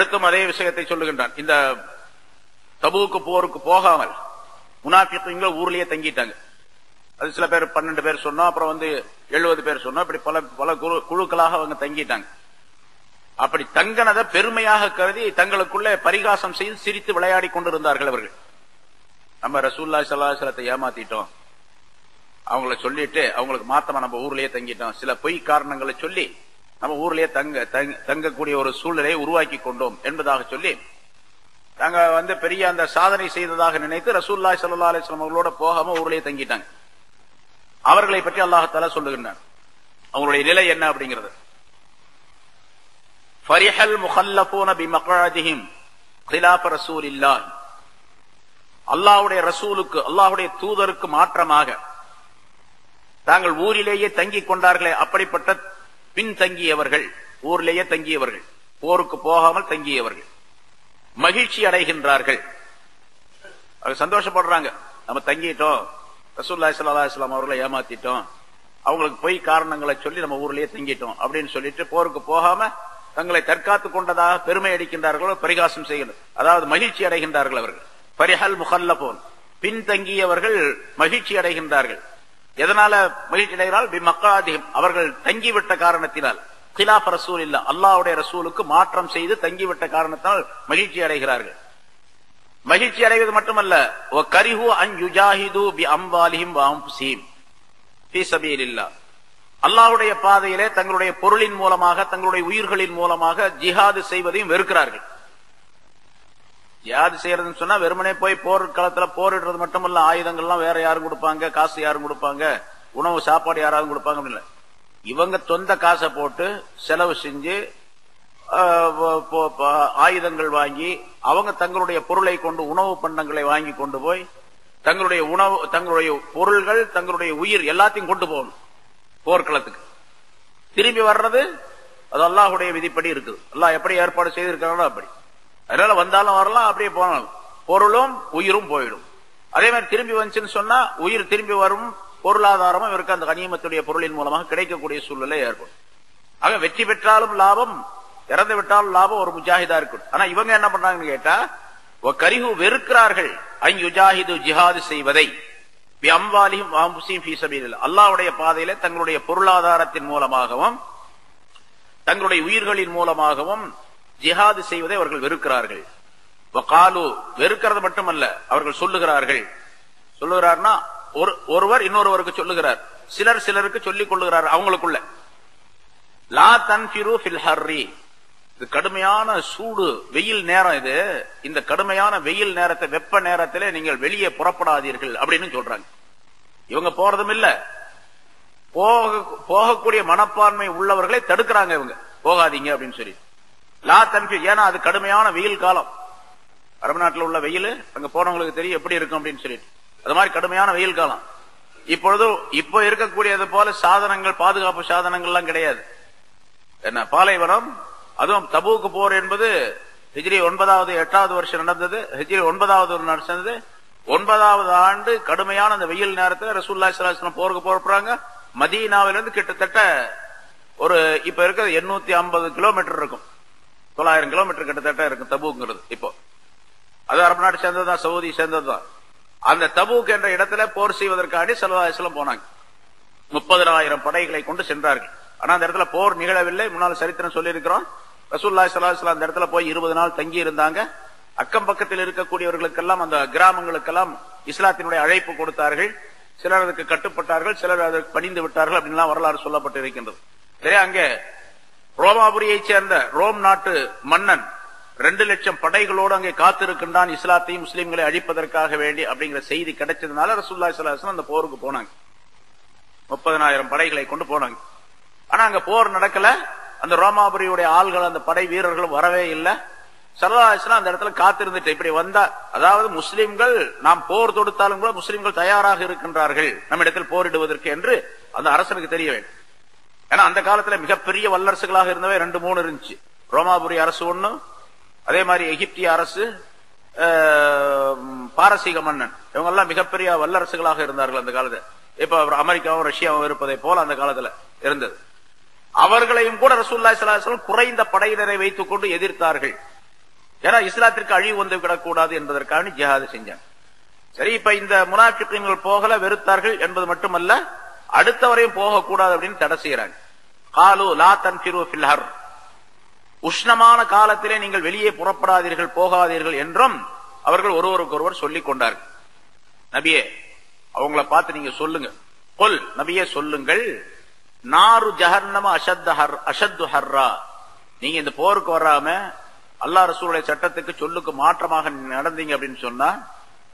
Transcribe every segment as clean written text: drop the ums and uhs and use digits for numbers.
அடுத்தும் அதே விஷயத்தை சொல்லுகின்றான். இந்த தபூக்கு போருக்கு போகாமல் முனாஃபிக்குகள் ஊர்லயே தங்கிட்டாங்க. அது சில பேர் 12 பேர் சொன்னோம், அப்புறம் 70 பேர் சொன்னோம். இப்படி பல குழுக்களாக அவங்க தங்கிட்டாங்க. அப்படி தங்கனதை பெருமையாக கருதி தங்களுக்குள்ளே பரிகாசம் செய்து சிரித்து விளையாடி கொண்டிருந்தார்கள் அவர்கள். நம்ம ரசூலுல்லாஹி ஸல்லல்லாஹு அலைஹி வஸல்லத்தை ஏமாத்திட்டோம், அவங்கள சொல்லிட்டு அவங்களுக்கு மாத்தமா நம்ம ஊர்லயே தங்கிட்டோம், சில பொய் காரணங்களை சொல்லி நம்ம ஊர்லயே தங்கக்கூடிய ஒரு சூழ்நிலையை உருவாக்கி கொண்டோம் என்பதாக சொல்லி நாங்க பெரிய அந்த சாதனை செய்ததாக நினைத்து ரசூலுல்லாஹி ஸல்லல்லாஹு அலைஹி வஸல்லம் அவர்களோட போகாம ஊர்லயே தங்கிட்டாங்க. அவர்களை பற்றி அல்லாஹ் தஆலா சொல்லுகின்றான். அவங்களுடைய நிலை என்ன அப்படிங்கிறது. ஃபரிஹல் முகல்லஃபூன பிமக்அதிஹிம் ഖിലാഫ ரசூலில்லாஹ், அல்லாஹ்வுடைய ரசூலுக்கு அல்லாஹ்வுடைய தூதருக்கு மாற்றமாக தாங்கள் ஊரிலேயே தங்கிக் கொண்டார்களே, அப்படிப்பட்ட பின்தங்கியவர்கள், ஊரிலேயே தங்கியவர்கள், போருக்கு போகாமல் தங்கியவர்கள் மகிழ்ச்சி அடைகின்றார்கள். அவங்க சந்தோஷப்படுறாங்க. நம்ம தங்கிட்டோம், ரசூலுல்லாஹி ஸல்லல்லாஹு அலைஹி வஸல்லம் அவர்களை ஏமாத்திட்டோம், அவங்களுக்கு பொய் காரணங்களை சொல்லி நம்ம ஊர்லயே தங்கிட்டோம் அப்படின்னு சொல்லிட்டு போருக்கு போகாம தங்களை தற்காத்துக் கொண்டதாக பெருமை அடிக்கின்றார்களோ, பரிகாசம் செய்கின்றனர், அதாவது மகிழ்ச்சி அடைகின்றார்கள். அவர்கள் ஃபரிஹல் முகல்லஃபூன், பின்தங்கியவர்கள் மகிழ்ச்சி அடைகின்றார்கள். எதனால மகிழ்ச்சி அடைகிறார்கள்? பிமக்அதிஹிம், அவர்கள் தங்கிவிட்ட காரணத்தினால். ഖിലാഫ ரசூலில்லாஹ், அல்லாஹ்வுடைய ரசூலுக்கு மாற்றம் செய்து தங்கிவிட்ட காரணத்தால் மகிழ்ச்சி அடைகிறார்கள். மகிழ்ச்சி அடைவது மட்டுமல்ல, வகரிஹு அன் யுஜாஹிது பிஅம்வாலிஹிம் வஅன்ஃபுஸிஹிம் ஃபீ ஸபீலில்லாஹ், அல்லாஹ்வுடைய பாதையிலே தங்களுடைய பொருளின் மூலமாக தங்களுடைய உயிர்களின் மூலமாக ஜிஹாது செய்வதையும் வெறுக்கிறார்கள். ஜிஹாது செய்யறதுன்னு சொன்னா வெறுமனே போய் போர்க்களத்துல போரிடுறது மட்டுமல்ல, ஆயுதங்கள்லாம் வேற யாரும் கொடுப்பாங்க, காசு யாரும் கொடுப்பாங்க, உணவு சாப்பாடு யாராவது கொடுப்பாங்க அப்படின்னு இல்லை. இவங்க சொந்த காசை போட்டு செலவு செஞ்சு ஆயுதங்கள் வாங்கி அவங்க தங்களுடைய பொருளை கொண்டு உணவு பண்டங்களை வாங்கி கொண்டு போய் தங்களுடைய உணவு, தங்களுடைய பொருள்கள், தங்களுடைய உயிர் எல்லாத்தையும் கொண்டு போகணும் போர்க்களத்துக்கு. திரும்பி வர்றது அது அல்லாஹ்வுடைய விதிப்படி இருக்குது. அல்லாஹ் எப்படி ஏற்பாடு செய்திருக்காங்களோ அப்படி. அதனால வந்தாலும் வரலாம், அப்படியே போனாலும் பொருளும் உயிரும் போயிடும். அதே மாதிரி திரும்பி வந்துச்சுன்னு சொன்னா உயிர் திரும்பி வரும், பொருளாதாரமும் இவருக்கு அந்த கனிமத்துடைய பொருளின் மூலமாக கிடைக்கக்கூடிய சூழ்நிலை ஏற்படும். ஆக வெற்றி பெற்றாலும் லாபம், இறந்து விட்டாலும் லாபம் ஒரு முஜாஹிதா இருக்கணும். ஆனா இவங்க என்ன பண்றாங்கன்னு கேட்டா, கரிஹு வெறுக்கிறார்கள் அன் யுஜாஹிது, ஜிஹாது செய்வதை, பிஅம்வாலிஹிம் வஅன்ஃபுஸிஹிம் ஃபீ ஸபீலில்லாஹ், அல்லாஹ்வுடைய பாதையிலே தங்களுடைய பொருளாதாரத்தின் மூலமாகவும் தங்களுடைய உயிர்களின் மூலமாகவும் ஜிஹாது செய்வதை அவர்கள் வெறுக்கிறார்கள். வகாலு, வெறுக்கிறது மட்டுமல்ல, அவர்கள் சொல்லுகிறார்னா ஒருவர் இன்னொருவருக்கு சொல்லுகிறார், சிலர் சிலருக்கு சொல்லிக் கொள்ளுகிறார் அவங்களுக்குள்ள. லா தன்ஃபிரு ஃபில் ஹர்ரி, இது கடுமையான சூடு வெயில் நேரம், இது இந்த கடுமையான வெயில் நேரத்தை, வெப்ப நேரத்திலே நீங்கள் வெளியே புறப்படாதீர்கள் அப்படின்னு சொல்றாங்க. இவங்க போறதும் இல்ல, போகக்கூடிய மனப்பான்மை உள்ளவர்களை தடுக்கிறாங்க. இவங்க போகாதீங்க அப்படின்னு சொல்லி. லா தன்ஃபிர், ஏன்னா அது கடுமையான வெயில் காலம். அரபு நாட்டில் உள்ள வெயில் அங்க போனவங்களுக்கு தெரியும் எப்படி இருக்கும் அப்படின்னு சொல்லிட்டு. அது மாதிரி கடுமையான வெயில் காலம். இப்போ இருக்கக்கூடியது போல சாதனங்கள், பாதுகாப்பு சாதனங்கள் எல்லாம் கிடையாது. என்ன பாலைவனம், அதுவும் தபூக்கு போர் என்பது ஹிஜ்ரி 9வது 8வது வருஷம் நடந்தது. ஹிஜ்ரி 9வது நடந்தது. 9வது ஆண்டு கடுமையான அந்த வெயில் நேரத்தில் ரசூலுல்லாஹி ஸல்லல்லாஹு அலைஹி வஸல்லம் போருக்கு போறாங்க. மதீனாவிலிருந்து கிட்டத்தட்ட ஒரு இப்ப இருக்க 850 கிலோமீட்டர் இருக்கும், 900 கிலோமீட்டர் கிட்டத்தட்ட இருக்கும் தபூக்ங்கிறது. இப்போ அது அரபு நாடு சேர்ந்ததுதான், சவுதி சேர்ந்ததுதான். அந்த தபூக் என்ற இடத்துல போர் செய்வதற்காண்டி ஸல்லல்லாஹு அலைஹி வஸல்லம் போனாங்க. 30,000 படைகளை கொண்டு சென்றார்கள். ஆனா அந்த இடத்துல போர் நிகழவில்லை. முன்னால் சரித்திரம் சொல்லி இருக்கிறோம். ரசூலுல்லாஹி ஸல்லல்லாஹு அலைஹி வஸல்லம் அந்த இடத்துல போய் 20 நாள் தங்கி இருந்தாங்க. அக்கம் பக்கத்தில் இருக்கக்கூடியவர்களுக்கெல்லாம், அந்த கிராமங்களுக்கெல்லாம் இஸ்லாத்தினுடைய அழைப்பு கொடுத்தார்கள். சிலர் அதுக்கு கட்டுப்பட்டார்கள், சிலர் அதற்கு பணிந்து விட்டார்கள் அப்படின்லாம் வரலாறு சொல்லப்பட்டு இருக்கின்றது. சரி, அங்கே ரோமாபுரியைச் சேர்ந்த ரோம் நாட்டு மன்னன் 2 லட்சம் படைகளோடு அங்கே காத்திருக்கின்றான், இஸ்லாத்தையும் முஸ்லிம்களை அழிப்பதற்காக வேண்டி அப்படிங்கிற செய்தி கிடைச்சதுனால ரசூலுல்லாஹி ஸல்லல்லாஹு அலைஹி வஸல்லம் அந்த போருக்கு போனாங்க. 30,000 படைகளை கொண்டு போனாங்க. ஆனா அங்க போர் நடக்கல. அந்த ரோமாபுரியுடைய ஆள்கள், அந்த படை வீரர்களும் வரவே இல்லை. ஸல்லல்லாஹு அலைஹி வஸல்லம் அந்த இடத்துல காத்திருந்துட்டு இப்படி வந்தா, அதாவது முஸ்லிம்கள் நாம் போர் தொடுத்தாலும் கூட முஸ்லிம்கள் தயாராக இருக்கின்றார்கள் நம்ம இடத்தில் போரிடுவதற்கு என்று அந்த அரசனுக்கு தெரிய வேண்டும். ஏன்னா அந்த காலத்துல மிகப்பெரிய வல்லரசுகளாக இருந்தவை 2-3 இருந்துச்சு. ரோமாபுரி அரசு ஒண்ணு, அதே மாதிரி எகிப்திய அரசு, பாரசீக மன்னன், இவங்க எல்லாம் மிகப்பெரிய வல்லரசுகளாக இருந்தார்கள் அந்த காலத்துல. இப்ப அமெரிக்காவும் ரஷ்யாவும் இருப்பதை போல அந்த காலத்துல இருந்தது. அவர்களையும் கூட ரசூலுல்லாஹி ஸல்லல்லாஹு அலைஹி வஸல்லம் குறைந்த படையினரை வைத்துக் கொண்டு எதிர்த்தார்கள். ஏன்னா இஸ்லாத்திற்கு அழிவு வந்து விடக்கூடாது என்பதற்காக ஜிஹாது செஞ்சாங்க. சரி, இப்ப இந்த முனாஃபிகீன்கள் போகல, வெறுத்தார்கள் என்பது மட்டுமல்ல, அடுத்தவரையும் போகக்கூடாது அப்படின்னு தடை செய்யறாங்க. காலு லா தன்ஃபிரு ஃபில் ஹர், உஷ்ணமான காலத்திலே நீங்கள் வெளியே புறப்படாதீர்கள், போகாதீர்கள் என்றும் அவர்கள் ஒருவருக்கொருவர் சொல்லிக் கொண்டார்கள். நபியே, அவங்கள பார்த்து நீங்க சொல்லுங்க, கொல் நபியே சொல்லுங்கள், நாரு ஜஹன்னம அஷத்து ஹர்ரா, நீங்க இந்த போருக்கு வராம அல்லாஹ் ரசூலுடைய சட்டத்துக்கு சொல்லுக்கு மாற்றமாக நடந்தீங்க அப்படின்னு சொன்னா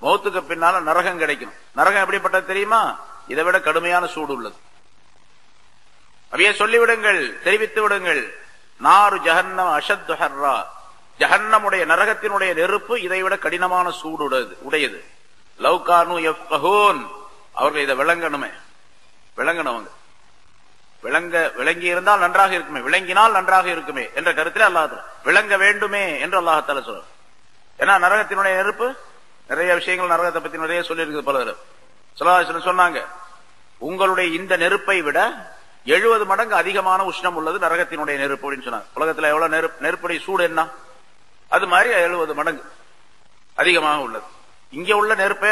மௌத்துக்கு பின்னால நரகம் கிடைக்கும். நரகம் எப்படிப்பட்டது தெரியுமா? இதை விட கடுமையான சூடு உள்ளது. அப்படியே சொல்லிவிடுங்கள், தெரிவித்து விடுங்கள், நாரு ஜஹன்னம அஷத்து ஹர்ரா, ஜஹன்னமுடைய நரகத்தினுடைய நெருப்பு இதை விட கடினமான சூடு உடையது. லவ்கானு யஃப்கஹூன், அவர்கள் இதை விளங்கணுமே, விளங்கணும், விளங்கி இருந்தால் நன்றாக இருக்குமே, விளங்கினால் நன்றாக இருக்குமே என்ற கருத்தில் அல்லாஹ் விளங்க வேண்டுமே என்று அல்லாஹ் சொல்ற. ஏன்னா நரகத்தினுடைய நெருப்பு நிறைய விஷயங்கள் நரகத்தை பத்தி நிறைய சொல்லி இருக்குது. பலர் சொன்னாங்க, உங்களுடைய இந்த நெருப்பை விட 70 மடங்கு அதிகமான உஷ்ணம் உள்ளது நரகத்தினுடைய நெருப்பு அப்படின்னு சொன்னாங்க. உலகத்துல எவ்வளவு நெருப்புடைய சூடு என்ன, அது மாதிரி 70 மடங்கு அதிகமாக உள்ளது. இங்க உள்ள நெருப்பே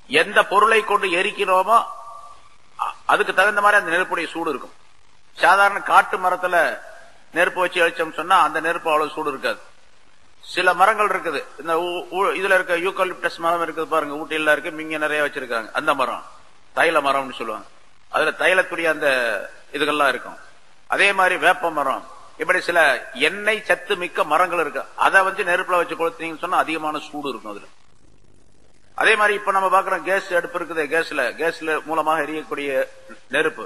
எந்த பொருளை கொண்டு எரிக்கிறோமோ அதுக்கு தகுந்த மாதிரி அந்த நெருப்புடைய சூடு இருக்கும். சாதாரண காட்டு மரத்துல நெருப்பு வச்சு எரிச்சோம் சொன்னா அந்த நெருப்பு அவ்வளவு சூடு இருக்காது. சில மரங்கள் இருக்குது, இந்த இதுல இருக்க யூக்கலிப்டஸ் மரம் இருக்குது பாருங்க, ஊட்டியில இருக்கு, இங்க நிறைய வச்சிருக்காங்க. அந்த மரம் தைல மரம்னு சொல்லுவாங்க. அதுல தைலத்துடைய அந்த இதுகள்லாம் இருக்கும். அதே மாதிரி வேப்ப மரம், இப்படி சில எண்ணெய் சத்து மிக்க மரங்கள் இருக்கு. அதை நெருப்புல வச்சு கொளுத்தீங்கன்னு சொன்னா அதிகமான சூடு இருக்கும் அதுல. அதே மாதிரி இப்ப நம்ம பாக்குறோம் கேஸ் அடுப்பு இருக்குது, கேஸ்ல மூலமாக எரியக்கூடிய நெருப்பு,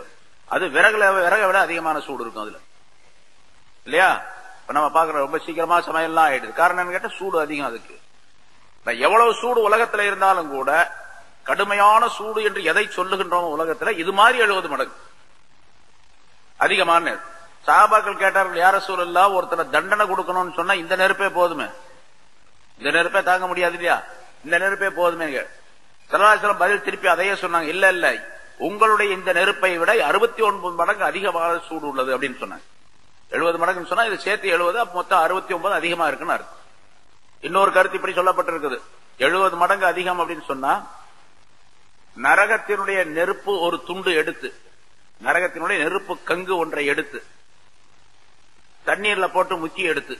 அது விறகை விட அதிகமான சூடு இருக்கும் அதுல, இல்லையா? இப்ப நம்ம பாக்குறோம் ரொம்ப சீக்கிரமா சமையல்லாம் ஆயிடுது. காரணம் என்ன கேட்டா சூடு அதிகம். அதுக்கு எவ்வளவு சூடு உலகத்துல இருந்தாலும் கூட கடுமையான சூடு என்று எதை சொல்லுகின்றோம் உலகத்துல, இது மாதிரி 70 மடங்கு அதிகமான நெருப்பு. சஹாபாக்கள் கேட்டார்கள், யார ரசூலல்லாஹ், ஒருத்தர தண்டனை கொடுக்கணும்னு சொன்னா இந்த நெருப்பே போதுமே, இந்த நெருப்பே தாங்க முடியாது இல்லையா, இந்த நெருப்பே போதுமே. ஸல்லல்லாஹு அலைஹி வஸல்லம் பதில் திருப்பி அதையே சொன்னாங்க, இல்ல இல்ல, உங்களுடைய இந்த நெருப்பை விட 69 மடங்கு அதிகமான சூடு உள்ளது அப்படின்னு சொன்னாங்க. 70 மடங்குன்னு சொன்னா இது சேர்த்து 70, மொத்தம் 69 அதிகமா இருக்குன்னு அர்த்தம். இன்னொரு கருத்து இப்படி சொல்லப்பட்டிருக்குது, 70 மடங்கு அதிகம் அப்படின்னு சொன்னா நரகத்தினுடைய நெருப்பு ஒரு துண்டு எடுத்து, நரகத்தினுடைய நெருப்பு கங்கு ஒன்றை எடுத்து தண்ணீர்ல போட்டு முக்கி எடுத்து,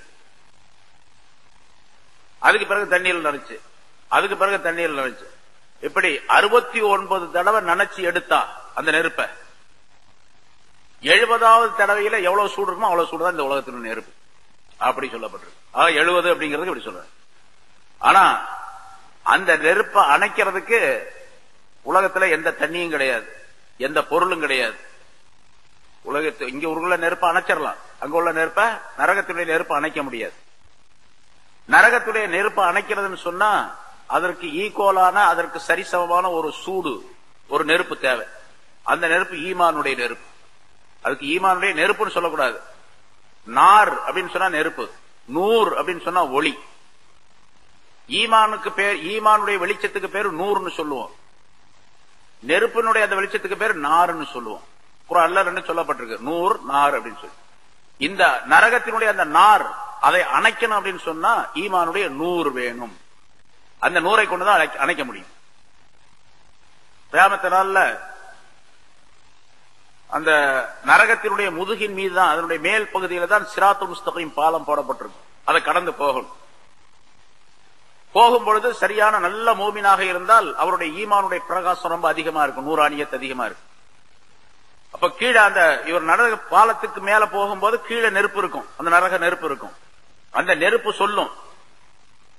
அதுக்கு பிறகு தண்ணீர் நினைச்சு, அதுக்கு பிறகு தண்ணீர் நினைச்சு, இப்படி 69 தடவை நினைச்சு எடுத்தா அந்த நெருப்ப 70வது தடவையில எவ்வளவு சூடு இருக்குமோ அவ்வளவு சூடுதான் இந்த உலகத்தினுடைய நெருப்பு அப்படி சொல்லப்பட்டிருக்கு. 70 அப்படிங்கிறது இப்படி சொல்ற. ஆனா அந்த நெருப்பை அணைக்கிறதுக்கு உலகத்துல எந்த தண்ணியும் கிடையாது, எந்த பொருளும் கிடையாது. இங்க உள்ள நெருப்பை அணைச்சிடலாம், அங்க உள்ள நெருப்ப நரகத்தினுடைய நெருப்பை அணைக்க முடியாது. நரகத்துடைய நெருப்பை அணைக்கிறதுன்னு சொன்னா அதற்கு ஈக்குவலான, அதற்கு சரிசமமான ஒரு சூடு, ஒரு நெருப்பு தேவை. அந்த நெருப்பு ஈமானுடைய நெருப்பு. அதுக்கு ஈமானுடைய நெருப்புன்னு சொல்லக்கூடாது. நார் அப்படின்னு சொன்னா நெருப்பு, நூர் அப்படின்னு சொன்னா ஒளி. ஈமானுக்கு பேர், ஈமானுடைய வெளிச்சத்துக்கு பேர் நூறுன்னு சொல்லுவோம், நெருப்பினுடைய அந்த வெளிச்சத்துக்கு பேர் நார்ன்னு சொல்லுவோம். குர்ஆன்ல ரெண்டு சொல்லப்பட்டிருக்கு, நூர் நார் அப்படின்னு சொல்லி. இந்த நரகத்தினுடைய அந்த நார் அதை அணைக்கணும் அப்படின்னு சொன்னா ஈமானுடைய நூறு வேணும். அந்த நூரை கொண்டுதான் அணைக்க முடியும். கியாமத் நாள்ல அந்த நரகத்தினுடைய முதுகின் மீது தான், அதனுடைய மேல் பகுதியில தான் சிராத்துல் முஸ்தகீம் பாலம் போடப்பட்டிருக்கும். அதை கடந்து போகணும். போகும் பொழுது சரியான நல்ல மூமினாக இருந்தால் அவருடைய ஈமானுடைய பிரகாசம் ரொம்ப அதிகமா இருக்கும், நூறானியத் அதிகமா இருக்கும். அப்ப கீழே அந்த இவர் நரக பாலத்துக்கு மேல போகும்போது கீழே நெருப்பு இருக்கும், அந்த நரக நெருப்பு இருக்கும். அந்த நெருப்பு சொல்லும்,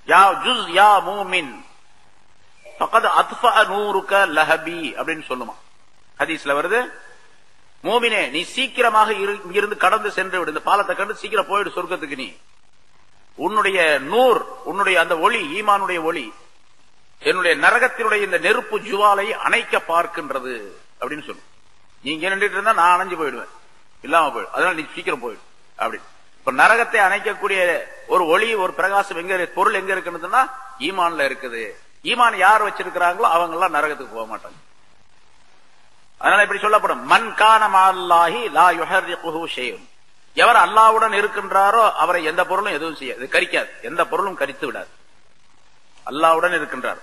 யா ஜுஸ் யா மூமின் ஃபகத் அத்ஃபஅ நூருக லஹபி அப்படின்னு சொல்லுமா. ஹதீஸ்ல வருது, மூமினே நீ சீக்கிரமாக இங்கிருந்து கடந்து சென்று விடு, இந்த பாலத்தை கடந்து சீக்கிரம் போயிடு சொர்க்கத்துக்கு. நீ உன்னுடைய நூர், உன்னுடைய அந்த ஒளி, ஈமானுடைய ஒளி என்னுடைய நரகத்தினுடைய இந்த நெருப்பு ஜுவாலை அணைக்க பார்க்கின்றது அப்படின்னு சொல்லு. நீங்க நின்றுட்டு இருந்தா நான் அணைஞ்சு போயிடுவேன், இல்லாம போயிடும், அதனால நீ சீக்கிரம் போயிடு அப்படி. இப்ப நரகத்தை அணைக்கக்கூடிய ஒரு ஒளி, ஒரு பிரகாசம் எங்க, பொருள் எங்க இருக்குன்னு ஈமான்ல இருக்குது. ஈமான் யார் வச்சிருக்கிறாங்களோ அவங்க எல்லாம் நரகத்துக்கு போக மாட்டாங்க. அதனால இப்படி சொல்லப்படும், மன் கான மஅல்லாஹி லா யுஹர்ரிகுஹு ஷைஉன், எவர் அல்லாஹ்வுடன் இருக்கின்றாரோ அவரை எந்த பொருளும் எதுவும் செய்யாது, கரிக்காது, எந்த பொருளும் கரித்து விடாது. அல்லாஹ்வுடன் இருக்கின்றார்.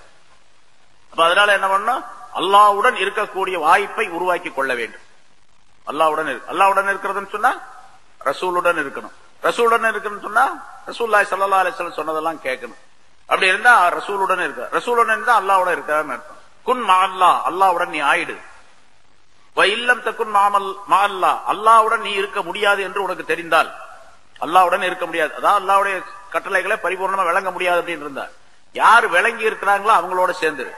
அப்ப அதனால என்ன பண்ணணும், அல்லாஹ்வுடன் இருக்கக்கூடிய வாய்ப்பை உருவாக்கி கொள்ள வேண்டும். அல்லாஹ்வுடன் இருக்கிறதுன்னு சொன்னா ரசூலுடன் இருக்கணும். ரசூலுடன் இருக்கணும்னு சொன்னா ரசூலுல்லாஹி ஸல்லல்லாஹு அலைஹி வஸல்லம் சொன்னதெல்லாம் கேட்கணும். அப்படி இருந்தா ரசூலுடன் இருக்க, ரசூலுடன் இருந்தா அல்லாஹ்வுடன் இருக்காருன்னு அர்த்தம். குன் மஅல்லாஹ், அல்லாஹ்வுடன் நீ ஆயிடு. வ இல்லம் தகுன் மஅல்லாஹ், அல்லாஹ்வுடன் நீ இருக்க முடியாது என்று உனக்கு தெரிந்தால், அல்லாஹ்வுடன் இருக்க முடியாது, அதான் அல்லாஹ்வுடைய கட்டளைகளை பரிபூர்ணமா விளங்க முடியாது அப்படின்னு இருந்தா, யாரு விளங்கி இருக்கிறாங்களோ அவங்களோட சேர்ந்துரு.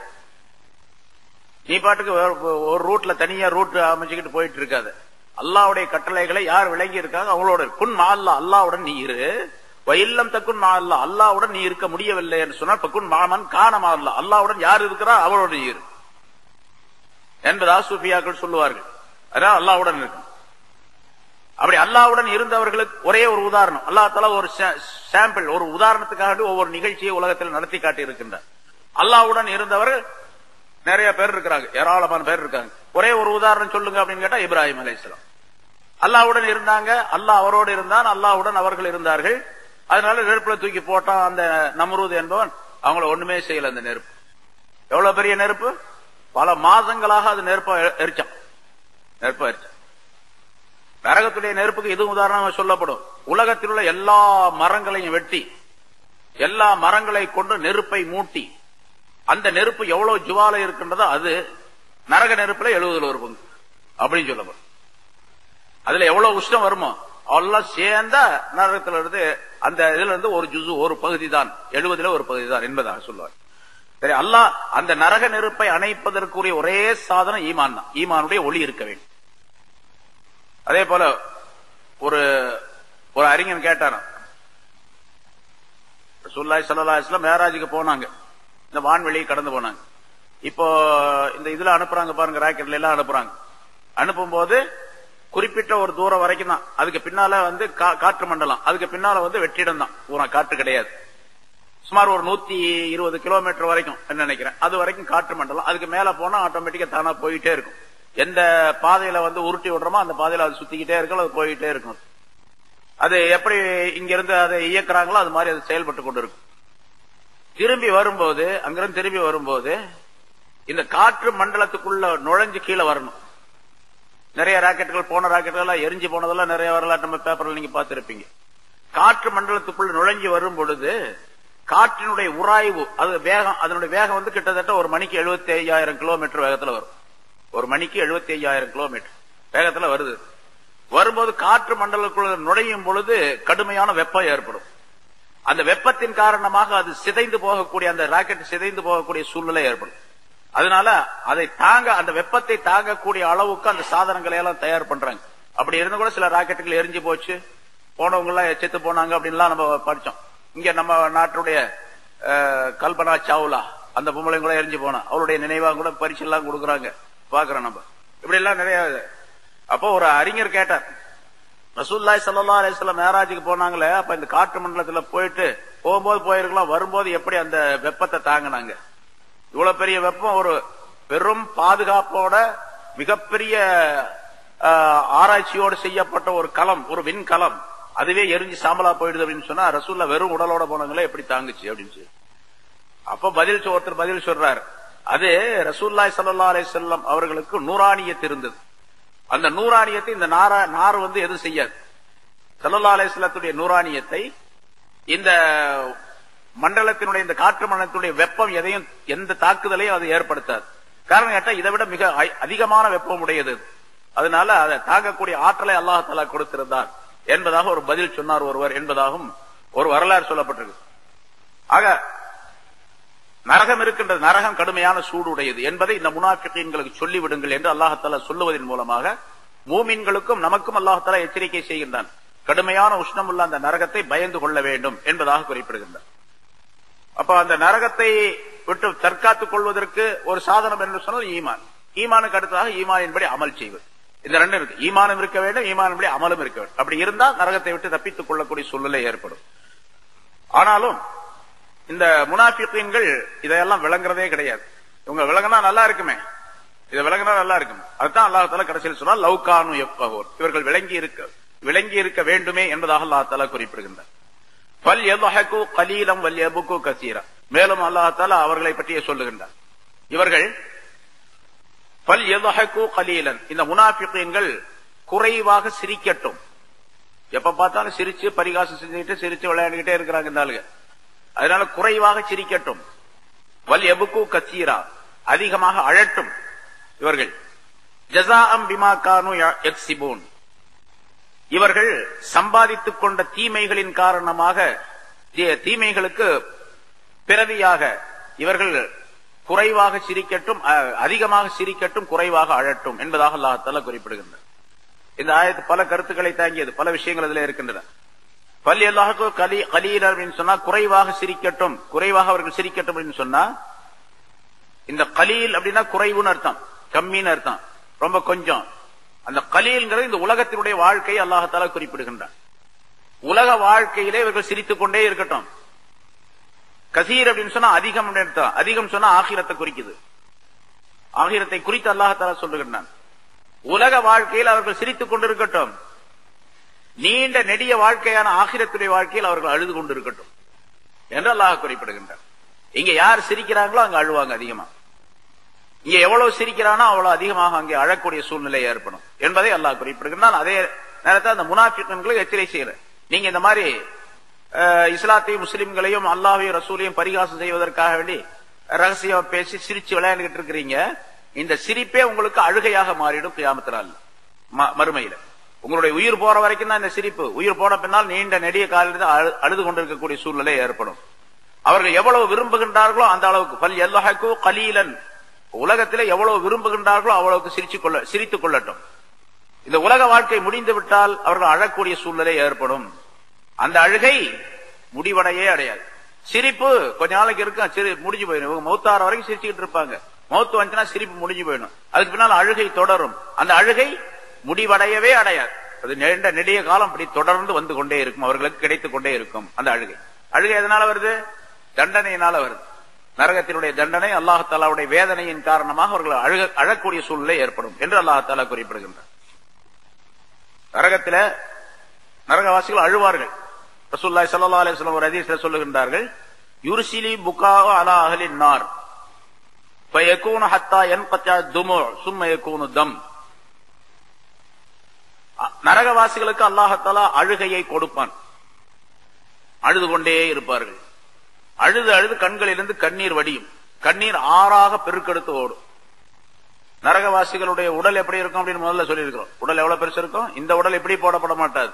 நீ பாட்டுக்கு ஒரு ரூட்ல தனியா ரூட் அமைச்சுக்கிட்டு போயிட்டு இருக்காது. அல்லாஹ்வுடைய கட்டளைகளை யார் விளங்கி இருக்காங்க அவங்களோட குன் மஅல்லாஹ், அல்லாஹ்வுடன் நீ இரு. வயில்லம் தக்குன் மஅல்லாஹ், அல்லாஹ்வுடன் நீ இருக்க முடியவில்லை என்று சொன்னால் பக்குன் மஅமன் கான மஅல்லாஹ், அல்லாஹ்வுடன் யார் இருக்கிறா அவளோட நீ இரு என்பதா சூஃபியாக்கள் சொல்லுவார்கள். அதான் அல்லாஹ்வுடன் இருக்கு. அப்படி அல்லாஹ்வுடன் இருந்தவர்களுக்கு ஒரே ஒரு உதாரணம், அல்லாஹ் தஆலா ஒரு சாம்பிள், ஒரு உதாரணத்துக்காக ஒவ்வொரு நிகழ்ச்சியை உலகத்தில் நடத்தி காட்டி இருக்கின்றார். அல்லாஹ்வுடன் இருந்தவர்கள் நிறைய பேர் இருக்கிறாங்க, ஏராளமான பேர் இருக்காங்க. ஒரே ஒரு உதாரணம் சொல்லுங்க அப்படின்னு கேட்டா இப்ராஹிம் அலைஹிஸ்ஸலாம் அல்லாஹ்வுடன் இருந்தாங்க, அல்லாஹ் அவரோடு இருந்தான், அல்லாஹ்வுடன் அவர்கள் இருந்தார்கள். அதனால நெருப்புல தூக்கி போட்டான் அந்த நம்ரூத் என்பவன், அவங்கள ஒண்ணுமே செய்யல. அந்த நெருப்பு எவ்வளவு பெரிய நெருப்பு, பல மாதங்களாக அது நெருப்ப எரிச்சான். நரகத்துடைய நெருப்புக்கு இது உதாரணமாக சொல்லப்படும். உலகத்தில் உள்ள எல்லா மரங்களையும் வெட்டி எல்லா மரங்களை கொண்டு நெருப்பை மூட்டி அந்த நெருப்பு எவ்வளவு ஜுவாலை இருக்கின்றதோ அது நரக நெருப்புல 70 ஒரு பங்கு அப்படின்னு சொல்லப்படும். அதுல எவ்வளவு உஷ்ணம் வருமோ எல்லாம் சேர்ந்த நரகத்துல இருந்து அந்த இதுல இருந்து ஒரு ஜுசு, ஒரு பகுதி தான், 70 ஒரு பகுதி தான் என்பதாக சொல்லுவார். சரி, அல்லாஹ் அந்த நரக நெருப்பை அணைப்பதற்குரிய ஒரே சாதனம் ஈமான் தான். ஈமானுடைய ஒளி இருக்க வேண்டும். அதே போல ஒரு அறிஞன் கேட்டான, ரசூலுல்லாஹி ஸல்லல்லாஹு அலைஹி வஸல்லம் மேராஜுக்கு போனாங்க, இந்த வான்வெளியை கடந்து போனாங்க. இப்போ இந்த இதுல அனுப்புறாங்க பாருங்க, ராக்கெட்ல எல்லாம் அனுப்புறாங்க. அனுப்பும் போது குறிப்பிட்ட ஒரு தூரம் வரைக்கும் தான், அதுக்கு பின்னால காற்று மண்டலம், அதுக்கு பின்னால வெற்றிடம் தான், பூரா காற்று கிடையாது. சுமார் ஒரு 120 கிலோமீட்டர் வரைக்கும் என்ன நினைக்கிறேன், அது வரைக்கும் காற்று மண்டலம். அதுக்கு மேல போனா ஆட்டோமேட்டிக்கா தானா போயிட்டே இருக்கும். எந்த பாதையில உருட்டி விடுறோமோ அந்த பாதையில அது சுத்திக்கிட்டே இருக்கும், அது போயிட்டே இருக்கும். அது எப்படி இங்க இருந்து அதை இயக்குறாங்களோ அது மாதிரி அது செயல்பட்டு கொண்டு இருக்கும். அங்கிருந்து திரும்பி வரும்போது இந்த காற்று மண்டலத்துக்குள்ள நுழைஞ்சு கீழே வரணும். நிறைய ராக்கெட்டுகள், போன ராக்கெட்டுகள் எல்லாம் எரிஞ்சு போனதெல்லாம் நிறைய வரலாற்று நம்ம பேப்பர்ல நீங்க பார்த்திருப்பீங்க. காற்று மண்டலத்துக்குள்ள நுழைஞ்சு வரும் பொழுது காற்றினுடைய உராய்வு, அது வேகம், அதனுடைய வேகம் கிட்டத்தட்ட ஒரு மணிக்கு 75,000 கிலோமீட்டர் வேகத்துல வரும். ஒரு மணிக்கு 75,000 கிலோமீட்டர் வேகத்துல வருது. வரும்போது காற்று மண்டலத்துக்குள்ள நுழையும் பொழுது கடுமையான வெப்பம் ஏற்படும். அந்த வெப்பத்தின் காரணமாக அது சிதைந்து போகக்கூடிய, அந்த ராக்கெட் சிதைந்து போகக்கூடிய சூழ்நிலை ஏற்படும். அதனால அதை அந்த வெப்பத்தை தாங்கக்கூடிய அளவுக்கு அந்த சாதனங்களை எல்லாம் தயார் பண்றாங்க. அப்படி இருந்து கூட சில ராக்கெட்டுகள் எரிஞ்சு போச்சு, போனவங்க எல்லாம் செத்து போனாங்க அப்படின்லாம் நம்ம படிச்சோம். இங்க நம்ம நாட்டுடைய கல்பனா சாவ்லா அந்த பொம்பளை கூட எரிஞ்சு போனா, அவருடைய நினைவாக கூட பரிசு எல்லாம் கொடுக்குறாங்க, பாக்குறோம் நம்ம. இப்படி எல்லாம் நிறைய. அப்போ ஒரு அறிஞர் கேட்டார், ரசூலுல்லாஹி ஸல்லல்லாஹு அலைஹி வஸல்லம் மேராஜுக்கு போனாங்களே, அப்ப இந்த காற்று மண்டலத்துல போகும்போது போயிருக்கலாம், வரும்போது எப்படி அந்த வெப்பத்தை தாங்கினாங்க? இவ்வளவு பெரிய வெப்பம், ஒரு பெரும் பாதுகாப்போட மிகப்பெரிய ஆராய்ச்சியோடு செய்யப்பட்ட ஒரு களம், ஒரு விண்கலம், அதுவே எரிஞ்சு சாம்பலா போயிடுது அப்படின்னு சொன்னா ரசூல்லா வெறும் உடலோட போனாங்களே எப்படி தாங்குச்சு அப்படின்னு சொல்லி. அப்ப ஒருத்தர் பதில் சொல்றாரு, அது ரசூலுல்லாஹி ஸல்லல்லாஹு அலைஹி வஸல்லம் அவர்களுக்கு நூறானியத் இருந்தது. அந்த நூறானியத்தை இந்த நார் எதுவும் செய்யாது. ஸல்லல்லாஹு அலைஹி வஸல்லத்துடைய நூறானியத்தை இந்த மண்டலத்தினுடைய, இந்த காற்று மண்டலத்தினுடைய வெப்பம் எதையும், எந்த தாக்குதலையும் அது ஏற்படுத்தாது. காரணம் கேட்டா இதை விட மிக அதிகமான வெப்பம் உடையது. அதனால அதை தாங்கக்கூடிய ஆற்றலை அல்லாஹ் தஆலா கொடுத்திருந்தார் என்பதாக ஒரு பதில் சொன்னார் ஒருவர் என்பதாகவும் ஒரு வரலாறு சொல்லப்பட்டிருக்கு. ஆக நரகம் இருக்கின்றது, நரகம் கடுமையான சூடு உடையது என்பதை இந்த முனாஃபிகீன்களுக்கு சொல்லிவிடுங்கள் என்று அல்லாஹ் தஆலா சொல்லுவதன் மூலமாக மூமின்களுக்கும் நமக்கும் அல்லாஹ் தஆலா எச்சரிக்கை செய்கின்றான். கடுமையான உஷ்ணம் உள்ள அந்த நரகத்தை பயந்து கொள்ள வேண்டும் என்பதாக குறிப்பிடுகின்றார். அப்ப அந்த நரகத்தை விட்டு தற்காத்துக் கொள்வதற்கு ஒரு சாதனம் என்று சொன்னால் ஈமான். ஈமானுக்கு அடுத்ததாக ஈமானின்படி அமல் செய்வது. இந்த ரெண்டும் இருக்கு. ஈமானும் இருக்க வேண்டும், ஈமானின்படி அமலும் இருக்க வேண்டும். அப்படி இருந்தால் நரகத்தை விட்டு தப்பித்துக் கொள்ளக்கூடிய சூழ்நிலை ஏற்படும். ஆனாலும் இந்த முனாஃபிகீன்கள் இதையெல்லாம் விளங்குறதே கிடையாது. இவங்க விளங்கினா நல்லா இருக்குமே, இதை விளங்கினா நல்லா இருக்கும். அதுதான் அல்லாஹ் தஆலா கடைசியில் சொன்னால் லவ் கானு யஃப்கஹூன், இவர்கள் விளங்கி விளங்கி இருக்க வேண்டுமே என்பதாக அல்லாஹ் தஆலா குறிப்பிடுகின்றார். ஃபல் யضحكு கலீலம் வல் யபுகு கஸீரா. மேலும் அல்லாஹ் தஆலா அவர்களை பற்றியே சொல்லுகின்றார். இவர்கள் ஃபல் யضحكு கலீலன், இந்த முனாஃபிகீன்கள் குறைவாக சிரிக்கட்டும். எப்ப பார்த்தாலும் சிரிச்சு பரிகாசம் செஞ்சுட்டு சிரிச்சு விளையாடிக்கிட்டே இருக்கிறாங்க இந்த ஆளுங்க. அதனால குறைவாக சிரிக்கட்டும். வல் யபுகு கஸீரா, அதிகமாக அழட்டும் இவர்கள். ஜஸாஅம் பிமா கானூ யக்ஸிபூன், இவர்கள் சம்பாதித்துக் கொண்ட தீமைகளின் காரணமாக, தீமைகளுக்கு பிரதியாக இவர்கள் குறைவாக சிரிக்கட்டும், அதிகமாக சிரிக்கட்டும், குறைவாக அழட்டும் என்பதாக அல்லாஹ் தஆலா குறிப்பிடுகின்றார். இந்த ஆயத்து பல கருத்துக்களை தாங்கியது, பல விஷயங்கள் அதில் இருக்கின்றன. பல் யضحكு கலீலன் அப்படின்னு சொன்னா குறைவாக சிரிக்கட்டும், குறைவாக அவர்கள் சிரிக்கட்டும் அப்படின்னு சொன்னா, இந்த கலீல் அப்படின்னா குறைவுன்னு அர்த்தம், கம்மின்னு அர்த்தம், ரொம்ப கொஞ்சம். அந்த கலீல்ங்கிறது இந்த உலகத்தினுடைய வாழ்க்கையை அல்லாஹ் தஆலா குறிப்பிடுகின்றார். உலக வாழ்க்கையிலே இவர்கள் சிரித்துக் கொண்டே இருக்கட்டும். கசீர் அப்படின்னு சொன்னா அதிகம் அப்படின்னு அர்த்தம். அதிகம் சொன்னா ஆகிரத்தை குறிக்குது. ஆகிரத்தை குறித்து அல்லாஹ் தஆலா சொல்லுகின்றான். உலக வாழ்க்கையில் அவர்கள் சிரித்துக் கொண்டிருக்கட்டும், நீண்ட நெடிய வாழ்க்கையான ஆகிரத்துடைய வாழ்க்கையில் அவர்கள் அழுது கொண்டிருக்கட்டும் என்று அல்லாஹ் குறிப்பிடுகின்றார். இங்க யார் சிரிக்கிறாங்களோ அங்க அழுவாங்க அதிகமா. இங்க எவ்வளவு சிரிக்கிறானோ அவ்வளவு அதிகமாக அங்கே அழக்கூடிய சூழ்நிலை ஏற்படும் என்பதை அல்லாஹ் குறிப்பிடுகின்றான். அதே நேரத்தில் அந்த முனாஃபிக்குகளுக்கு எச்சரிக்கை செய்யற, நீங்க இந்த மாதிரி இஸ்லாத்தையும் முஸ்லிம்களையும் அல்லாஹ்வையும் ரசூலையும் பரிகாசம் செய்வதற்காக வேண்டி ரகசியம் பேசி சிரிச்சு விளையாண்டுகிட்டு இருக்கிறீங்க. இந்த சிரிப்பே உங்களுக்கு அழுகையாக மாறிடும் கியாமத் நாள் மறுமையில. உங்களுடைய உயிர் போற வரைக்கும் தான் இந்த சிரிப்பு. உயிர் போன பின்னால் நீண்ட நெடிய காலில் அழுது கொண்டிருக்கக்கூடிய சூழ்நிலை ஏற்படும். அவர்கள் எவ்வளவு விரும்புகின்றார்களோ அந்த அளவுக்கு ஃபல் யضحكு கலீலன், உலகத்திலே எவ்வளவு விரும்புகின்றார்களோ அவ்வளவுக்கு சிரித்துக் கொள்ளட்டும். இந்த உலக வாழ்க்கை முடிந்து விட்டால் அவர்கள் அழக்கூடிய சூழ்நிலை ஏற்படும். அந்த அழுகை முடிவடையே அடையாது. சிரிப்பு கொஞ்ச நாளைக்கு இருக்கும், முடிஞ்சு போயிடும். மௌத்தார வரைக்கும் சிரிச்சுக்கிட்டு இருப்பாங்க. மௌத்து வந்துச்சுன்னா சிரிப்பு முடிஞ்சு போயிடும். அதுக்கு பின்னால் அழுகை தொடரும். அந்த அழுகை முடிவடையவே அடையாது. அது நீண்ட நெடிய காலம் அப்படி தொடர்ந்து வந்து கொண்டே இருக்கும், அவர்களுக்கு கிடைத்துக் கொண்டே இருக்கும். அந்த அழுகை எதனால வருது? தண்டனையினால வருது. நரகத்தினுடைய தண்டனை, அல்லாஹ் தஆலாவுடைய வேதனையின் காரணமாக அவர்கள் அழக்கூடிய சூழ்நிலை ஏற்படும் என்று அல்லாஹ் தஆலா குறிப்பிடுகின்றார். நரகவாசிகள் அழுவார்கள். ரசூலுல்லாஹி ஸல்லல்லாஹு அலைஹி வஸல்லம் ஒரு ஹதீஸ்ல சொல்லுகின்றார்கள், யுர்சிலி புகாஉ அலா அஹ்லின் நார் ஃபயகூனு ஹத்தா யன்கதா துமு சும்ம யகூனு தம். நரகவாசிகளுக்கு அல்லாஹ் தஆலா அழுகையை கொடுப்பான். அழுது கொண்டே இருப்பார்கள். அழுது அழுது கண்களிலிருந்து கண்ணீர் வடியும். கண்ணீர் ஆறாக பெருக்கெடுத்து ஓடும். நரகவாசிகளுடைய உடல் எப்படி இருக்கும் அப்படின்னு முதல்ல சொல்லியிருக்கிறோம். உடல் எவ்வளவு பெருசு இருக்கும்? இந்த உடல் இப்படி போடப்பட மாட்டாது.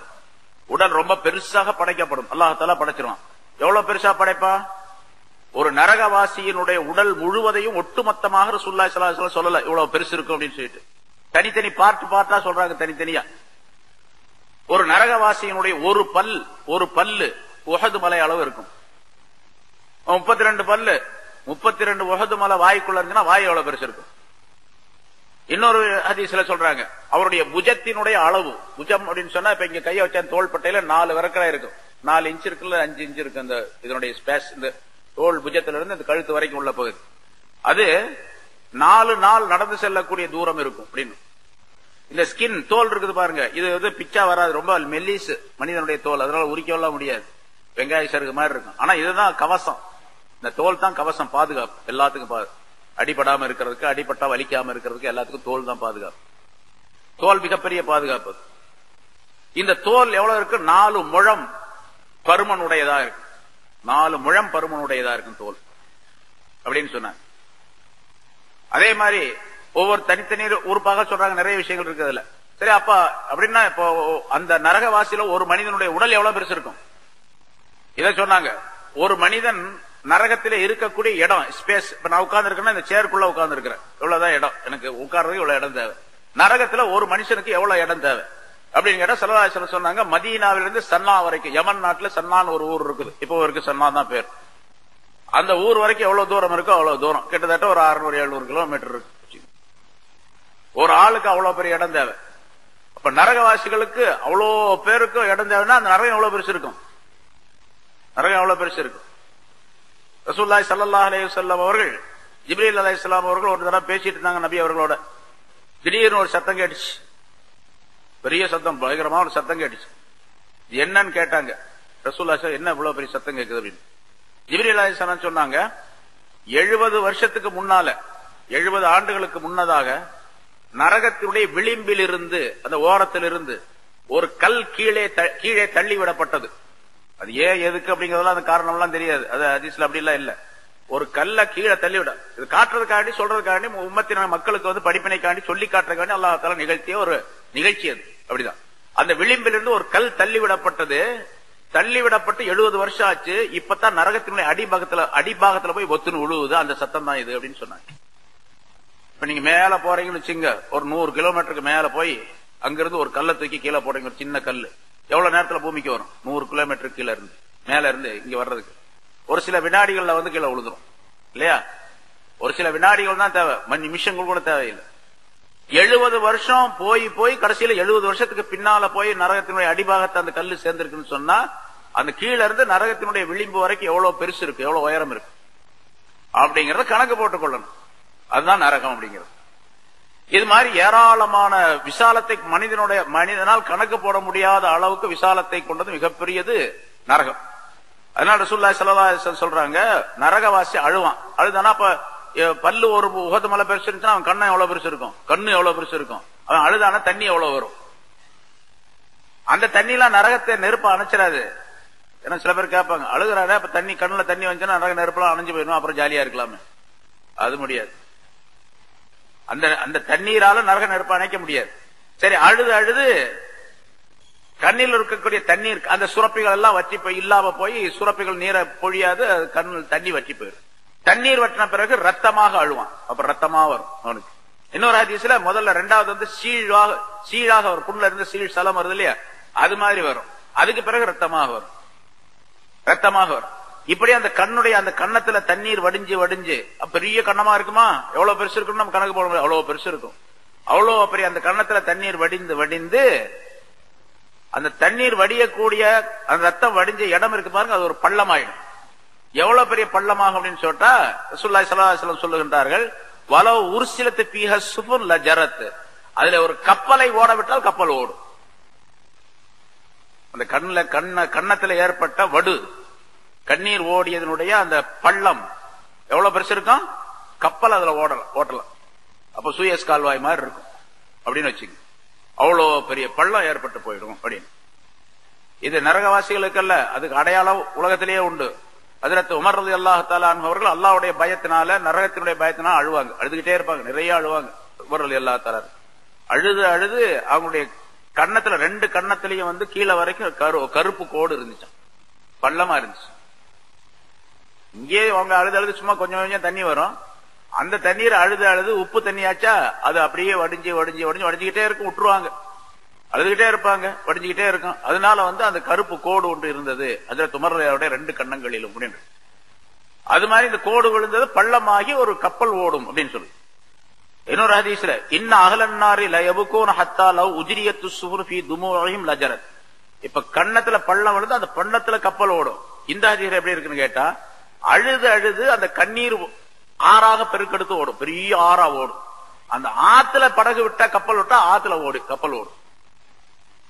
உடல் ரொம்ப பெருசாக படைக்கப்படும். அல்லாஹ் தஆலா படைச்சிருவான். எவ்வளவு பெருசா படைப்பா? ஒரு நரகவாசியினுடைய உடல் முழுவதையும் ஒட்டுமொத்தமாக ரசூலுல்லாஹி ஸல்லல்லாஹு அலைஹி வஸல்லம் சொல்லல இவ்வளவு பெருசு இருக்கும் அப்படின்னு சொல்லிட்டு. தனித்தனி பார்ட்டா சொல்றாங்க, தனித்தனியா. ஒரு நரகவாசியினுடைய ஒரு பல்லு உஹது மலை அளவு இருக்கும். 32 பல்லு, 32 உஹது மலை வாய்க்குள்ள இருந்துன்னா வாய் எவ்வளவு பெருசு இருக்கும்? இன்னொரு ஹதீஸ்ல சொல்றாங்க, அவருடைய புஜத்தினுடைய அளவு, புஜம் அப்படின்னு சொன்னா இப்ப இங்க கையை வச்சா தோள்பட்டையில 4 விரக்கடா இருக்கும். 4 இன்ச் இருக்குல்ல, 5 இன்ச் இருக்கு அந்த இதனுடைய ஸ்பேஸ். இந்த தோல் புஜத்துல இருந்து இந்த கழுத்து வரைக்கும் உள்ள பகுதி, அது 4 நாள் நடந்து செல்லக்கூடிய தூரம் இருக்கும் அப்படின்னு. இந்த ஸ்கின் தோல் இருக்குது பாருங்க, இது வந்து பிச்சா வராது, ரொம்ப மெல்லிஸ் மனிதனுடைய தோல், அதனால உரிக்கலாம் முடியாது, வெங்காய சருகு மாதிரி இருக்கும். ஆனா இதுதான் கவசம், இந்த தோல் தான் கவசம், பாதுகாப்பு எல்லாத்துக்கும். அடிபடாம இருக்கிறதுக்கு, அடிபட்டா வலிக்காம இருக்கிறதுக்கு எல்லாத்துக்கும் தோல் தான் பாதுகாப்பு. தோல் மிகப்பெரிய பாதுகாப்பு. இந்த தோல் எவ்வளவு இருக்கு? 4 முழம் பருமனுடையதா இருக்கு. 4 முழம் பருமனுடையதா இருக்கும் தோல் அப்படின்னு சொன்னாங்க. அதே மாதிரி ஒவ்வொரு தனித்தனி உறுப்பாக சொல்றாங்க, நிறைய விஷயங்கள் இருக்கு அதுல. சரி, அப்ப அப்படின்னா இப்போ அந்த நரகவாசியில ஒரு மனிதனுடைய உடல் எவ்வளவு பெருசு இருக்கும் இதை சொன்னாங்க. ஒரு மனிதன் நரகத்திலே இருக்கக்கூடிய இடம், ஸ்பேஸ், இப்ப நான் உட்கார்ந்து இருக்கேன்னா இந்த சேருக்குள்ள உட்கார்ந்து இருக்கிறேன், இவ்வளவுதான் இடம், எனக்கு உட்கார்றதுக்கு இவ்வளவு இடம் தேவை. நரகத்துல ஒரு மனுஷனுக்கு எவ்வளவு இடம் தேவை அப்படின்னு கேட்டா ஸல்லல்லாஹு அலைஹி வஸல்லம் சொன்னாங்க, மதீனாவிலிருந்து சன்னா வரைக்கும், யமன் நாட்டுல சன்னான்னு ஒரு ஊர் இருக்குது, இப்போ இருக்கு, சன்னா தான் பேர். அந்த ஊர் வரைக்கும் எவ்வளவு தூரம் இருக்கோ அவ்வளவு தூரம், கிட்டத்தட்ட ஒரு 600-700 கிலோமீட்டர் இருக்கு. ஒரு ஆளுக்கு அவ்வளவு பெரிய இடம் தேவை. அப்ப நரகவாசிகளுக்கு அவ்வளோ பேருக்கு இடம் தேவைன்னா அந்த நரகம் எவ்வளவு பெருசு இருக்கும்? நரகம் எவ்வளவு பெருசு இருக்கும்? ரசூலுல்லாஹி ஸல்லல்லாஹு அலைஹி வஸல்லம் அவர்கள், ஜிப்ரீல் அலைஹிஸ்ஸலாம் அவர்கள் ஒரு தடவை பேசிட்டு இருந்தாங்க நபி அவர்களோட. திடீர்னு ஒரு சத்தம் கேட்டுச்சு. பெரிய சத்தம், பயங்கரமான சத்தம் கேட்டுச்சு. என்னன்னு கேட்டாங்க. ரசூலுல்லாஹி ஸல்லல்லாஹு அலைஹி வஸல்லம், என்ன இவ்வளவு பெரிய சத்தம் கேட்குது அப்படின்னு. ஜிப்ரீல் அலைஹிஸ்ஸலாம் சொன்னாங்க, 70 வருஷத்துக்கு முன்னால, 70 ஆண்டுகளுக்கு முன்னதாக நரகத்தினுடைய விளிம்பில் இருந்து, அந்த ஓரத்திலிருந்து ஒரு கல் கீழே தள்ளி விடப்பட்டது. அது ஏன் எதுக்கு அப்படிங்கறதெல்லாம் அந்த காரணம் எல்லாம் தெரியாது. அது ஹதீஸ்ல அப்படி எல்லாம் இல்ல. ஒரு கல்ல கீழே தள்ளிவிட, இது காட்டுறதுக்காண்டி சொல்றதுக்காண்டி உம்மத்தின மக்களுக்கு வந்து படிப்பினைக்காண்டி சொல்லி காட்டுறதுக்காண்டி அல்லாஹ் தஆலா நிகழ்த்திய ஒரு நிகழ்ச்சி அது. அப்படிதான் அந்த விளிம்பிலிருந்து ஒரு கல் தள்ளிவிடப்பட்டது. தள்ளிவிடப்பட்டு 70 வருஷம் ஆச்சு. இப்பதான் நரகத்தினுடைய அடிபாகத்துல போய் ஒத்துன்னு விழுவுது. அந்த சத்தம் தான் இது அப்படின்னு சொன்னாங்க. இப்ப நீங்க மேல போறீங்கன்னு வச்சுங்க, ஒரு 100 கிலோமீட்டருக்கு மேல போய் அங்கிருந்து ஒரு கல்லை தூக்கி கீழே போடுறீங்க, ஒரு சின்ன கல்லு எவ்வளவு நேரத்துல பூமிக்கு வரும்? 100 கிலோமீட்டர் கீழே இருந்து மேல இருந்து இங்க வர்றதுக்கு ஒரு சில வினாடிகள்ல வந்து கீழே விழுந்துரும் இல்லையா? ஒரு சில வினாடிகள் தான் தேவை, நிமிஷங்கள் கூட தேவையில்லை. 70 வருஷம் போய் கடைசியில 70 வருஷத்துக்கு பின்னால போய் நரகத்தினுடைய அடிபாகத்தை அந்த கல்லு சேர்ந்திருக்குன்னு சொன்னா, அந்த கீழே இருந்து நரகத்தினுடைய விளிம்பு வரைக்கும் எவ்வளவு பெருசு இருக்கு, எவ்வளவு உயரம் இருக்கு அப்படிங்கறத கணக்கு போட்டுக் கொள்ளணும். அதுதான் நரகம் அப்படிங்கிறது. இது மாதிரி ஏராளமான விசாலத்தை மனிதனால் கணக்கு போட முடியாத அளவுக்கு விசாலத்தை கொண்டது மிகப்பெரியது நரகம். அதனால ரசூலுல்லாஹி ஸல்லல்லாஹு அலைஹி வஸல்லம் சொல்றாங்க, நரகவாசி அழுவான். அழுதானா அப்ப பல்லு ஒரு உகது மலை பெருசு இருந்துச்சுன்னா அவன் கண்ணு எவ்வளவு பெருசு இருக்கும், கண்ணு எவ்வளவு பெருசு இருக்கும். அவன் அழுதானா தண்ணி எவ்வளவு வரும். அந்த தண்ணி எல்லாம் நரகத்தை நெருப்ப அணைச்சிடாது. ஏன்னா சில பேர் கேட்பாங்க, அழுகிறாரு அப்ப தண்ணி கண்ணுல தண்ணி வந்துச்சுன்னா நரக நெருப்பெல்லாம் அணைஞ்சு போயிடும், அப்புறம் ஜாலியா இருக்கலாமே. அது முடியாது. அந்த தண்ணீரால நரக நெருப்ப அணைக்க முடியாது. சரி, அழுது கண்ணில் இருக்கக்கூடிய தண்ணீர், அந்த சுரப்பிகள் எல்லாம் வற்றி போய் இல்லாம போய் சுரப்பிகள் நீரை பொழியாது, கண்ணில் தண்ணி வற்றி போயிடும். தண்ணீர் வற்றின பிறகு ரத்தமாக அழுவான். அப்ப ரத்தமா வரும் அவனுக்கு. இன்னொரு ஹதீஸ்ல முதல்ல, ரெண்டாவது வந்து சீழாக வரும். புண்ணுல இருந்து சீழ் சலம் வருது இல்லையா, அது மாதிரி வரும். அதுக்கு பிறகு ரத்தமாக வரும். இப்படி அந்த கண்ணத்துல தண்ணீர் வடிஞ்சு பெரிய கண்ணமா இருக்குமா, எவ்வளவு பெருசு இருக்குன்னு நம்ம கணக்கு போட முடியாது, அவ்வளவு பெருசு இருக்கும். அவ்வளவு பெரிய அந்த கண்ணத்துல தண்ணீர் வடிந்து அந்த தண்ணீர் வடியக்கூடிய அந்த ரத்தம் வடிஞ்ச இடம் இருக்கு பாருங்க, அது ஒரு பள்ளமாயிடும். எவ்வளவு பெரிய பள்ளமாகும் அப்படின்னு சொல்லிட்டா, ரசூலுல்லாஹி ஸல்லல்லாஹு அலைஹி வஸல்லம் சொல்லுகின்றார்கள், வலவ் உர்சிலத் ஃபீஹா சுஃபுன் லஜரத், அதுல ஒரு கப்பலை ஓட விட்டால் கப்பல் ஓடும். அந்த கண்ணத்துல ஏற்பட்ட வடு, கண்ணீர் ஓடியதனுடைய அந்த பள்ளம் எவ்வளவு பெருசு இருக்கும், கப்பல் அதுல ஓட்டலாம். அப்ப சூயஸ் கால்வாய் மாதிரி இருக்கும் அப்படின்னு வச்சுங்க. அவ்வளோ பெரிய பள்ளம் ஏற்பட்டு போயிடும் அப்படின்னு. இது நரகவாசிகளுக்கு அல்ல, அதுக்கு அடையாளம் உலகத்திலேயே உண்டு. ஹஜ்ரத் உமர் ரலியல்லாஹு தஆலா அன்ஹு அவர்கள் அல்லாஹ்வுடைய பயத்தினால, நரகத்தினுடைய பயத்தினால அழுவாங்க, அழுதுகிட்டே இருப்பாங்க, நிறைய அழுவாங்க. உமர் ரலியல்லாஹு தஆலா அழுது அவங்களுடைய கண்ணத்துல 2 கண்ணத்திலையும் வந்து கீழே வரைக்கும் கருப்பு கோடு இருந்துச்சு, பள்ளமா இருந்துச்சு. இங்கே அவங்க அழுது சும்மா கொஞ்சம் தண்ணி வரும். அந்த தண்ணீர் அழுது உப்பு தண்ணியாச்சா அது அப்படியே வடிஞ்சுக்கிட்டே இருக்கும், விட்டுருவாங்க. அழுதுகிட்டே இருப்பாங்க, வடிஞ்சுக்கிட்டே இருக்கும். அதனால வந்து அந்த கருப்பு கோடு ஒன்று இருந்தது ஹஜ்ரத் உமர் ரலியல்லாஹு 2 கண்ணங்களிலும் அப்படின்னு. அது மாதிரி இந்த கோடு விழுந்தது பள்ளமாகி ஒரு கப்பல் ஓடும் அப்படின்னு சொல்லு. இன்னொரு ஹதீஸ்ல, இன்ன அஹ்லன்னாரி லயபுகூன ஹத்தா லவ் உஜ்ரியத்து ஸுஃபுர் ஃபீ துமூஇஹிம் லஜரத். இப்ப கண்ணத்துல பள்ளம் விழுந்து அந்த பள்ளத்துல கப்பல் ஓடும். இந்த ஹதீஸ் எப்படி இருக்குன்னு கேட்டா, அழுது அந்த கண்ணீர் ஆறாக பெருக்கெடுத்து ஓடும், பெரிய ஆறா ஓடும். அந்த ஆத்துல படகு விட்டா கப்பல் விட்டா ஆத்துல கப்பல் ஓடும்.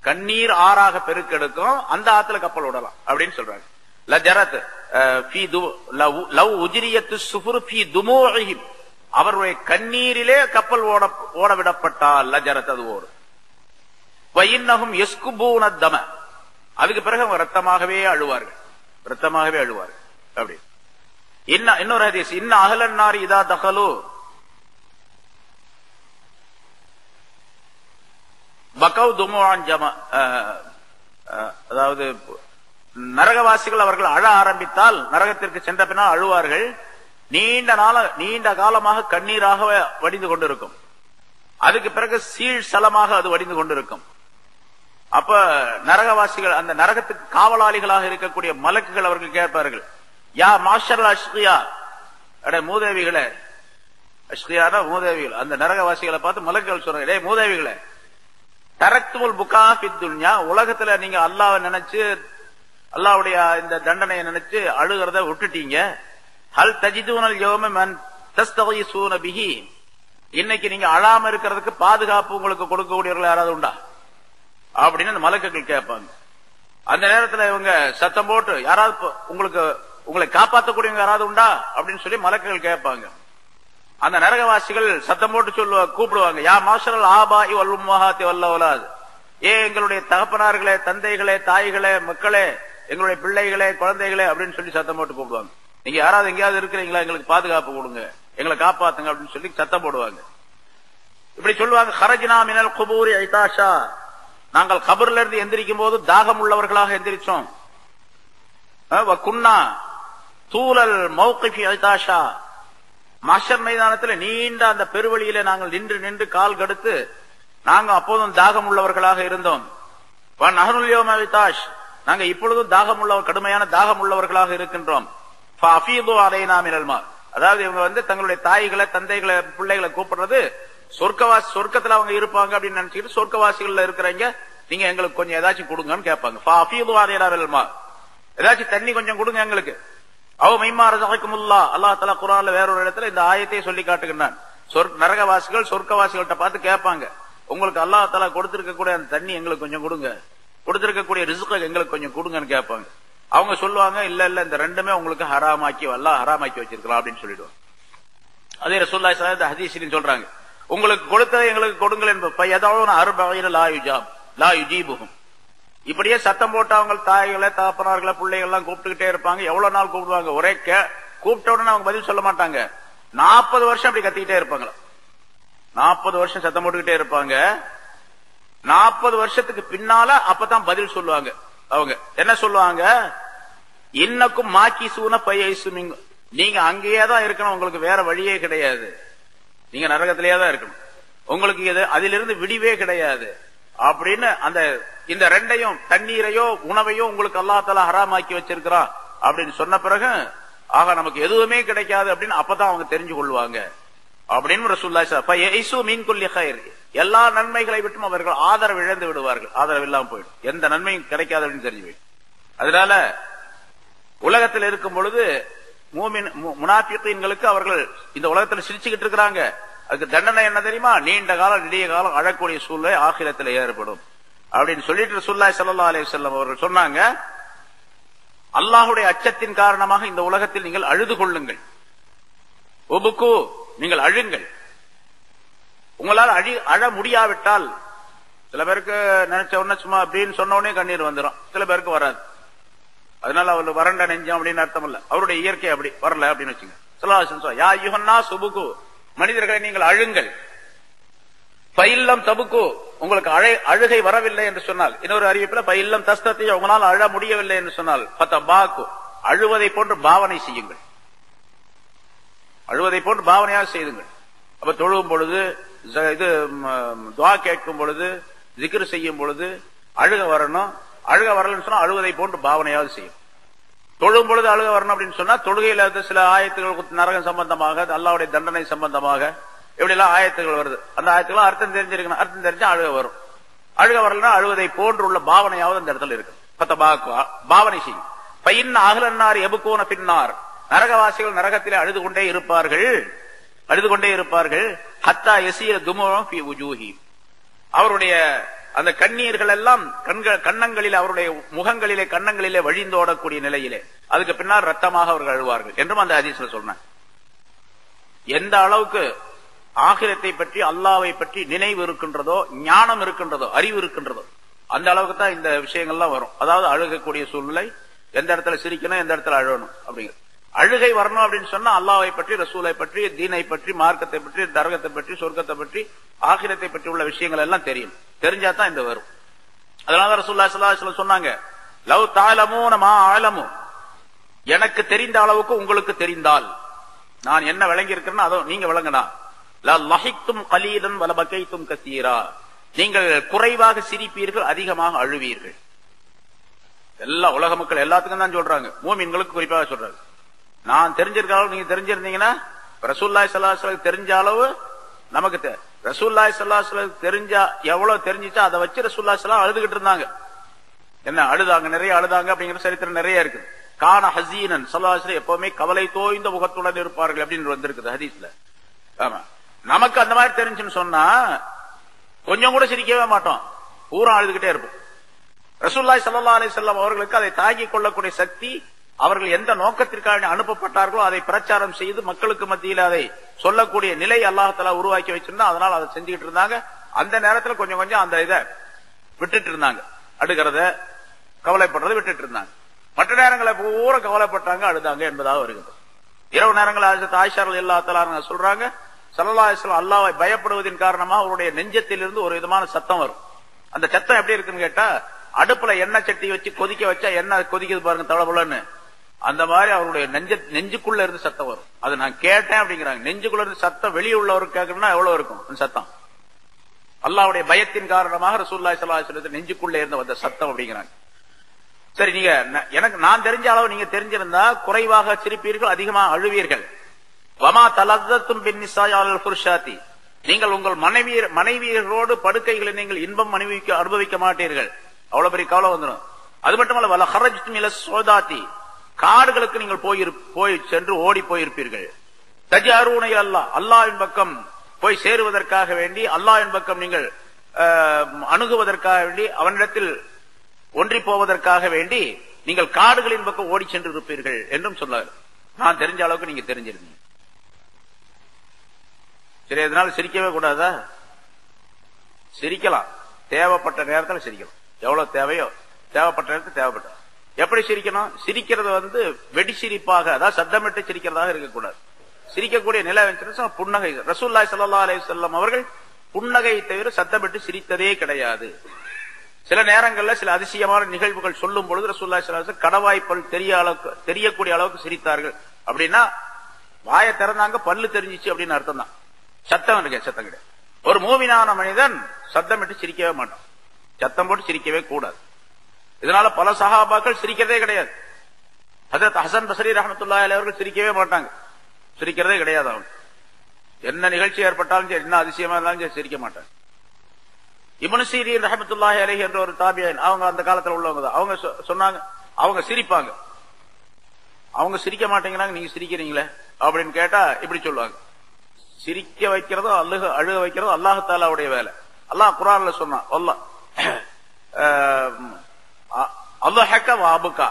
கண்ணீர் ஆறாக பெருக்கெடுக்கும், அந்த ஆத்துல கப்பல் ஓடலாம் அப்படின்னு சொல்றாங்க. லஜரத் ஃபீ லவ் உஜ்ரியத்து ஸுஃபுர் ஃபீ துமூஇஹிம், அவருடைய கண்ணீரிலே கப்பல் ஓட விடப்பட்டால் லஜரத் அது ஓடும். வஇன்னஹும் யஸ்குபூன தம, அதுக்கு பிறகு அவங்க ரத்தமாகவே அழுவார்கள் அப்படி. இன்னொரு ஹதீஸ், இன்ன அஹ்லன் நாரி இதா தகலு பகவ் துமுஆன் ஜமா, அதாவது நரகவாசிகள் அவர்கள் அழ ஆரம்பித்தால், நரகத்திற்கு சென்ற பின்னால் அழுவார்கள். நீண்ட காலமாக கண்ணீராக வடிந்து கொண்டிருக்கும். அதுக்கு பிறகு சீழ் சலமாக அது வடிந்து கொண்டிருக்கும். அப்ப நரகவாசிகள், அந்த நரகத்துக்கு காவலாளிகளாக இருக்கக்கூடிய மலக்குகள் அவர்கள் கேட்பார்கள், யா மாஷர் அஷ்கியா, மூதேவிகளே, அஷ்கியானா மூதேவிகள். அந்த நரகவாசிகளை பார்த்து மலக்குகள் சொல்றாங்க, டே மூதேவிகளே, தரக்துல் புகா ஃபித் துன்யா, உலகத்துல நீங்க அல்லாஹ்வை நினைச்சு, அல்லாஹ்வுடைய இந்த தண்டனையை நினைச்சு அழுகிறத விட்டுட்டீங்க. ஹல் தஜிதுனல் யௌம மன் தஸ்தகீஸூன பிஹி, இன்னைக்கு நீங்க அழாம இருக்கிறதுக்கு பாதுகாப்பு உங்களுக்கு கொடுக்கக்கூடியவர்கள் யாராவது உண்டா? அப்படின்னு அந்த மலக்குகள் கேட்பாங்க. அந்த நேரத்துல இவங்க சத்தம் போட்டு, யாராவது உங்களை காப்பாற்றக்கூடியவங்க யாராவது உண்டா அப்படின்னு சொல்லி மலக்குகள் கேட்பாங்க. அந்த நரகவாசிகள் சத்தம் போட்டு கூப்பிடுவாங்க, யா மாஷரல் ஆபாஇ வல் உம்மஹாத்தி வல் அவ்லாத், எங்களுடைய தகப்பனார்களே, தந்தைகளே, தாய்களே, மக்களே, எங்களுடைய பிள்ளைகளே, குழந்தைகளே அப்படின்னு சொல்லி சத்தம் போட்டு கூப்பிடுவாங்க. நீங்க யாராவது எங்கேயாவது இருக்கிறீங்களா, எங்களுக்கு பாதுகாப்பு கொடுங்க, எங்களை காப்பாத்துங்க அப்படின்னு சொல்லி சத்தம் போடுவாங்க. இப்படி சொல்லுவாங்க, ஹரஜ்னா மினல் குபூரி ஐதாஷா, நாங்கள் கபர்ல இருந்து எந்திரிக்கும் போது தாகம் உள்ளவர்களாக எந்திரிச்சோம். குன்னா தூலல் மௌகிஃபி ஐதாஷா, மஹ்ஷர் மைதானத்தில் நீண்ட அந்த பெருவழியில நாங்கள் நின்று நின்று கால் கடுத்து நாங்க அப்போதும் தாகம் உள்ளவர்களாக இருந்தோம். நாங்க இப்பொழுதும் கடுமையான தாகம் உள்ளவர்களாக இருக்கின்றோம். அதாவது இவங்க தங்களுடைய தாய்களை, தந்தைகளை, பிள்ளைகளை கூப்பிடுறது சொர்க்கத்துல அவங்க இருப்பாங்க அப்படின்னு நினைச்சுக்கிட்டு, சொர்க்கவாசிகள் இருக்கிறீங்க, நீங்க எங்களுக்கு கொஞ்சம் ஏதாச்சும் கொடுங்கன்னு கேட்பாங்க. ஏதாச்சும் தண்ணி கொஞ்சம் கொடுங்க எங்களுக்கு. அல்லாஹ் தஆலா குர்ஆன்ல வேறொரு இடத்துல இந்த ஆயத்தை சொல்லி காட்டுகின்றான். நரகவாசிகள் சொர்க்கவாசிகள்கிட்ட பார்த்து கேட்பாங்க, உங்களுக்கு அல்லாஹ் தஆலா கொடுத்திருக்கக்கூடிய அந்த தண்ணி எங்களுக்கு கொஞ்சம் கொடுங்க, கொடுத்திருக்கக்கூடிய ரிஸ்க் எங்களுக்கு கொஞ்சம் கொடுங்கன்னு கேட்பாங்க. அவங்க சொல்லுவாங்க, இல்ல இல்ல, இந்த ரெண்டுமே உங்களுக்கு அல்லாஹ் ஹராமாக்கி வச்சிருக்கலாம் அப்படின்னு சொல்லிடுவாங்க. அதே ரசூலுல்லாஹி ஸல்லல்லாஹு அலைஹி வஸல்லம் ஹதீஸில் சொல்றாங்க, உங்களுக்கு கொடுத்ததை எங்களுக்கு கொடுங்கள் என்பது லா யுஜீபுஹும். இப்படியே சத்தம் போட்டு அவங்க தாய்களை, தகப்பனார்களை, பிள்ளைகள் எல்லாம் கூப்பிட்டுக்கிட்டே இருப்பாங்க. எவ்வளவு நாள் கூப்பிடுவாங்க, ஒரே கூப்பிட்ட உடனே அவங்க பதில் சொல்ல மாட்டாங்க. 40 வருஷம் அப்படி கத்திக்கிட்டே இருப்பாங்களா, 40 வருஷம் சத்தம் போட்டுக்கிட்டே இருப்பாங்க. 40 வருஷத்துக்கு பின்னால அப்பதான் பதில் சொல்லுவாங்க. அவங்க என்ன சொல்லுவாங்க, இன்னக்கும் மாக்கி சூன பையசுமிங்க, நீங்க அங்கேயே தான் இருக்கணும், உங்களுக்கு வேற வழியே கிடையாது, நீங்க நரகத்திலேயே தான் இருக்கணும், உங்களுக்கு அதிலிருந்து விடிவே கிடையாது அப்படின்னு இந்த ரெண்டையும், தண்ணீரையோ உணவையோ உங்களுக்கு அல்லாஹ் தஆலா ஹராமாக்கி வச்சிருக்கிறான் அப்படின்னு சொன்ன பிறகு, ஆக நமக்கு எதுவுமே கிடைக்காது அப்படின்னு அப்பதான் அவங்க தெரிஞ்சு கொள்வாங்க அப்படின்னு ரசூலுல்லாஹி ஸல்லல்லாஹு அலைஹி வஸல்லம். மின் குல்லி கைர், எல்லா நன்மைகளை விட்டும் அவர்கள் ஆதரவு இழந்து விடுவார்கள், ஆதரவு இல்லாம போயிடும், எந்த நன்மையும் கிடைக்காது அப்படின்னு தெரிஞ்சு போயிடும். அதனால உலகத்தில் இருக்கும் பொழுது முனாஃபிகீன்களுக்கு அவர்கள் இந்த உலகத்தில் சிரிச்சுக்கிட்டு இருக்கிறாங்க, அதுக்கு தண்டனை என்ன தெரியுமா, நீண்ட காலம் நெடிய காலம் அழக்கூடிய சூழ்நிலை ஆகிரத்தில் ஏற்படும் அப்படின்னு சொல்லிட்டு ரசூலுல்லாஹி ஸல்லல்லாஹு அலைஹி வஸல்லம் அவர்கள் சொன்னாங்க, அல்லாஹ்வுடைய அச்சத்தின் காரணமாக இந்த உலகத்தில் நீங்கள் அழுது கொள்ளுங்கள், ஒபுக்கு, நீங்கள் அழுங்கள். உங்களால் அழ முடியாவிட்டால், சில பேருக்கு நினைச்ச உடனே சும்மா அப்படின்னு சொன்ன உடனே கண்ணீர் வந்துடும், சில பேருக்கு வராது. அதனால அவருக்கு வறண்ட நெஞ்சம் அப்படின்னு அர்த்தம் இல்ல, அவருடைய இயற்கை அப்படி வரல அப்படின்னு வச்சுங்க. யா யுஹன்னா சுபுக்கு, மனிதர்களை நீங்கள் அழுங்கள். பயில்லம் தபுக்கு, உங்களுக்கு அழுகை வரவில்லை என்று சொன்னால், இன்னொரு அறிவிப்புல பயில்லம் தஸ்தத்தி, உங்களால் அழ முடியவில்லை என்று சொன்னால் பத்தபாக்கு, அழுவதை போன்று பாவனை செய்யுங்கள், அழுவதை போன்று பாவனையாக செய்துங்கள். அப்ப தொழுவும் பொழுது, இது துஆ கேட்கும் பொழுது, ஜிக்ர் செய்யும் பொழுது அழுக வரணும். அழுக வரலன்னு சொன்னா அழுவதை போன்று பாவனையாவது செய்யும். தொழும் பொழுது அழுக வரணும் அப்படின்னு சொன்னா, தொழுகையில சில ஆயத்துகள் நரகம் சம்பந்தமாக, அல்லாஹ்வுடைய தண்டனை சம்பந்தமாக இப்படி எல்லாம் ஆயத்துகள் வருது. அந்த ஆயத்துக்கள் அர்த்தம் தெரிஞ்சிருக்கணும், அர்த்தம் தெரிஞ்சா அழுக வரும். அழுக வரலன்னா அழுவதை போன்று உள்ள பாவனையாவது அந்த இடத்துல இருக்கு, பாவனை செய்யும். பையன் அகலன்னார் எபுக்கோன பின்னார், நரகவாசிகள் நரகத்திலே அழுது கொண்டே இருப்பார்கள், அழுது கொண்டே இருப்பார்கள். ஹத்தா யசீர துமுரம் ஃபீ வுஜூஹி, அவருடைய அந்த கண்ணீர்கள் எல்லாம் கண்ணங்களிலே, அவருடைய முகங்களிலே, கண்ணங்களிலே வழிந்தோடக்கூடிய நிலையிலே, அதுக்கு பின்னால் ரத்தமாக அவர்கள் அழுவார்கள் என்றும் அந்த ஹதீஸ்ல சொன்னாங்க. எந்த அளவுக்கு ஆகிரத்தை பற்றி, அல்லாஹ்வை பற்றி நினைவு இருக்கின்றதோ, ஞானம் இருக்கின்றதோ, அறிவு இருக்கின்றதோ, அந்த அளவுக்கு தான் இந்த விஷயங்கள்லாம் வரும். அதாவது அழுகக்கூடிய சூழ்நிலை, எந்த இடத்துல சிரிக்கணும், எந்த இடத்துல அழணும் அப்படிங்கிறது. அழுகை வரணும் அப்படின்னு சொன்னா அல்லாஹ்வை பற்றி, ரசூலை பற்றி, தீனை பற்றி, மார்க்கத்தை பற்றி, தர்கத்தை பற்றி, சொர்க்கத்தை பற்றி, ஆகிரத்தை பற்றி உள்ள விஷயங்கள் எல்லாம் தெரியும், தெரிஞ்சாதான் இந்த வரும். அதனால ரசூலுல்லாஹி ஸல்லல்லாஹு அலைஹி வஸல்லம் சொன்னாங்க, லவ் தஅலமூன மா அலமு, எனக்கு தெரிந்த அளவுக்கு உங்களுக்கு தெரிந்தால், நான் என்ன விளங்கி இருக்கிறேன்னு அதை நீங்க விளங்கினா, லஹிக்தும் கலீலன் வல பகைத்தும் கஸீரா, நீங்கள் குறைவாக சிரிப்பீர்கள், அதிகமாக அழுவீர்கள். எல்லா உலக மக்கள் எல்லாத்துக்கும் தான் சொல்றாங்க, மூமின்களுக்கு குறிப்பாக சொல்றாங்க. நான் தெரிஞ்சிருக்க அளவு நீங்க தெரிஞ்சிருந்தீங்கன்னா, ரசூலுல்லாஹி ஸல்லல்லாஹு அலைஹி வஸல்லம் தெரிஞ்ச அளவு நமக்கு, ரசூலுல்லாஹி ஸல்லல்லாஹு அலைஹி வஸல்லம் தெரிஞ்சா எவ்வளவு தெரிஞ்சிச்சோ அதை வச்சு ரசூலுல்லாஹி ஸல்லல்லாஹு அலைஹி வஸல்லம் அழுதுகிட்டு இருந்தாங்க. என்ன அழுதாங்க, நிறைய அழுதாங்க அப்படிங்கிற சரித்திரம் நிறைய இருக்கு. கான ஹசீனன் ஸல்லல்லாஹு அலைஹி வஸல்லம் எப்பவுமே கவலை தோய்ந்த முகத்துடன் இருப்பார்கள் அப்படின்னு வந்திருக்குது ஹதீஸ்ல. ஆமா, நமக்கு அந்த மாதிரி தெரிஞ்சுன்னு சொன்னா கொஞ்சம் கூட சிரிக்கவே மாட்டோம். பூரா அழுதுகிட்டே இருப்போம். ரசூலுல்லாஹி ஸல்லல்லாஹு அலைஹி வஸல்லம் அவர்களுக்கு அதை தாங்கிக் கொள்ளக்கூடிய சக்தி, அவர்கள் எந்த நோக்கத்திற்காக அனுப்பப்பட்டார்களோ அதை பிரச்சாரம் செய்து மக்களுக்கு மத்தியில் அதை சொல்லக்கூடிய நிலை அல்லாஹ் தஆலா உருவாக்கி வச்சிருந்தா, அதனால அதை செஞ்சுக்கிட்டு இருந்தாங்க. அந்த நேரத்தில் கொஞ்சம் கொஞ்சம் அந்த இதை விட்டுட்டு இருந்தாங்க, அடுக்கிறத கவலைப்படுறதை விட்டுட்டு இருந்தாங்க. மற்ற நேரங்களை பூரா கவலைப்பட்டாங்க, அழுதாங்க என்பதாக வருகிறது. இரவு நேரங்கள் ஆயிஷா ரலியல்லாஹு தஆலா சொல்றாங்க, ஸல்லல்லாஹு அலைஹி வஸல்லம் அல்லாஹ்வை பயப்படுவதன் காரணமா அவருடைய நெஞ்சத்திலிருந்து ஒரு விதமான சத்தம் வரும். அந்த சத்தம் எப்படி இருக்குன்னு கேட்டா, அடுப்புல எண்ணெய் சட்டி வச்சு கொதிக்க வச்சா எண்ணெய் கொதிக்குது பாருங்க தளபுலன்னு, அந்த மாதிரி அவருடைய நெஞ்சுக்குள்ள இருந்து சத்தம் வரும். அது நான் கேட்டேன் அப்படிங்கிறாங்க. நெஞ்சுக்குள்ள இருந்து சத்தம் வெளியே உள்ளவருக்கு கேட்கணும்னா எவ்வளவு இருக்கும் அந்த சத்தம்? அல்லாஹ்வுடைய பயத்தின் காரணமாக ரசூலுல்லாஹி ஸல்லல்லாஹு அலைஹி வஸல்லம் நெஞ்சுக்குள்ள இருந்து வந்த சத்தம் அப்படிங்கிறாங்க. சரி, நீங்க எனக்கு நான் தெரிஞ்ச அளவு நீங்க தெரிஞ்சிருந்தா குறைவாக சிரிப்பீர்கள், அதிகமாக அழுவீர்கள். வமா தலzzத்தும் பின்னிஸாஇ அலல் ஃபுர்ஷாத்தி, நீங்கள் உங்கள் மனைவியரோடு படுக்கைகளை நீங்கள் இன்பம் அனுபவிக்க மாட்டீர்கள். அவ்வளவு பெரிய கவலை வந்துடும். அது மட்டுமல்ல, வல ஹரஜ்தும் இல ஸோதாத்தி, காடுகளுக்கு நீங்கள் போய் சென்று ஓடி போயிருப்பீர்கள். தஜ்அரூன இலல்லாஹ், அல்லாஹ்வின் பக்கம் போய் சேருவதற்காக வேண்டி, அல்லாஹ்வின் பக்கம் நீங்கள் அணுகுவதற்காக வேண்டி, அவனிடத்தில் ஒன்றி போவதற்காக வேண்டி நீங்கள் காடுகளின் பக்கம் ஓடி சென்று இருப்பீர்கள் என்றும் சொன்னார். நான் தெரிஞ்ச அளவுக்கு நீங்க தெரிஞ்சிருந்தீங்க. சரி, அதனால சிரிக்கவே கூடாதா? சிரிக்கலாம், தேவைப்பட்ட நேரத்தில் சிரிக்கலாம். எவ்வளவு தேவையோ தேவைப்பட்ட நேரத்தில் தேவைப்பட்ட. எப்படி சிரிக்கணும்? சிரிக்கிறது வெடி சிரிப்பாக, அதாவது சத்தமிட்டு சிரிக்கிறதாக இருக்கக்கூடாது. சிரிக்கக்கூடிய நிலை வந்துச்சுன்னா புன்னகை. ரசூலுல்லாஹி ஸல்லல்லாஹு அலைஹி வஸல்லம் அவர்கள் புன்னகை தவிர சத்தமிட்டு சிரித்ததே கிடையாது. சில நேரங்களில் சில அதிசயமான நிகழ்வுகள் சொல்லும் பொழுது ரசூலுல்லாஹி ஸல்லல்லாஹு அலைஹி வஸல்லம் கடவாய்ப்பல் தெரியக்கூடிய அளவுக்கு சிரித்தார்கள். அப்படின்னா வாயை திறந்தாங்க, பல்லு தெரிஞ்சிச்சு அப்படின்னு அர்த்தம் தான். சத்தம் கிடையாது. ஒரு மூமினான மனிதன் சத்தமிட்டு சிரிக்கவே மாட்டான், சத்தம் போட்டு சிரிக்கவே கூடாது. இதனால பல சஹாபாக்கள் சிரிக்கிறதே கிடையாது. ஹஜ்ரத் ஹசன் பஸ்ரி ரஹ்மத்துல்லாஹி அலைஹி அவர்கள் சிரிக்கவே மாட்டாங்க, சிரிக்கிறதே கிடையாது. அவங்க என்ன நிகழ்ச்சி ஏற்பட்டாலும் சரி, என்ன அதிசயமா இருந்தாலும் சரி, சிரிக்க மாட்டாங்க. இப்னு சீரீன் ரஹ்மத்துல்லாஹி அலைஹி என்ற ஒரு தாபியீன், அவங்க அந்த காலத்துல உள்ளவங்க தான். அவங்க சொன்னாங்க, அவங்க சிரிப்பாங்க. அவங்க சிரிக்க மாட்டேங்கிறாங்க, நீங்க சிரிக்கிறீங்களே அப்படின்னு கேட்டா இப்படி சொல்லுவாங்க, சிரிக்க வைக்கிறதோ அழுக வைக்கிறதோ அல்லாஹ் தஆலாவுடைய வேலை. அல்லாஹ் குர்ஆன்ல சொன்னான், அல்லாஹ்ஹக வஅபுகா,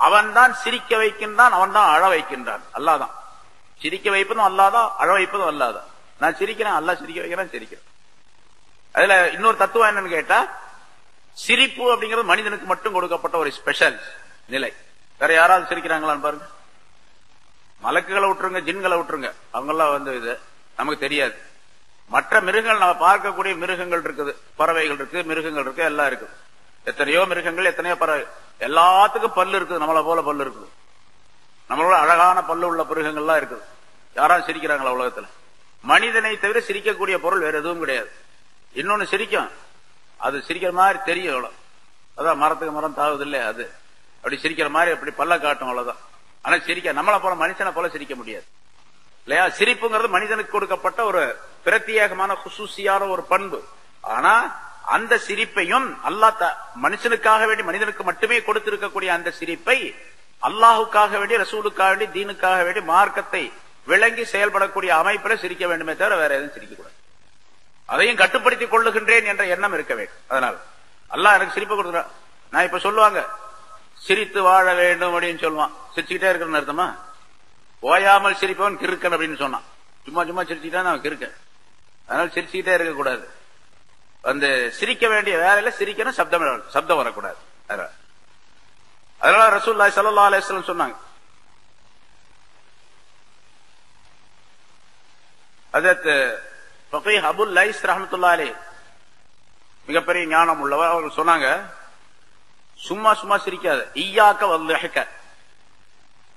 அவன் தான் சிரிக்க வைக்கின்றான், அவன் தான் அழ வைக்கின்றான். அல்லாஹ் தான் சிரிக்க வைப்பதும் அல்லாஹ் தான், அழ வைப்பதும் அல்லாஹ் தான். நான் சிரிக்கிறேன், அல்லாஹ் சிரிக்க வைக்கிறேன், சிரிக்கிறேன். அதுல இன்னொரு தத்துவம் என்னன்னு கேட்டா, சிரிப்பு அப்படிங்கிறது மனிதனுக்கு மட்டும் கொடுக்கப்பட்ட ஒரு ஸ்பெஷல் நிலை. வேற யாராவது சிரிக்கிறாங்களான்னு பாருங்க. மலக்குகளை விட்டுருங்க, ஜின்களை விட்டுருங்க, அவங்கெல்லாம் இது நமக்கு தெரியாது. மற்ற மிருகங்கள், நம்ம பார்க்கக்கூடிய மிருகங்கள் இருக்குது, பறவைகள் இருக்கு, மிருகங்கள் இருக்கு, எல்லாம் இருக்குது. எத்தனையோ மிருகங்கள், எத்தனையோ பறவை, எல்லாத்துக்கும் பல்லு இருக்குது, நம்மளை போல பல்லு இருக்குது. நம்மளோட அழகான பல்லு உள்ள மிருகங்கள்லாம் இருக்குது. யாராவது சிரிக்கிறாங்களா உலகத்துல? மனிதனை தவிர சிரிக்கக்கூடிய பொருள் வேற எதுவும் கிடையாது. இன்னொன்னு சிரிக்கும், அது சிரிக்கிற மாதிரி தெரியும், அதான் மரத்துக்கு மரம் தாவுது இல்லையா, அது அப்படி சிரிக்கிற மாதிரி அப்படி பல்ல காட்டும், அவ்வளவுதான். ஆனா சிரிக்க நம்மளை போல மனுஷனை போல சிரிக்க முடியாது இல்லையா? சிரிப்புங்கிறது மனிதனுக்கு கொடுக்கப்பட்ட ஒரு பிரத்யேகமான குசூசியான ஒரு பண்பு. ஆனா அந்த சிரிப்பையும் அல்லாஹ் மனுஷனுக்காக வேண்டி, மனிதனுக்கு மட்டுமே கொடுத்திருக்கக்கூடிய அந்த சிரிப்பை அல்லாஹுக்காக வேண்டி, ரசூலுக்காக வேண்டி, தீனுக்காக வேண்டி, மார்க்கத்தை விளங்கி செயல்படக்கூடிய அமைப்புல சிரிக்க வேண்டுமே தவிர வேற எதுவும் சிரிக்கக்கூடாது. அதையும் கட்டுப்படுத்திக் கொள்ளுகின்றேன் என்ற எண்ணம் இருக்க வேண்டும். அதனால அல்லாஹ் எனக்கு சிரிப்பு கொடுக்குறான். நான் இப்ப சொல்லுவாங்க, சிரித்து வாழ வேண்டும் அப்படின்னு சொல்லுவான். சிரிச்சுக்கிட்டே இருக்கிறன்னு அர்த்தமா? ஓயாமல் சிரிப்பவன் கிறுக்கன் அப்படின்னு சொன்னான். சும்மா சும்மா சிரிச்சுக்கிட்டா நான் கிறுக்கன். அதனால சிரிச்சுக்கிட்டே இருக்கக்கூடாது. சிரிக்க வேண்டிய வேலையில சிரிக்கணும், சப்தம் வரக்கூடாது. அதனால ரசூலுல்லாஹி ஸல்லல்லாஹு அலைஹி வஸல்லம் சொன்னாங்க, ஹஜ்ரத் ஃபகீஹ் அபுல் லைஸ் ரஹ்மத்துல்லாஹி அலைஹி, மிகப்பெரிய ஞானம் உள்ளவர், அவங்க சொன்னாங்க, சும்மா சும்மா சிரிக்காத, இய்யாக வல்லிஹக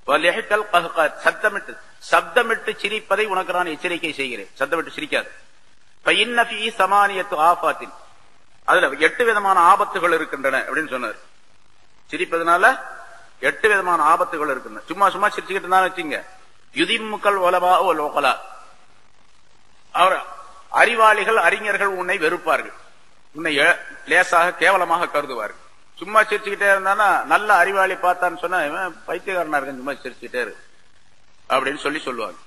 வல்லிஹகல் கஹ்கத், சப்தமிட்டு சிரிப்பதை உனக்கு நான் எச்சரிக்கை செய்கிறேன், சப்தமிட்டு சிரிக்காது. ஃபஇன்ன ஃபீ ஸமானியத்து ஆஃபாத்தின், அதுல 8 விதமான ஆபத்துகள் இருக்கின்றன அப்படின்னு சொன்னார். சிரிப்பதனால 8 விதமான ஆபத்துகள் இருக்கின்றன. சும்மா சும்மா சிரிச்சுக்கிட்டு இருந்தாலும் வச்சுங்க, யுதிம்முகல் உலமா வல் உகலா, அவர் அறிவாளிகள், அறிஞர்கள் உன்னை வெறுப்பார்கள், உன்னை லேசாக கேவலமாக கருதுவார்கள். சும்மா சிரிச்சுக்கிட்டே இருந்தானா, நல்ல அறிவாளி பார்த்தான்னு சொன்னா இவன் பைத்தியக்காரனா இருக்க, சும்மா சிரிச்சுக்கிட்டே இருக்கு அப்படின்னு சொல்லுவாங்க.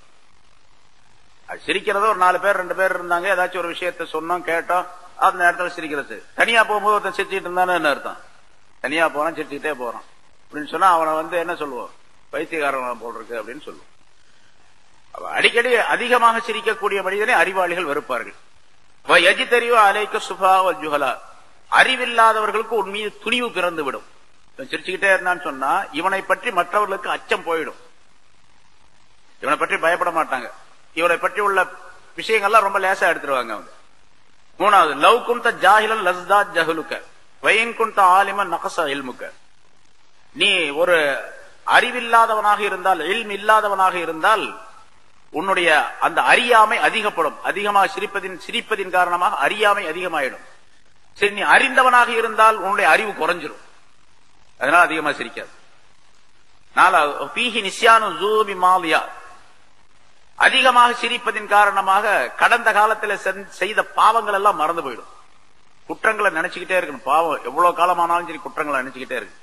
அது சிரிக்கிறதோ ஒரு 4 பேர் 2 பேர் இருந்தாங்க, ஏதாச்சும் ஒரு விஷயத்த சொன்னோம் கேட்டோம், அந்த நேரத்தில் சிரிக்கிறது. தனியா போகும்போது ஒருத்தன் சிரிச்சுட்டு இருந்தானே என்ன அர்த்தம்? தனியா போறான் சிரிச்சுக்கிட்டே போறான் அப்படின்னு சொன்னா அவனை என்ன சொல்லுவோம்? பைத்தியக்காரன் போல் இருக்கு அப்படின்னு சொல்லுவோம். அடிக்கடி அதிகமாக சிரிக்கக்கூடிய மனிதனை அறிவாளிகள் வெறுப்பார்கள். அலைக்க சுபா ஜுஹலா, அறிவில்லாதவர்களுக்கு உன் மீது துணிவு பிறந்து விடும். சிரிச்சுக்கிட்டே இருந்தான்னு சொன்னா இவனை பற்றி மற்றவர்களுக்கு அச்சம் போயிடும். இவனை பற்றி பயப்பட மாட்டாங்க. இவனை பற்றி உள்ள விஷயங்கள்லாம் ரொம்ப லேசா எடுத்துருவாங்க அவங்க. மூணாவது, லவ் குந்த ஜாஹிலன் லஸ்தா ஜஹலுக்க வயின் குந்த ஆலிமன் நகச இல்முக்க. நீ ஒரு அறிவில்லாதவனாக இருந்தால், இல்ம் இல்லாதவனாக இருந்தால் உன்னுடைய அந்த அறியாமை அதிகப்படும். அதிகமாக சிரிப்பதின் காரணமாக அறியாமை அதிகமாயிடும். சரி, நீ அறிந்தவனாக இருந்தால் உன்னுடைய அறிவு குறைஞ்சிடும். அதனால அதிகமா சிரிக்காது. அதிகமாக சிரிப்பதின் காரணமாக கடந்த காலத்தில் செய்த பாவங்கள் எல்லாம் மறந்து போயிடும். குற்றங்களை நினைச்சுக்கிட்டே இருக்கணும். பாவம் எவ்வளவு காலமானாலும் சரி குற்றங்களை நினைச்சுக்கிட்டே இருக்கு.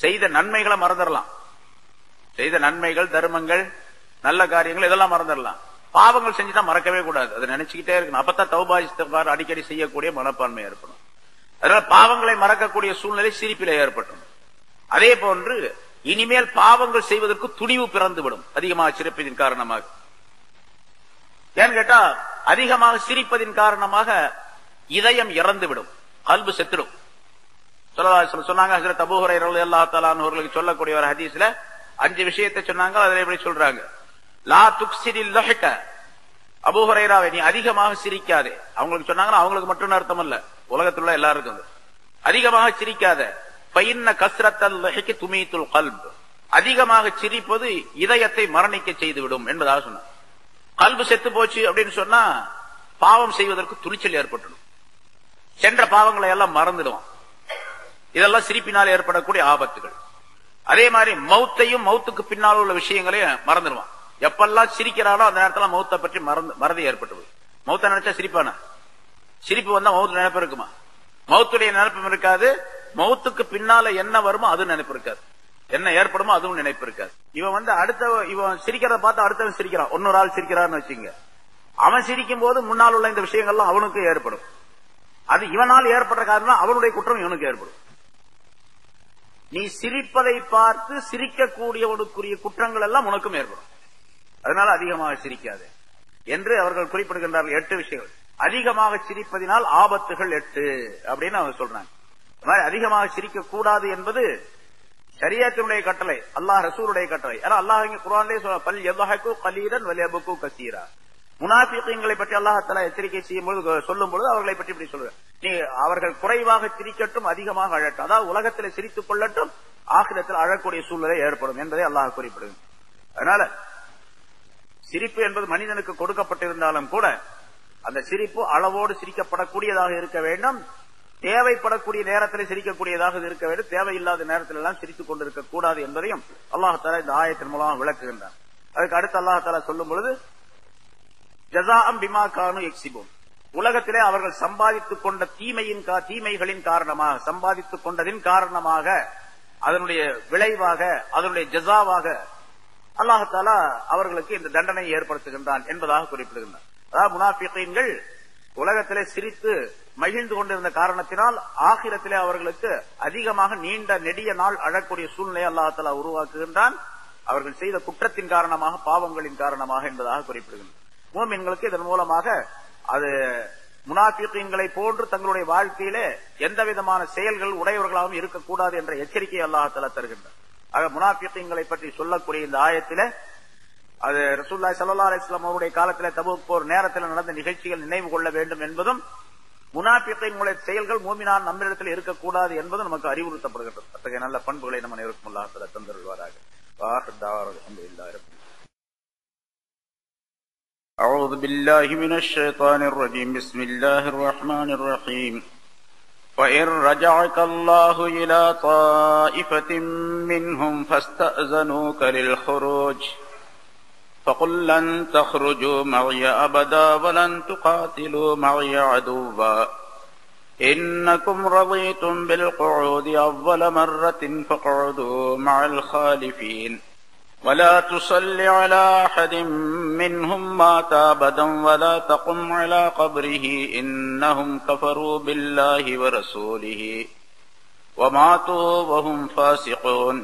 செய்த நன்மைகளை மறந்துடலாம். செய்த நன்மைகள், தர்மங்கள், நல்ல காரியங்கள் இதெல்லாம் மறந்துடலாம். பாவங்கள் செஞ்சுதான் மறக்கவே கூடாது. அதை நினைச்சுக்கிட்டே இருக்கணும். அப்பதான் தௌபா இஸ்திக்பார் அடிக்கடி செய்யக்கூடிய மனப்பான்மை ஏற்படும். அதனால பாவங்களை மறக்கக்கூடிய சூழ்நிலை சிரிப்பில ஏற்படும். அதே போன்று இனிமேல் பாவங்கள் செய்வதற்கு துணிவு பிறந்துவிடும் அதிகமாக சிரிப்பதின் காரணமாக. ஏன்னு கேட்டா அதிகமாக சிரிப்பதின் காரணமாக இதயம் இறந்துவிடும், கல்பு செத்துடும். சொன்னாங்க ஹஜ்ரத் அபூ ஹுரைரா ரலியல்லாஹு தஆலா அவர்களுக்கு சொல்லக்கூடிய ஒரு ஹதீஸ்ல 5 விஷயத்தை சொன்னாங்க. அதில் எப்படி சொல்றாங்க? லா துக்ஸிரில் லஹ்க, அபூ ஹுரைராவே நீ அதிகமாக சிரிக்காதே. அவங்களுக்கு சொன்னாங்கன்னா அவங்களுக்கு மட்டும் அர்த்தம் இல்ல, உலகத்தில் உள்ள எல்லாருக்கும். அதிகமாக சிரிக்காத. ஃபைன்ன கஸ்ரத்தல் லஹ்கி துமீத்துல் கல்ப், அதிகமாக சிரிப்பது இதயத்தை மரணிக்க செய்துவிடும் என்பதாக சொன்னாங்க. கல்பு செத்து போச்சு அப்படின்னு சொன்னா பாவம் செய்வதற்கு துணிச்சல் ஏற்பட்டுடும். சென்ற பாவங்களை எல்லாம் மறந்துடுவான். இதெல்லாம் சிரிப்பினால் ஏற்படக்கூடிய ஆபத்துகள். அதே மாதிரி மௌத்தையும் மௌத்துக்கு பின்னால் உள்ள விஷயங்களையும் மறந்துடுவான். எப்பெல்லாம் சிரிக்கிறானோ அந்த நேரத்துல மௌத்தை பற்றி மறதி ஏற்பட்டு. மௌத்த நினைச்சா சிரிப்பானா? சிரிப்பு வந்தா மௌத்து நினைப்பு இருக்குமா? மௌத்துடைய நினைப்பும் இருக்காது. மௌத்துக்கு பின்னால என்ன வருமோ அது நினைப்பு இருக்காது. என்ன ஏற்படுமோ அதுவும் நினைப்பு இருக்காது. இவன் சிரிக்கிறத பார்த்து அடுத்தவன் சிரிக்கிறான், இன்னொரு ஆள் சிரிக்கிறான்னு வச்சுங்க. அவன் சிரிக்கும் போது முன்னால் உள்ள இந்த விஷயங்கள்லாம் அவனுக்கு ஏற்படும். அது இவனால் ஏற்படுற காரணம் அவனுடைய குற்றம் இவனுக்கு ஏற்படும். நீ சிரிப்பதை பார்த்து சிரிக்கக்கூடியவனுக்குரிய குற்றங்கள் எல்லாம் உனக்கும் ஏற்படும். அதனால அதிகமாக சிரிக்காது என்று அவர்கள் குறிப்பிடுகின்றார்கள். 8 விஷயங்கள். அதிகமாக சிரிப்பதினால் ஆபத்துகள் 8 அப்படின்னு அவங்க சொல்றாங்க. அதிகமாக சிரிக்க கூடாது என்பது ஷரியத்தினுடைய கட்டளை, அல்லாஹ் ரசூலுடைய கட்டளை. ஏன்னா அல்லாஹ் இங்க குர்ஆனிலே பல் யதஹகு கலீலன் வல்யபகு கஸீரா. முனாஃபிகீன்களை பற்றி அல்லாஹ் தஆலா எச்சரிக்கை சொல்லும் பொழுது அவர்களை பற்றி இப்படி சொல்றார், நீ அவர்கள் குறைவாக சிரிக்கட்டும் அதிகமாக அழட்டும். அதாவது உலகத்தில் சிரித்துக் கொள்ளட்டும், ஆகிரத்தில் அழக்கூடிய சூழ்நிலை ஏற்படும் என்பதை அல்லாஹ் குறிப்பிடுகிறார். அதனால சிரிப்பு என்பது மனிதனுக்கு கொடுக்கப்பட்டிருந்தாலும் கூட அந்த சிரிப்பு அளவோடு சிரிக்கப்படக்கூடியதாக இருக்க வேண்டும். தேவைப்படக்கூடிய நேரத்தில் சிரிக்கக்கூடியதாக இருக்க வேண்டும். தேவையில்லாத நேரத்தில் எல்லாம் சிரித்துக் கொண்டிருக்க கூடாது என்பதையும் அல்லாஹ் தஆலா இந்த ஆயத்தின் மூலம் விளக்குகின்றார். அதுக்கு அடுத்து அல்லாஹ் தஆலா சொல்லும் பொழுது ஜஸாஅம் பிமா கானு யக்ஸிபூன், உலகத்திலே அவர்கள் சம்பாதித்துக் கொண்ட தீமைகளின் காரணமாக, சம்பாதித்துக் கொண்டதின் காரணமாக, அதனுடைய விளைவாக, அதனுடைய ஜஸாவாக அல்லாஹ் தஆலா அவர்களுக்கு இந்த தண்டனை ஏற்படுத்துகின்றான் என்பதாக குறிப்பிடுகின்றார். அதாவது முனாஃபிகீன்கள் உலகத்திலே சிரித்து மகிழ்ந்து கொண்டிருந்த காரணத்தினால் ஆகிரத்திலே அவர்களுக்கு அதிகமாக நீண்ட நெடிய நாள் அழக்கூடிய சூழ்நிலையை அல்லாஹ் தஆலா உருவாக்குகின்றான். அவர்கள் செய்த குற்றத்தின் காரணமாக, பாவங்களின் காரணமாக என்பதாக குறிப்பிடுகின்றனர். மூமின்களுக்கு இதன் மூலமாக அது முனாஃபிகீன்களை போன்று தங்களுடைய வாழ்க்கையிலே எந்த விதமான செயல்கள் உடையவர்களாகவும் இருக்கக்கூடாது என்ற எச்சரிக்கையை அல்லாஹ் தஆலா தருகின்றார். ஆக முனாஃபிகீன்களை பற்றி சொல்லக்கூடிய இந்த ஆயத்திலே அது ரசூலுல்லாஹி ஸல்லல்லாஹு அலைஹி வஸல்லம் அவருடைய காலத்திலே தபூக் போர் நேரத்தில் நடந்த நிகழ்ச்சிகள் நினைவு கொள்ள வேண்டும் என்பதும், முனாஃபிகீன்களுடைய செயல்கள் மூமினான் நம்மிடத்தில் இருக்கக்கூடாது என்பதும் நமக்கு அறிவுறுத்தப்படுகின்றது. அத்தகைய நல்ல பண்புகளை நம்ம அனைவருக்கும் அல்லாஹ் தஆலா தந்தருள்வாராக. வாஹிர் தஅவானா அல்ஹம்துலில்லாஹி ரப்பில் ஆலமீன். أعوذ بالله من الشيطان الرجيم. بسم الله الرحمن الرحيم. وإن رجعك الله إلى طائفة منهم فاستأذنوك للخروج فقل لن تخرجوا معي أبدا ولن تقاتلوا معي عدوا إنكم رضيتم بالقعود أول مرة فاقعدوا مع الخالفين ولا تصل على أحد منهم مات أبدا ولا تقم على قبره إنهم كفروا بالله ورسوله وماتوا وهم فاسقون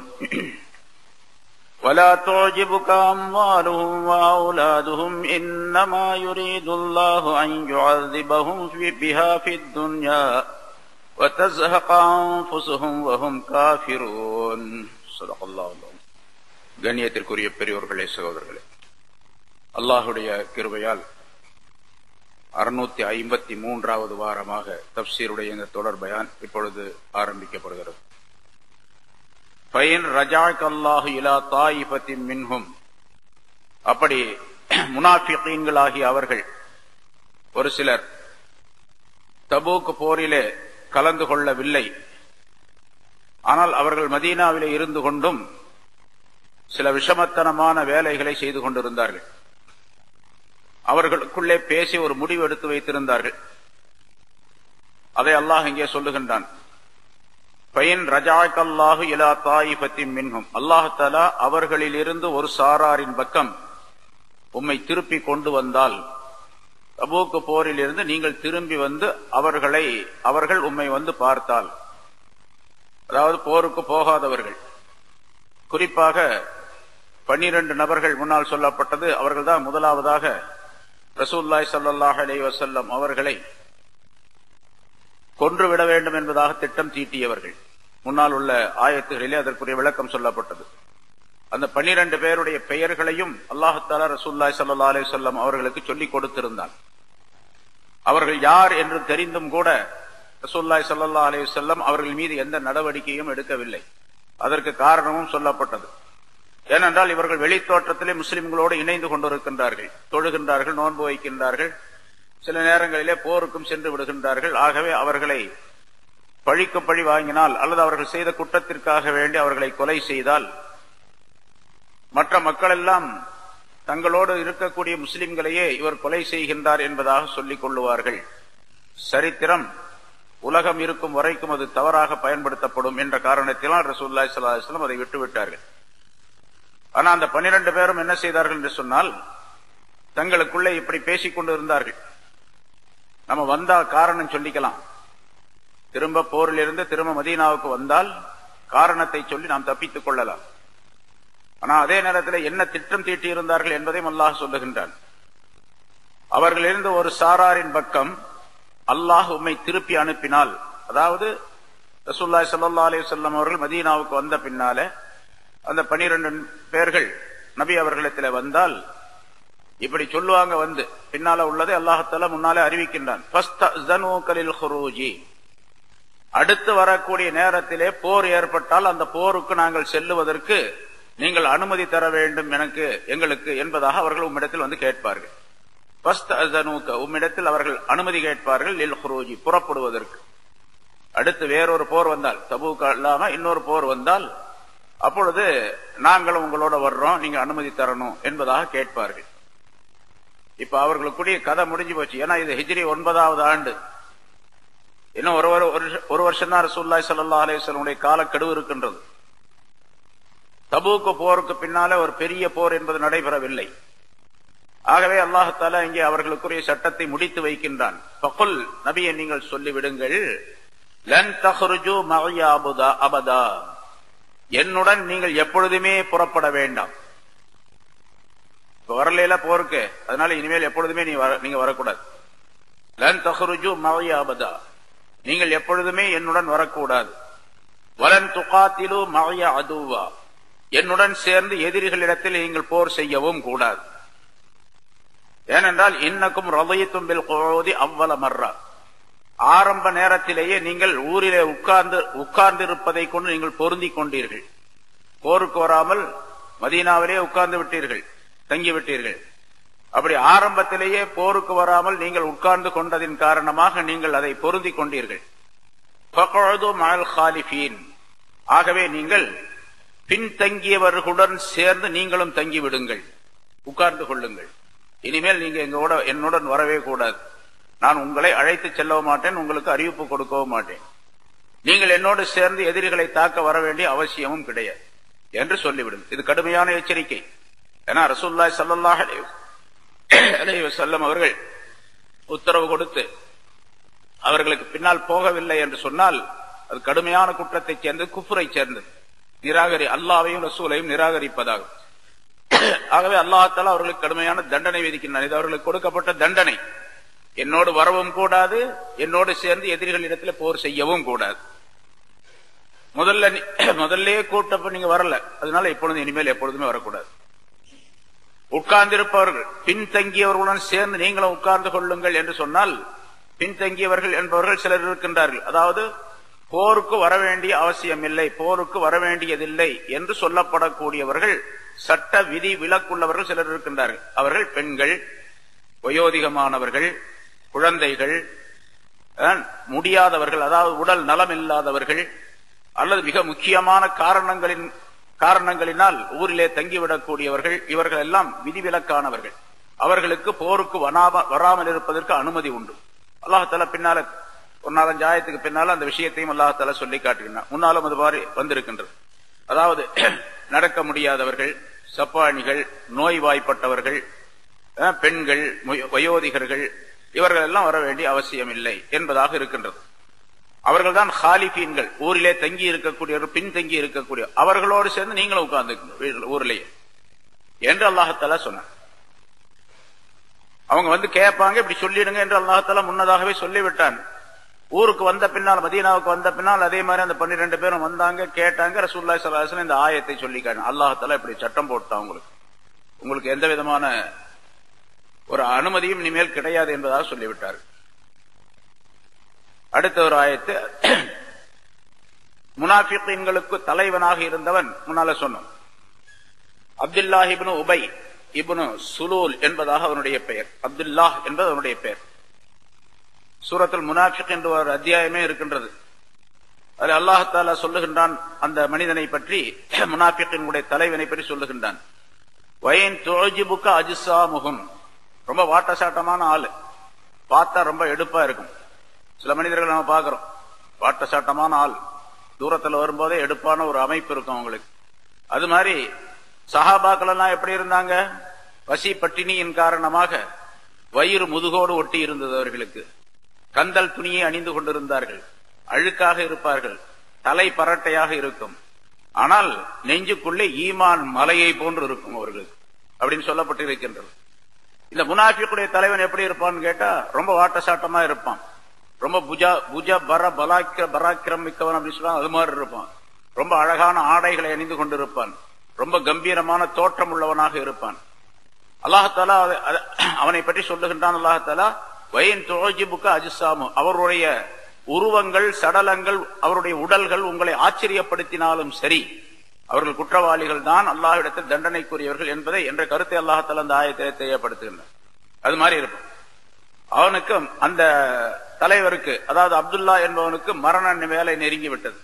ولا تعجبك أموالهم وأولادهم إنما يريد الله أن يعذبهم بها في الدنيا وتزهق أنفسهم وهم كافرون. صدق الله العظيم. கண்ணியத்திற்குரிய பெரியோர்களே, சகோதரர்களே, அல்லாஹுடைய கிருபையால் 653வது வாரமாக தப்சீருடைய இந்த தொடர் பயான் இப்பொழுது ஆரம்பிக்கப்படுகிறது. ஃபைன் ரஜாக் அல்லாஹு இலா தாயிஃபத்தின் மின்ஹும், அப்படி முனாஃபிகீன்களாகிய அவர்கள் ஒரு சிலர் தபூக் போரிலே கலந்து கொள்ளவில்லை, ஆனால் அவர்கள் மதீனாவிலே இருந்து கொண்டும் சில விஷமத்தனமான வேலைகளை செய்து கொண்டிருந்தார்கள். அவர்களுக்குள்ளே பேசி ஒரு முடிவு எடுத்து வைத்திருந்தார்கள். அதை அல்லாஹ் இங்கே சொல்லுகின்றான். ஃபைன் ரஜாக் அல்லாஹு இலா தாயிஃபத்தின் மின்ஹும், அல்லாஹ் தஆலா அவர்களிலிருந்து ஒரு சாராரின் பக்கம் உம்மை திருப்பி கொண்டு வந்தால், தபூக் போரில் இருந்து நீங்கள் திரும்பி வந்து அவர்கள் உம்மை வந்து பார்த்தால், அதாவது போருக்கு போகாதவர்கள், குறிப்பாக 12 நபர்கள் முன்னால் சொல்லப்பட்டது. அவர்கள்தான் முதலாவதாக ரசூலுல்லாஹி ஸல்லல்லாஹு அலைஹி வஸல்லம் அவர்களை கொன்றுவிட வேண்டும் என்பதாக திட்டம் தீட்டியவர்கள். முன்னால் உள்ள ஆயத்துகளிலே அதற்குரிய விளக்கம் சொல்லப்பட்டது. அந்த 12 பேருடைய பெயர்களையும் அல்லாஹ் தஆலா ரசூலுல்லாஹி ஸல்லல்லாஹு அலைஹி வஸல்லம் அவர்களுக்கு சொல்லிக் கொடுத்திருந்தான். அவர்கள் யார் என்று தெரிந்தும் கூட ரசூலுல்லாஹி ஸல்லல்லாஹு அலைஹி வஸல்லம் அவர்கள் மீது எந்த நடவடிக்கையும் எடுக்கவில்லை. அதற்கு காரணமும் சொல்லப்பட்டது. ஏனென்றால் இவர்கள் வெளித்தோற்றத்திலே முஸ்லிம்களோடு இணைந்து கொண்டிருக்கின்றார்கள், தொழுகின்றார்கள், நோன்பு வைக்கின்றார்கள், சில நேரங்களிலே போருக்கும் சென்று விடுகின்றார்கள். ஆகவே அவர்களை பழிக்கு பழி வாங்கினால் அல்லது அவர்கள் செய்த குற்றத்திற்காக வேண்டி அவர்களை கொலை செய்தால் மற்ற மக்கள் எல்லாம் தங்களோடு இருக்கக்கூடிய முஸ்லிம்களையே இவர் கொலை செய்கின்றார் என்பதாக சொல்லிக் கொள்ளுவார்கள். சரித்திரம் உலகம் இருக்கும் வரைக்கும் அது தவறாக பயன்படுத்தப்படும் என்ற காரணத்தினால் ரசூலுல்லாஹி ஸல்லல்லாஹு அலைஹி வஸல்லம் அதை விட்டுவிட்டார்கள். ஆனால் அந்த 12 பேரும் என்ன செய்தார்கள் என்று சொன்னால், தங்களுக்குள்ளே இப்படி பேசிக் கொண்டு இருந்தார்கள். நம்ம வந்தா காரணம் சொல்லிக்கலாம், திரும்ப போரிலிருந்து திரும்ப மதீனாவுக்கு வந்தால் காரணத்தை சொல்லி நாம் தப்பித்துக் கொள்ளலாம். ஆனால் அதே நேரத்தில் என்ன திட்டம் தீட்டி இருந்தார்கள் என்பதையும் அல்லாஹ் சொல்லுகின்றான். அவர்களிருந்து ஒரு சாராரின் பக்கம் அல்லாஹ் உம்மை திருப்பி அனுப்பினால், அதாவது ரசூலுல்லாஹி ஸல்லல்லாஹு அலைஹி வஸல்லம் அவர்கள் மதீனாவுக்கு வந்த பின்னாலே அந்த 12 பேர்கள் நபி அவர்களிடத்தில் வந்தால் இப்படி சொல்லுவாங்க. வந்து பின்னால உள்ளதை அல்லாஹ் தஆலா முன்னாலே அறிவிக்கின்றான். ஃபஸ்தஸனூக லில் குரூஜி, அடுத்து வரக்கூடிய நேரத்திலே போர் ஏற்பட்டால் அந்த போருக்கு நாங்கள் செல்லுவதற்கு நீங்கள் அனுமதி தர வேண்டும் எங்களுக்கு என்பதாக அவர்கள் உம்மிடத்தில் வந்து கேட்பார்கள். ஃபஸ்தஸனூக, உம்மிடத்தில் அவர்கள் அனுமதி கேட்பார்கள், லில் குரூஜி, புறப்படுவதற்கு. அடுத்து வேறொரு போர் வந்தால், தபூக் இல்லாம இன்னொரு போர் வந்தால், அப்பொழுது நாங்களும் உங்களோட வர்றோம், நீங்க அனுமதி தரணும் என்பதாக கேட்பார்கள். இப்ப அவர்களுக்குரிய கதை முடிஞ்சு போச்சு. ஏன்னா இது ஹிஜ்ரி 9வது ஆண்டு. இன்னும் ஒரு வருஷம் தான் ரசூலுல்லாஹி ஸல்லல்லாஹு அலைஹி வஸல்லம் காலக்கெடு இருக்கின்றது. தபூக் போருக்கு பின்னாலே ஒரு பெரிய போர் என்பது நடைபெறவில்லை. ஆகவே அல்லாஹ் தஆலா இங்கே அவர்களுக்குரிய சட்டத்தை முடித்து வைக்கின்றான். ஃபகுல், நபியை நீங்கள் சொல்லிவிடுங்கள், லன் தஹ்ருஜு மஅய அபதா, என்னுடன் நீங்கள் எப்பொழுதுமே புறப்பட வேண்டாம். வரலையில போருக்கு, அதனால இனிமேல் எப்பொழுதுமே நீங்க வரக்கூடாது. லன் தஹ்ருஜு மஅய அபதா, நீங்கள் எப்பொழுதுமே என்னுடன் வரக்கூடாது. வலன் துகாத்திலு மஅய அதுவா, என்னுடன் சேர்ந்து எதிரிகளிடத்தில் நீங்கள் போர் செய்யவும் கூடாது. ஏனென்றால் இன்னக்கும் ரضيتم بالقعود اول مره, ஆரம்ப நேரத்திலேயே நீங்கள் ஊரிலே உட்கார்ந்து இருப்பதை கொண்டு நீங்கள் பொருந்தி கொண்டீர்கள். போருக்கு வராமல் மதீனாவிலே உட்கார்ந்து விட்டீர்கள், தங்கிவிட்டீர்கள். அப்படி ஆரம்பத்திலேயே போருக்கு வராமல் நீங்கள் உட்கார்ந்து கொண்டதின் காரணமாக நீங்கள் அதை பொருந்தி கொண்டீர்கள். فَقْعُدُوا مَعَ الْخَالِفِينَ, ஆகவே நீங்கள் பின்தங்கியவர்களுடன் சேர்ந்து நீங்களும் தங்கிவிடுங்கள், உட்கார்ந்து கொள்ளுங்கள். இனிமேல் நீங்க என்னுடன் வரவே கூடாது. நான் உங்களை அழைத்து செல்லவும் மாட்டேன், உங்களுக்கு அறிவிப்பு கொடுக்கவும் மாட்டேன். நீங்கள் என்னோடு சேர்ந்து எதிரிகளை தாக்க வர வேண்டிய அவசியமும் கிடையாது. என்று சொல்லிவிடும். இது கடுமையான எச்சரிக்கை. ஏன்னா ரசூலுல்லாஹி ஸல்லல்லாஹு அலைஹி வஸல்லம் அவர்கள் உத்தரவு கொடுத்து அவர்களுக்கு பின்னால் போகவில்லை என்று சொன்னால் அது கடுமையான குற்றத்தைச் சேர்ந்தது, குஃப்ரை சேர்ந்தது, அல்லாஹ்வையும் ரசூலையும் நிராகரிப்பதாகும். ஆகவே அல்லாஹ் தஆலா அவர்களுக்கு கடுமையான தண்டனை விதிக்கின்றான். இது அவர்களுக்கு கொடுக்கப்பட்ட தண்டனை. என்னோடு வரவும் கூடாது, என்னோடு சேர்ந்து எதிரிகளிடத்தில் போர் செய்யவும் கூடாது. முதல்ல கூட்டப்ப நீங்க வரல, அதனால இப்பொழுது இனிமேல் எப்பொழுதுமே வரக்கூடாது. உட்கார்ந்திருப்பவர்கள் பின்தங்கியவர்களுடன் சேர்ந்து நீங்களும் உட்கார்ந்து கொள்ளுங்கள் என்று சொன்னால், பின்தங்கியவர்கள் என்பவர்கள் சிலர் இருக்கின்றார்கள். அதாவது போருக்கு வரவேண்டிய அவசியம் இல்லை, போருக்கு வரவேண்டியதில்லை என்று சொல்லப்படக்கூடியவர்கள், சட்ட விதி விலக்குள்ளவர்கள் சிலர் இருக்கின்றார்கள். அவர்கள் பெண்கள், வயோதிகமானவர்கள், குழந்தைகள், முடியாதவர்கள், அதாவது உடல் நலம் இல்லாதவர்கள், அல்லது மிக முக்கியமான காரணங்களினால் ஊரிலே தங்கிவிடக்கூடியவர்கள், இவர்கள் எல்லாம் விதிவிலக்கானவர்கள். அவர்களுக்கு போருக்கு வராமல் இருப்பதற்கு அனுமதி உண்டு. அல்லாஹ் தஆலா பின்னால ஒரு 4-5 ஆயத்துக்கு பின்னால அந்த விஷயத்தையும் அல்லாஹ் தஆலா சொல்லி காட்டுகிறார். முன்னாலும் அது மாதிரி வந்திருக்கின்றது. அதாவது நடக்க முடியாதவர்கள், சப்பானிகள், நோய்வாய்ப்பட்டவர்கள், பெண்கள், வயோதிகர்கள், இவர்கள் எல்லாம் வர வேண்டிய அவசியம் இல்லை என்பதாக இருக்கின்றது. அவர்கள் தான் ஹாலிஃபீன்கள், ஊரிலே தங்கி இருக்கக்கூடியவர்கள், பின்தங்கி இருக்கக்கூடிய அவர்களோடு சேர்ந்து நீங்களும் உட்கார்ந்து ஊரிலேயே என்று அல்லாஹ் தஆலா சொன்னார். அவங்க வந்து கேட்பாங்க, இப்படி சொல்லிடுங்க என்று அல்லாஹ் தஆலா முன்னதாகவே சொல்லிவிட்டான். ஊருக்கு வந்த பின்னால், மதீனாவுக்கு வந்த பின்னால் அதே மாதிரி அந்த 12 பேரும் வந்தாங்க, கேட்டாங்க. ரசூலுல்லாஹி ஸல்லல்லாஹு அலைஹி வஸல்லம் இந்த ஆயத்தை சொல்லிக்காங்க. அல்லாஹ் தஆலா இப்படி சட்டம் போட்டான், உங்களுக்கு எந்த விதமான ஒரு அனுமதியும் இனிமேல் கிடையாது என்பதாக சொல்லிவிட்டார். அடுத்த ஒரு ஆயத்து, முனாஃபிகீன்களுக்கு தலைவனாக இருந்தவன் முன்னால சொன்னோம், அப்துல்லாஹ் இப்னு உபை இப்னு சுலூல் என்பதாக அவனுடைய பெயர். அப்துல்லாஹ் என்பது அவனுடைய பெயர். சூரத்துல் முனாஃபிக் என்ற ஒரு அத்தியாயமே இருக்கின்றது. அதில் அல்லாஹ் தஆலா சொல்லுகின்றான் அந்த மனிதனை பற்றி, முனாஃபிகினுடைய தலைவனை பற்றி சொல்லுகின்றான். வயின் துஅஜிபுக அஜ்ஸாமுஹும், ரொம்ப வாட்டசாட்டமான ஆளு, பார்த்தா ரொம்ப எடுப்பா இருக்கும். சில மனிதர்கள் நம்ம பார்க்கிறோம், வாட்டசாட்டமான ஆள், தூரத்தில் வரும்போதே எடுப்பான ஒரு அமைப்பு இருக்கும் அவங்களுக்கு. அது மாதிரி சஹாபாக்கள் எல்லாம் எப்படி இருந்தாங்க? பசி பட்டினியின் காரணமாக வயிறு முதுகோடு ஒட்டி இருந்தது அவர்களுக்கு. கந்தல் துணியை அணிந்து கொண்டிருந்தார்கள், அழுக்காக இருப்பார்கள், தலை பரட்டையாக இருக்கும். ஆனால் நெஞ்சுக்குள்ளே ஈமான் மலையை போன்று இருக்கும் அவர்களுக்கு அப்படின்னு சொல்லப்பட்டு இருக்கின்றது. இந்த முனாஃபிக்குடைய தலைவன் எப்படி இருப்பான்னு கேட்டா, ரொம்ப வாட்டசாட்டமா இருப்பான், ரொம்ப புஜ பர பராக்கிரம் மிக்கவன் அப்படின்னு சொல்லுவாங்க, அது மாதிரி இருப்பான். ரொம்ப அழகான ஆடைகளை அணிந்து கொண்டிருப்பான், ரொம்ப கம்பீரமான தோற்றம் உள்ளவனாக இருப்பான். அல்லாஹ் தஆலா அவனை பற்றி சொல்லுகின்றான். அல்லாஹ் தஆலா வயின் துஅஜிபுக அஜ்ஸாமு, அவருடைய உருவங்கள், சடலங்கள், அவருடைய உடல்கள் உங்களை ஆச்சரியப்படுத்தினாலும் சரி, அவர்கள் குற்றவாளிகள் தான், அல்லாஹ்விடத்தில் தண்டனைக்குரியவர்கள் என்பதை என்ற கருத்தை அல்லாஹ் தஆலா அந்த ஆயத்தை தெரியப்படுத்துகின்றார். அது மாதிரி இருக்கும். அவனுக்கு, அந்த தலைவருக்கு, அதாவது அப்துல்லா என்பவனுக்கு மரண வேலை நெருங்கி விட்டது.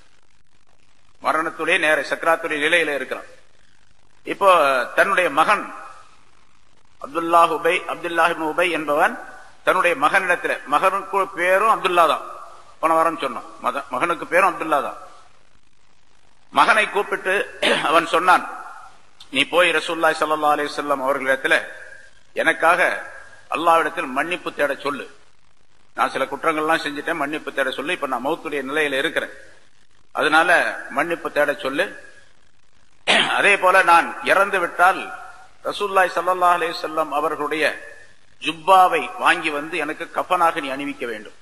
மரணத்துடைய நேர சக்கராத்துடைய நிலையில இருக்கிறான். இப்போ தன்னுடைய மகன் அப்துல்லாஹ் இப்னு உபை என்பவன் தன்னுடைய மகனிடத்துல, மகனுக்கு பேரும் அப்துல்லா தான், போன வாரம் சொன்னான், மகனுக்கு பேரும் அப்துல்லா தான். மகனை கூப்பிட்டு அவன் சொன்னான், நீ போய் ரசூலுல்லாஹி ஸல்லல்லாஹு அலைஹி வஸல்லம் அவர்களிடத்துல எனக்காக அல்லாஹ்விடத்தில் மன்னிப்பு தேட சொல்லு. நான் சில குற்றங்கள்லாம் செஞ்சுட்டேன், மன்னிப்பு தேட சொல்லு. இப்ப நான் மௌத்துடைய நிலையில இருக்கிறேன், அதனால மன்னிப்பு தேட சொல்லு. அதே போல நான் இறந்து விட்டால் ரசூலுல்லாஹி ஸல்லல்லாஹு அலைஹி வஸல்லம் அவர்களுடைய ஜுப்பாவை வாங்கி வந்து எனக்கு கஃபனாக நீ அணிவிக்க வேண்டும்.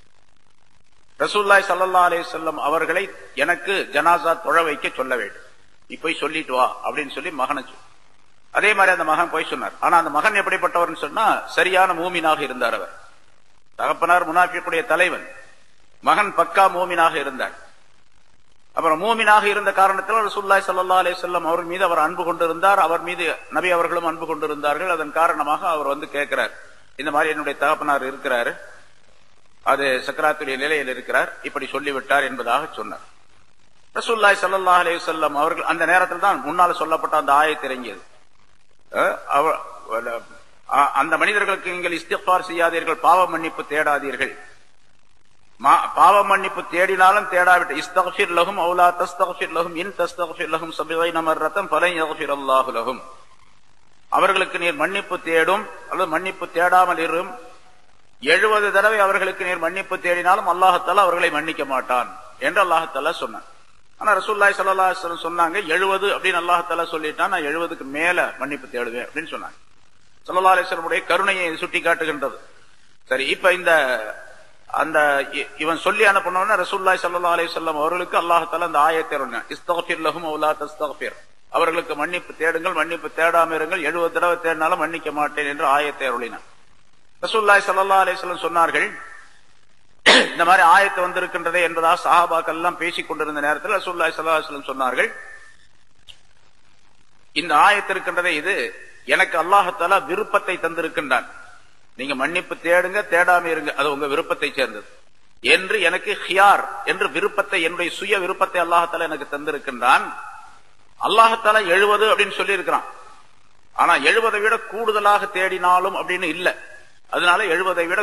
ரசூலுல்லாஹி ஸல்லல்லாஹு அலைஹி வஸல்லம் அவர்களை எனக்கு ஜனாசா தொழ வைக்க சொல்ல வேண்டும். நீ போய் சொல்லிட்டு வா அப்படின்னு சொல்லி மகனை அதே மாதிரி அந்த மகன் போய் சொன்னார். ஆனா அந்த மகன் எப்படிப்பட்டவர்னு சொன்னா, சரியான மூமினாக இருந்தார். அவர் தகப்பனார் முனாஃபிக்குடைய தலைவன், மகன் பக்கா மூமினாக இருந்தார். அப்புறம் மூமினாக இருந்த காரணத்தில் ரசூலுல்லாஹி ஸல்லல்லாஹு அலைஹி வஸல்லம் அவர்கள் மீது அவர் அன்பு கொண்டிருந்தார், அவர் மீது நபி அவர்களும் அன்பு கொண்டிருந்தார்கள். அதன் காரணமாக அவர் வந்து கேட்கிறார், இந்த மாதிரி என்னுடைய தகப்பனார் இருக்கிறாரு, அது சக்கராத்துடைய நிலையில் இருக்கிறார், இப்படி சொல்லிவிட்டார் என்பதாக சொன்னார். ரசூலுல்லாஹி ஸல்லல்லாஹு அலைஹி வஸல்லம் அவர்கள் அந்த நேரத்தில் தான் முன்னால் சொல்லப்பட்ட அந்த ஆயத்து இறங்கியது. அந்த மனிதர்களுக்கு நீங்கள் இஸ்திக்பார் செய்யாதீர்கள், பாவ மன்னிப்பு தேடாதீர்கள், பாவ மன்னிப்பு தேடினாலும் தேடாவிட்டு இஸ்தக்ஃபிர் லஹும் அவு லா தஸ்தக்ஃபிர் லஹும் இன் தஸ்தக்ஃபிர் லஹும் 70 மர்ரத்தன் ஃபலன் யக்ஃபிரல்லாஹு லஹும். அவர்களுக்கு நீர் மன்னிப்பு தேடும் அல்லது மன்னிப்பு தேடாமல் இரும் 70 தடவை அவர்களுக்கு நீர் மன்னிப்பு தேடினாலும் அல்லாஹ் தஆலா அவர்களை மன்னிக்க மாட்டான் என்று அல்லாஹ் தஆலா சொன்னான். ஆனா ரசூலுல்லாஹி ஸல்லல்லாஹு அலைஹி வஸல்லம் சொன்னாங்க 70 அப்படின்னு அல்லாஹ் தஆலா சொல்லிட்டான், நான் 70க்கு மேல மன்னிப்பு தேடுவேன் அப்படின்னு சொன்னாங்க. ஸல்லல்லாஹு அலைஹி வஸல்லம் கருணையை சுட்டி காட்டுகின்றது. சரி, இப்ப இந்த அந்த இவன் சொல்லி அனுப்பினோன்னா ரசூலுல்லாஹி ஸல்லல்லாஹு அலைஹி வஸல்லம் அவர்களுக்கு அல்லாஹ் தஆலா அந்த ஆயத்தை இறக்கினான். இஸ்தக்ஃபிர் லஹும் அவு லா தஸ்தக்ஃபிர், அவர்களுக்கு மன்னிப்பு தேடுங்கள், மன்னிப்பு தேடாம இருங்கள், 70 தடவை தேடினாலும் மன்னிக்க மாட்டேன் என்று ஆயத்தை அருளினான். ரசூலுல்லாஹி ஸல்லல்லாஹு அலைஹி வஸல்லம் சொன்னார்கள், இந்த மாதிரி ஆயத்து வந்திருக்கின்றதே என்பதாக சஹாபாக்கள் எல்லாம் பேசிக் கொண்டிருந்த நேரத்தில் ரசூலுல்லாஹி ஸல்லல்லாஹு அலைஹி வஸல்லம் சொன்னார்கள், இந்த ஆயத்து இருக்கின்றதே இது எனக்கு அல்லாஹ் தஆலா விருப்பத்தை தந்திருக்கின்றான். நீங்க மன்னிப்பு தேடுங்க, தேடாம இருங்க, அது உங்க விருப்பத்தை சேர்ந்தது என்று எனக்கு ஹியார் என்று விருப்பத்தை, என்னுடைய சுய விருப்பத்தை அல்லாஹ் தஆலா எனக்கு தந்திருக்கின்றான். அல்லாஹ் தஆலா 70 அப்படின்னு சொல்லி இருக்கிறான். ஆனா 70 விட கூடுதலாக தேடினாலும் அப்படின்னு இல்ல. அதனால 70 விட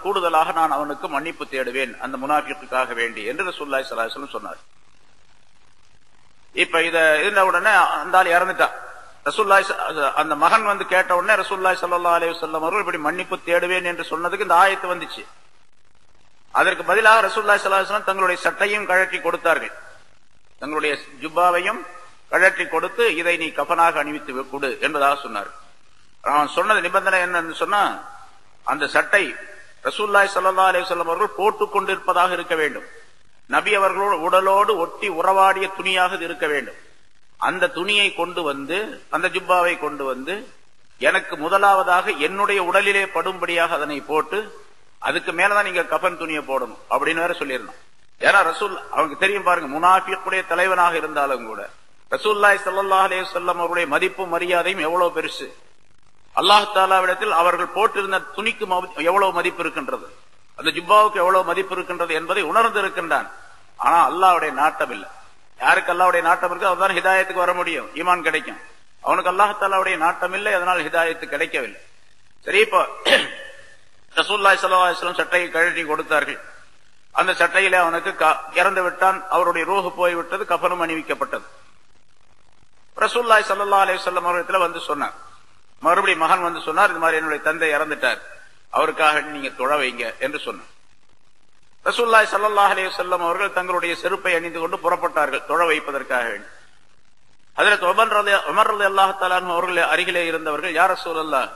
கூடுதலாக நான் அவனுக்கு மன்னிப்பு தேடுவேன் அந்த முனாஃபிக்குக்காக வேண்டி என்று ரசூலுல்லாஹி ஸல்லல்லாஹு அலைஹி வஸல்லம் சொன்னார். இப்ப இத இருந்த உடனே அந்த ஆள் இறந்துட்டான். ரசூலுல்லாஹி அந்த மகன் வந்து கேட்ட உடனே ரசூலுல்லாஹி ஸல்லல்லாஹு அலைஹி வஸல்லம் அவர்கள் இப்படி மன்னிப்பு தேடுவேன் என்று சொன்னதுக்கு இந்த ஆயத்து வந்துச்சு. அதற்கு பதிலாக ரசூலுல்லாஹி ஸல்லல்லாஹு அலைஹி வஸல்லம் தங்களுடைய சட்டையும் கழற்றி கொடுத்தார்கள், தங்களுடைய ஜுப்பாவையும் கழற்றி கொடுத்து இதை நீ கஃபனாக அணிவித்து கொடு என்பதாக சொன்னார். அவன் சொன்னது நிபந்தனை என்னன்னு சொன்னா, அந்த சட்டை ரசூலுல்லாஹி ஸல்லல்லாஹு அலைஹி வஸல்லம் அவர்கள் போட்டுக் கொண்டிருப்பதாக இருக்க வேண்டும், நபி அவர்களோடு உடலோடு ஒட்டி உறவாடிய துணியாக இருக்க வேண்டும். அந்த துணியை கொண்டு வந்து, அந்த ஜுப்பாவை கொண்டு வந்து எனக்கு முதலாவதாக என்னுடைய உடலிலே படும்படியாக அதனை போட்டு அதுக்கு மேலதான் நீங்க கஃபன் துணியை போடணும் அப்படின்னு வேற சொல்லியிருந்தான். ஏன்னா ரசூல் அவங்க தெரியும் பாருங்க, முனாஃபிக்குடைய தலைவனாக இருந்தாலும் கூட ரசூலுல்லாஹி ஸல்லல்லாஹு அலைஹி வஸல்லம் அவருடைய மதிப்பும் மரியாதையும் எவ்வளவு பெருசு, அல்லாஹ் தஆலாவிடத்தில் அவர்கள் போட்டிருந்த துணிக்கு எவ்வளவு மதிப்பு இருக்கின்றது, அந்த ஜுப்பாவுக்கு எவ்வளவு மதிப்பு இருக்கின்றது என்பதை உணர்ந்து இருக்கின்றான். ஆனா அல்லாஹ்வுடைய நாட்டம் இல்லை. யாருக்கு அல்லாஹ்வுடைய நாட்டம் இருக்கு அவர்தான் ஹிதாயத்துக்கு வர முடியும், ஈமான் கிடைக்கும். அவனுக்கு அல்லாஹ் தஆலாவுடைய நாட்டம் இல்லை, அதனால் ஹிதாயத்து கிடைக்கவில்லை. சரி, இப்போ ரசூலுல்லாஹி ஸல்லல்லாஹு அலைஹி வஸல்லம் சட்டையை கழட்டி கொடுத்தார்கள். அந்த சட்டையிலே அவனுக்கு இறந்து விட்டான், அவருடைய ரூஹ் போய்விட்டது, கஃபனும் அணிவிக்கப்பட்டது. ரசூலுல்லாஹி ஸல்லல்லாஹு அலைஹி வஸல்லம் அவர்களிடத்தில் வந்து சொன்னார், மறுபடியும் மகன் வந்து சொன்னார், இது மாதிரி என்னுடைய தந்தை இறந்துட்டார், அவருக்காக நீங்க தொழ வைங்க என்று சொன்னார். ரசூலுல்லாஹி ஸல்லல்லாஹு அலைஹி வஸல்லம் அவர்கள் தங்களுடைய செருப்பை அணிந்து கொண்டு புறப்பட்டார்கள் தொழ வைப்பதற்காக. ஹஜ்ரத் உமர் ரலியல்லாஹு தஆலா அன்ஹு அவர்கள் அருகிலே இருந்தவர்கள், யா ரசூலல்லாஹ்,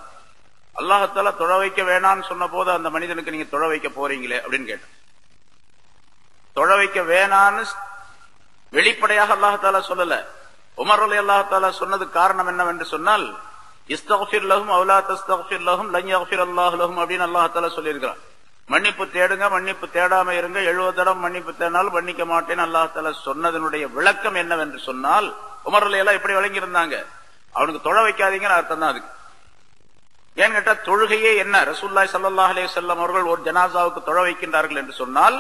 அல்லாஹ் தஆலா தொழ வைக்க வேணான்னு சொன்ன போது அந்த மனிதனுக்கு நீங்க தொழ வைக்க போறீங்களே அப்படின்னு கேட்டார். தொழ வைக்க வேணான்னு வெளிப்படையாக அல்லாஹ் தஆலா சொல்லல. உமர் ரலியல்லாஹு தஆலா சொன்னது காரணம் என்னவென்று சொன்னால், இஸ்தக்ஃபிர் லஹும் அவு லா தஸ்தக்ஃபிர் லஹும் லன் யக்ஃபிரல்லாஹு லஹும் அப்படின்னு அல்லாஹ் தஆலா சொல்லியிருக்கிறான். மன்னிப்பு தேடுங்க, மன்னிப்பு தேடாம இருங்க, 70 தடவை மன்னிப்பு தேடினாலும் மன்னிக்க மாட்டேன்னு அல்லாஹ் தஆலா சொன்னதனுடைய விளக்கம் என்னவென்று சொன்னால், உமர் ரலியல்லாஹு இப்படி வழங்கி இருந்தாங்க, அவனுக்கு தொழ வைக்காதீங்கன்னு அர்த்தம் தான் அதுக்கு. ஏன்னு கேட்டா தொழுகையே என்ன, ரசூலுல்லாஹி ஸல்லல்லாஹு அலைஹி வஸல்லம் அவர்கள் ஒரு ஜனாசாவுக்கு தொழ வைக்கின்றார்கள் என்று சொன்னால்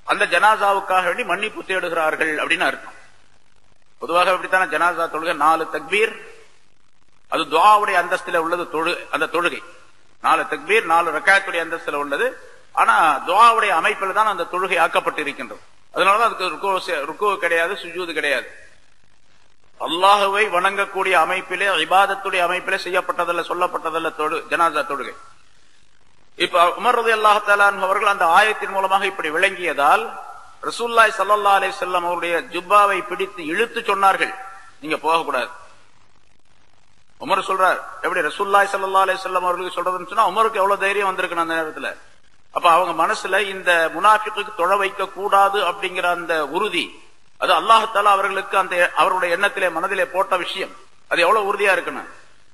அந்த ஜனாசாவுக்காக வேண்டி மன்னிப்பு தேடுகிறார்கள் அப்படின்னு அர்த்தம். பொதுவாக இப்படித்தான ஜனாசா தொழுகை 4 தக்பீர், அது துஆவுடைய அந்தஸ்தில உள்ளது. அந்த தொழுகை 4 தக்பீர் 4 ரக்காத்துடைய அந்தஸ்தில உள்ளது. ஆனா துஆவுடைய அமைப்பில் தான் அந்த தொழுகை ஆக்கப்பட்டு இருக்கின்றது. அதனாலதான் அதுக்கு ருக்கு கிடையாது, சுஜூது கிடையாது. அல்லாஹுவை வணங்கக்கூடிய அமைப்பிலே, இபாதத்துடைய அமைப்பிலே செய்யப்பட்டதல்ல, சொல்லப்பட்டதல்ல ஜனாசா தொழுகை. இப்ப உமர் ரலியல்லாஹு தஆலா அன்ஹு அவர்கள் அந்த ஆயத்தின் மூலமாக இப்படி விளங்கியதால் ரசூலுல்லாஹி ஸல்லல்லாஹு அலைஹி வஸல்லம் அவருடைய ஜுப்பாவை பிடித்து இழுத்து சொன்னார்கள், நீங்க போகக்கூடாது. உமர் சொல்றார், எப்படி ரசூலுல்லாஹி ஸல்லல்லாஹு அலைஹி வஸல்லம் அவர்களுக்கு சொல்றதுன்னு சொன்னா உமருக்கு எவ்வளவு தைரியம் வந்திருக்கு அந்த நேரத்துல. அப்ப அவங்க மனசுல இந்த முனாஃபிக்குக்கு தொழ வைக்க கூடாது அப்படிங்கிற அந்த உறுதி, அது அல்லாஹ் தஆலா அவர்களுக்கு அந்த அவருடைய எண்ணத்திலே மனதிலே போட்ட விஷயம், அது எவ்வளவு உறுதியா இருக்குன்னு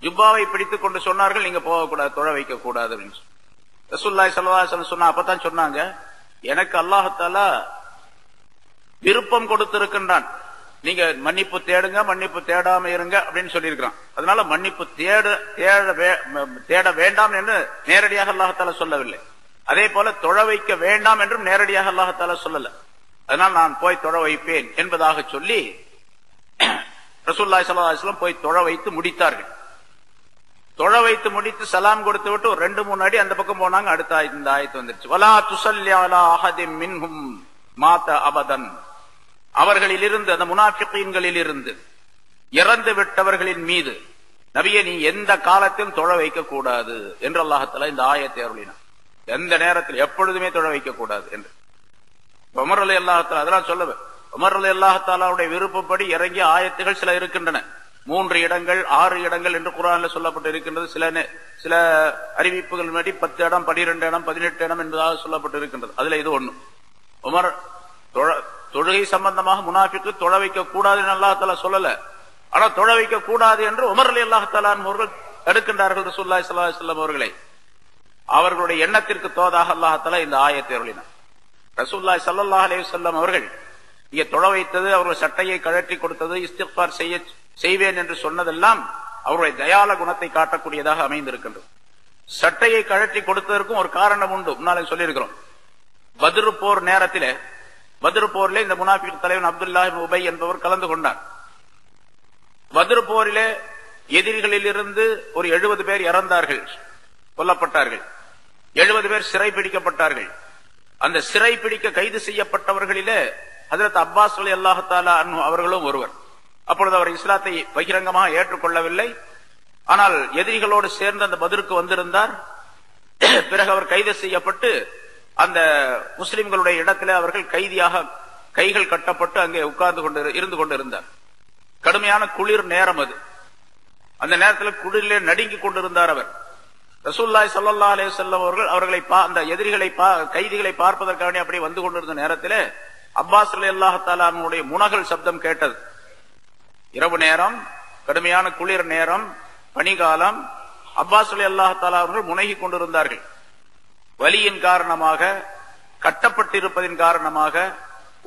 ஜுப்பாவை பிடித்துக் கொண்டு சொன்னார்கள், நீங்க போகக்கூடாது, தொழ வைக்க கூடாது அப்படின்னு. ரசூலுல்லாஹி ஸல்லல்லாஹு அலைஹி வஸல்லம் சொன்னா, அப்பதான் சொன்னாங்க, எனக்கு அல்லாஹ் தஆலா விருப்பம் கொடுத்திருக்கின்றான், நீங்க மன்னிப்பு தேடுங்க, மன்னிப்பு தேடாம இருங்க அப்படின்னு சொல்லியிருக்கிறான். அதனால மன்னிப்பு தேட வேண்டாம் என்று நேரடியாக அல்லாஹ் தஆலா சொல்லவில்லை. அதே போல தொழ வைக்க வேண்டாம் என்றும் நேரடியாக அல்லாஹ் தஆலா சொல்லல. அதனால் நான் போய் தொழ வைப்பேன் என்பதாக சொல்லி ரசூலுல்லாஹி ஸல்லல்லாஹு அலைஹி வஸல்லம் போய் தொழ வைத்து முடித்தார்கள். தொழ வைத்து முடித்து சலாம் கொடுத்து விட்டு ஒரு 2-3 அடி அந்த பக்கம் போனாங்க. அடுத்த ஆயத்து இந்த ஆயத்து வந்துருச்சு. வலா துஸல்லி அலா அஹதின் மின்ஹும் மாத அபதன். அவர்களிலிருந்து, அந்த முனாஃபிகீன்களில் இருந்து இறந்து விட்டவர்களின் மீது நபியை நீ எந்த காலத்திலும் தொழ வைக்க கூடாது என்று அல்லாஹ் தஆலா இந்த ஆயத்தை அருளினார். எந்த நேரத்தில் எப்பொழுதுமே தொழ வைக்க கூடாது என்று. உமர் ரலியல்லாஹு தஆலா அதெல்லாம் சொல்லவே, உமர் ரலியல்லாஹு தஆலாவுடைய விருப்பப்படி இறங்கிய ஆயத்துகள் சில இருக்கின்றன. 3 இடங்கள் 6 இடங்கள் என்று குர்ஆன்ல சொல்லப்பட்டு இருக்கின்றது. சில அறிவிப்புகள் 10 இடம் 12 இடம் 18 இடம் என்பதாக சொல்லப்பட்டு இருக்கின்றது. அதுல இது ஒண்ணு. உமர் தொழுகை சம்பந்தமாக முனாஃபிக்கு தொழ வைக்க கூடாது என்று அல்லாஹ் தஆலா சொல்லல. ஆனா தொழ வைக்க கூடாது என்று உமர் ரலியல்லாஹு தஆலா அவர்கள் தடுக்கின்றார்கள் ரசூலுல்லாஹி ஸல்லல்லாஹு அலைஹி வஸல்லம் அவர்களை. அவர்களுடைய எண்ணத்திற்கு தோதாக அல்லாஹ் தஆலா இந்த ஆயத்தை அருளினார். ரசூலுல்லாஹி ஸல்லல்லாஹு அலைஹி வஸல்லம் அவர்கள் இங்கே தொழ வைத்தது, அவர்கள் சட்டையை கழற்றி கொடுத்தது, இஸ்திக்பார் செய்வேன் என்று சொன்னதெல்லாம் அவருடைய தயால குணத்தை காட்டக்கூடியதாக அமைந்திருக்கின்றது. சட்டையை கழற்றி கொடுத்ததற்கும் ஒரு காரணம் உண்டு. முன்னாலே சொல்லியிருக்கிறோம். பத்ரு போர் நேரத்திலே, பத்ரு போரிலே இந்த முனாஃபிக் தலைவன் அப்துல்லாஹ் இப்னு உபை என்பவர் கலந்து கொண்டார். பத்ரு போரிலே எதிரிகளில் இருந்து ஒரு 70 பேர் இறந்தார்கள், கொல்லப்பட்டார்கள். 70 பேர் சிறை பிடிக்கப்பட்டார்கள். அந்த சிறை பிடிக்க கைது செய்யப்பட்டவர்களிலே ஹஜ்ரத் அப்பாஸ் ரலியல்லாஹு தஆலா அன்ஹு அவர்களும் ஒருவர். அப்பொழுது அவர் இஸ்லாத்தை பகிரங்கமாக ஏற்றுக்கொள்ளவில்லை. ஆனால் எதிரிகளோடு சேர்ந்து அந்த பத்ருக்கு வந்திருந்தார். பிறகு அவர் கைது செய்யப்பட்டு அந்த முஸ்லிம்களுடைய இடத்திலே அவர்கள் கைதியாக கைகள் கட்டப்பட்டு அங்கே இருந்து கொண்டிருந்தார். கடுமையான குளிர் நேரம் அது. அந்த நேரத்தில் குளிரிலே நடுங்கி கொண்டிருந்தார் அவர். ரசூலுல்லாஹி ஸல்லல்லாஹு அலைஹி வஸல்லம் அவர்கள் அவர்களை அந்த எதிரிகளை கைதிகளை பார்ப்பதற்காக அப்படி வந்து கொண்டிருந்த நேரத்திலே அப்பாஸ் ரலியல்லாஹு தஆலா அவருடைய முனகல் சப்தம் கேட்டது. இரவு நேரம், கடுமையான குளிர் நேரம், பனிகாலம். அப்பாஸ் ரலியல்லாஹு தஆலா அவர்கள் முனகி கொண்டிருந்தார்கள். வலியின் காரணமாக, கட்டப்பட்டிருப்பதின் காரணமாக,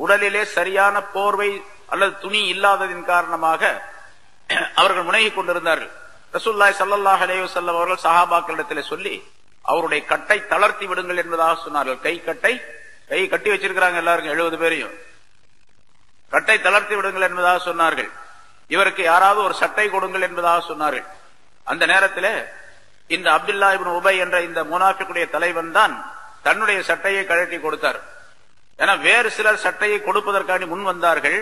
உடலிலே சரியான போர்வை அல்லது துணி இல்லாததின் காரணமாக அவர்கள் முனகி கொண்டிருந்தார்கள். ரசூலுல்லாஹி ஸல்லல்லாஹு அலைஹி வஸல்லம் அவர்கள் சஹாபாக்களிடத்திலே சொல்லி அவருடைய கட்டை தளர்த்தி விடுங்கள் என்பதாக சொன்னார்கள். கை கட்டி வச்சிருக்கிறாங்க எல்லாருக்கும், 70 பேரையும். கட்டை தளர்த்தி விடுங்கள் என்பதாக சொன்னார்கள். இவருக்கு யாராவது ஒரு சட்டை கொடுங்கள் என்பதாக சொன்னார்கள். அந்த நேரத்தில் இந்த அப்துல்லாஹ் இப்னு உபை என்ற இந்த முனாஃபிக்குடைய தலைவன் தான் தன்னுடைய சட்டையை கழட்டி கொடுத்தார். ஏன்னா வேறு சிலர் சட்டையை கொடுப்பதற்காண்டி முன் வந்தார்கள்.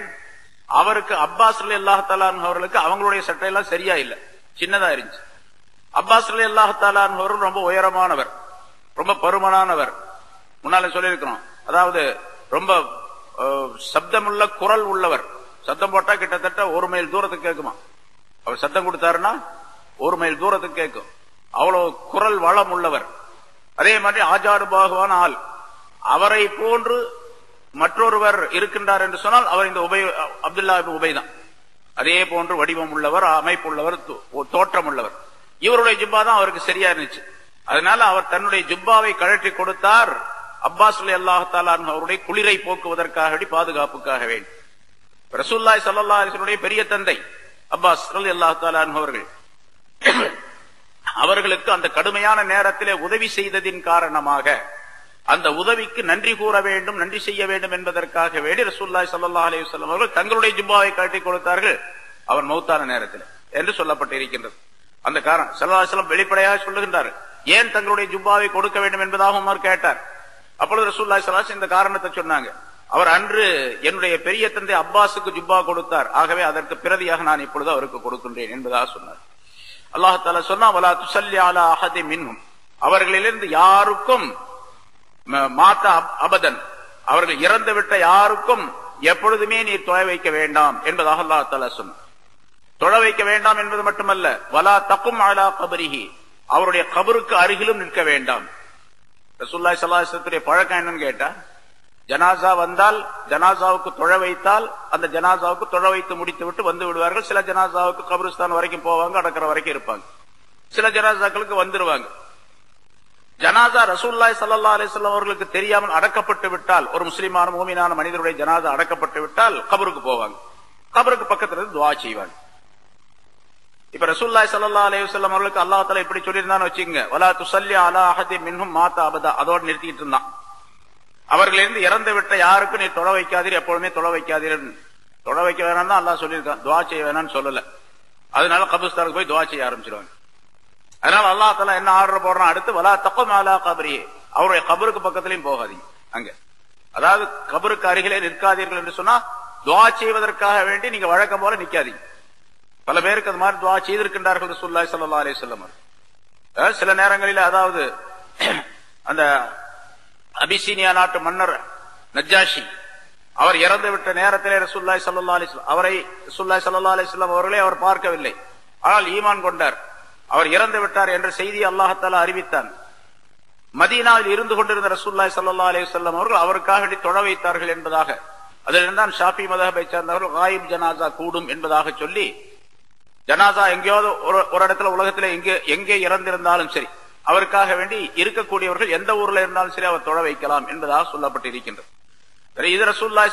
அவருக்கு அப்பாஸ் ரலியல்லாஹு தஆலா அவர்களுக்கு அவங்களுடைய சட்டையெல்லாம் சரியா இல்ல, சின்னதா இருந்துச்சு. அப்பாஸ் ரலியல்லாஹு தஆலா அவர்கள் ரொம்ப உயரமானவர், ரொம்ப பருமனானவர். முன்னால சொல்லியிருக்கிறோம். அதாவது ரொம்ப சப்தமுள்ள குரல் உள்ளவர். சத்தம் போட்டா கிட்டத்தட்ட 1 மைல் தூரத்துக்கு கேட்குமா. அவர் சத்தம் கொடுத்தாருன்னா 1 மைல் தூரத்துக்கு கேட்கும். அவ்வளவு குரல் வளம் உள்ளவர். அதே மாதிரி ஆஜாடு பாகுவான ஆள். அவரை போன்று மற்றொருவர் இருக்கின்றார் என்று சொன்னால் அவர் இந்த அப்துல்லாஹ் இப்னு உபை தான். அதே போன்று வடிவம் உள்ளவர், அமைப்பு உள்ளவர், தோற்றம் உள்ளவர். இவருடைய ஜுப்பா தான் அவருக்கு சரியா இருந்துச்சு. அதனால அவர் தன்னுடைய ஜுப்பாவை கழற்றி கொடுத்தார். அப்பாஸ் ரலியல்லாஹு தஆலா அவருடைய குளிரை போக்குவதற்காக, பாதுகாப்புக்காக வேண்டி. ரசூலுல்லாஹி ஸல்லல்லாஹு அலைஹி வஸல்லம் பெரிய தந்தை அப்பாஸ் ரலியல்லாஹு தஆலா அவர்கள் அவர்களுக்கு அந்த கடுமையான நேரத்திலே உதவி செய்ததின் காரணமாக அந்த உதவிக்கு நன்றி கூற வேண்டும், நன்றி செய்ய வேண்டும் என்பதற்காக வேண்டி ரசூலுல்லாஹி ஸல்லல்லாஹு அலைஹி வஸல்லம் அவர்கள் தங்களுடைய ஜுப்பாவை கழட்டி கொடுத்தார்கள் அவர் மௌத்தான நேரத்தில் என்று சொல்லப்பட்டிருக்கின்றது. அந்த காரணம் ஸல்லல்லாஹு அலைஹி வஸல்லம் வெளிப்படையாக சொல்லுகின்றார். ஏன் தங்களுடைய ஜுப்பாவை கொடுக்க வேண்டும் என்பதாக உமர் கேட்டார். அப்பொழுது ரசூலுல்லாஹி ஸல்லல்லாஹு அலைஹி வஸல்லம் இந்த காரணத்தை சொன்னாங்க. அவர் அன்று என்னுடைய பெரிய தந்தை அப்பாஸுக்கு ஜுப்பா கொடுத்தார், ஆகவே அதற்கு பிரதியாக நான் இப்பொழுது அவருக்கு கொடுக்கின்றேன் என்பதாக சொன்னார். அல்லாஹ் தஆலா சொன்னா வலா துஸல்லி அலா அஹதின் மின்ஹும், அவர்களிலிருந்து யாருக்கும் மாத்த அபதன், அவர்கள் இறந்துவிட்ட யாருக்கும் எப்பொழுதுமே நீர் தொழ வைக்க வேண்டாம் என்பதாக அல்லாஹ் தஆலா சொன்னார். தொழ வைக்க வேண்டாம் என்பது மட்டுமல்ல, வலா தகும் அலா கபரிஹி, அவருடைய கபருக்கு அருகிலும் நிற்க வேண்டாம். ரசூலுல்லாஹி ஸல்லல்லாஹு அலைஹி வஸல்லம் பழக்கம் என்னன்னு கேட்டா, ஜனாசா வந்தால் ஜனாசாவுக்கு தொழ வைத்தால் அந்த ஜனாசாவுக்கு தொழ வைத்து முடித்து விட்டு வந்து விடுவார்கள். சில ஜனாசாவுக்கு கபரிஸ்தான் வரைக்கும் போவாங்க, அடக்கிற வரைக்கும் இருப்பாங்க. சில ஜனாசாக்களுக்கு வந்துருவாங்க. ஜனாசா ரசூலுல்லாஹி ஸல்லல்லாஹு அலைஹி வஸல்லம் அவர்களுக்கு தெரியாமல் அடக்கப்பட்டு விட்டால், ஒரு முஸ்லிமான மூமினான மனிதருடைய ஜனாசா அடக்கப்பட்டு விட்டால் கபருக்கு போவாங்க. கபருக்கு பக்கத்துல இருந்து துஆ செய்வாங்க. இப்ப ரசூலுல்லாஹி ஸல்லல்லாஹு அலைஹி வஸல்லம் அவர்களுக்கு அல்லாஹ் தஆலா இப்படி சொல்லியிருந்தான்னு வச்சுக்கங்க, வலா துஸல்லி அலா அஹதின் மின்ஹும் மாத அபதா, அதோட நிறுத்திட்டு இருந்தான். அவர்களிருந்து இறந்து விட்ட யாருக்கும் நீ தொழ வைக்காதீர், எப்பொழுதுமே தொழ வைக்காதீர். தொழ வைக்க வேணாம் தான் அல்லாஹ் சொல்லியிருக்கான், துஆ செய்ய வேணாம்னு சொல்லல. அதனால கபரிஸ்தானுக்கு போய் துஆ செய்ய ஆரம்பிச்சிருவாங்க. அதனால அல்லாஹ் தஆலா என்ன ஆர்டர் போடுறான், அடுத்து வலா தக்கும் அலா கபரி, அவருடைய கபருக்கு பக்கத்திலையும் போகாதீங்க. அங்க அதாவது கபருக்கு அருகிலே நிற்காதீர்கள் என்று சொன்னா துஆ செய்வதற்காக வேண்டி நீங்க வழக்கம் போல நிக்காதீங்க. பல பேருக்கு அது மாதிரி துஆ செய்திருக்கின்றார்கள் ரசூலுல்லாஹி ஸல்லல்லாஹு அலைஹி வஸல்லம். சில நேரங்களில் அதாவது அந்த அபிசீனியா நாட்டு மன்னர் நஜ்ஜாஷி அவர் இறந்து விட்ட நேரத்திலே ரசூலுல்லாஹி ஸல்லல்லாஹு அலைஹி வஸல்லம் அவரை ரசூலுல்லாஹி ஸல்லல்லாஹு அலைஹி வஸல்லம் அவர்களை அவர் பார்க்கவில்லை. ஆனால் ஈமான் கொண்டார். அவர் இறந்து விட்டார் என்ற செய்தியை அல்லாஹ் தஆலா அறிவித்தான். மதீனாவில் இருந்து கொண்டிருந்த ரசூலுல்லாஹி ஸல்லல்லாஹு அலைஹி வஸல்லம் அவர்கள் அவருக்காக வேண்டி தொழ வைத்தார்கள் என்பதாக, அதிலிருந்தான் ஷாஃபி மதஹபை சேர்ந்தவர்கள் காயிப் ஜனாசா கூடும் என்பதாக சொல்லி, ஜனாசா எங்கேயாவது ஒரு இடத்துல உலகத்தில் எங்கே இறந்திருந்தாலும் சரி அவருக்காக வேண்டி இருக்கக்கூடியவர்கள் எந்த ஊர்ல இருந்தாலும் சரி அவர் தொழ வைக்கலாம் என்பதாக சொல்லப்பட்டிருக்கின்றது. இது ரசூலுல்லாஹி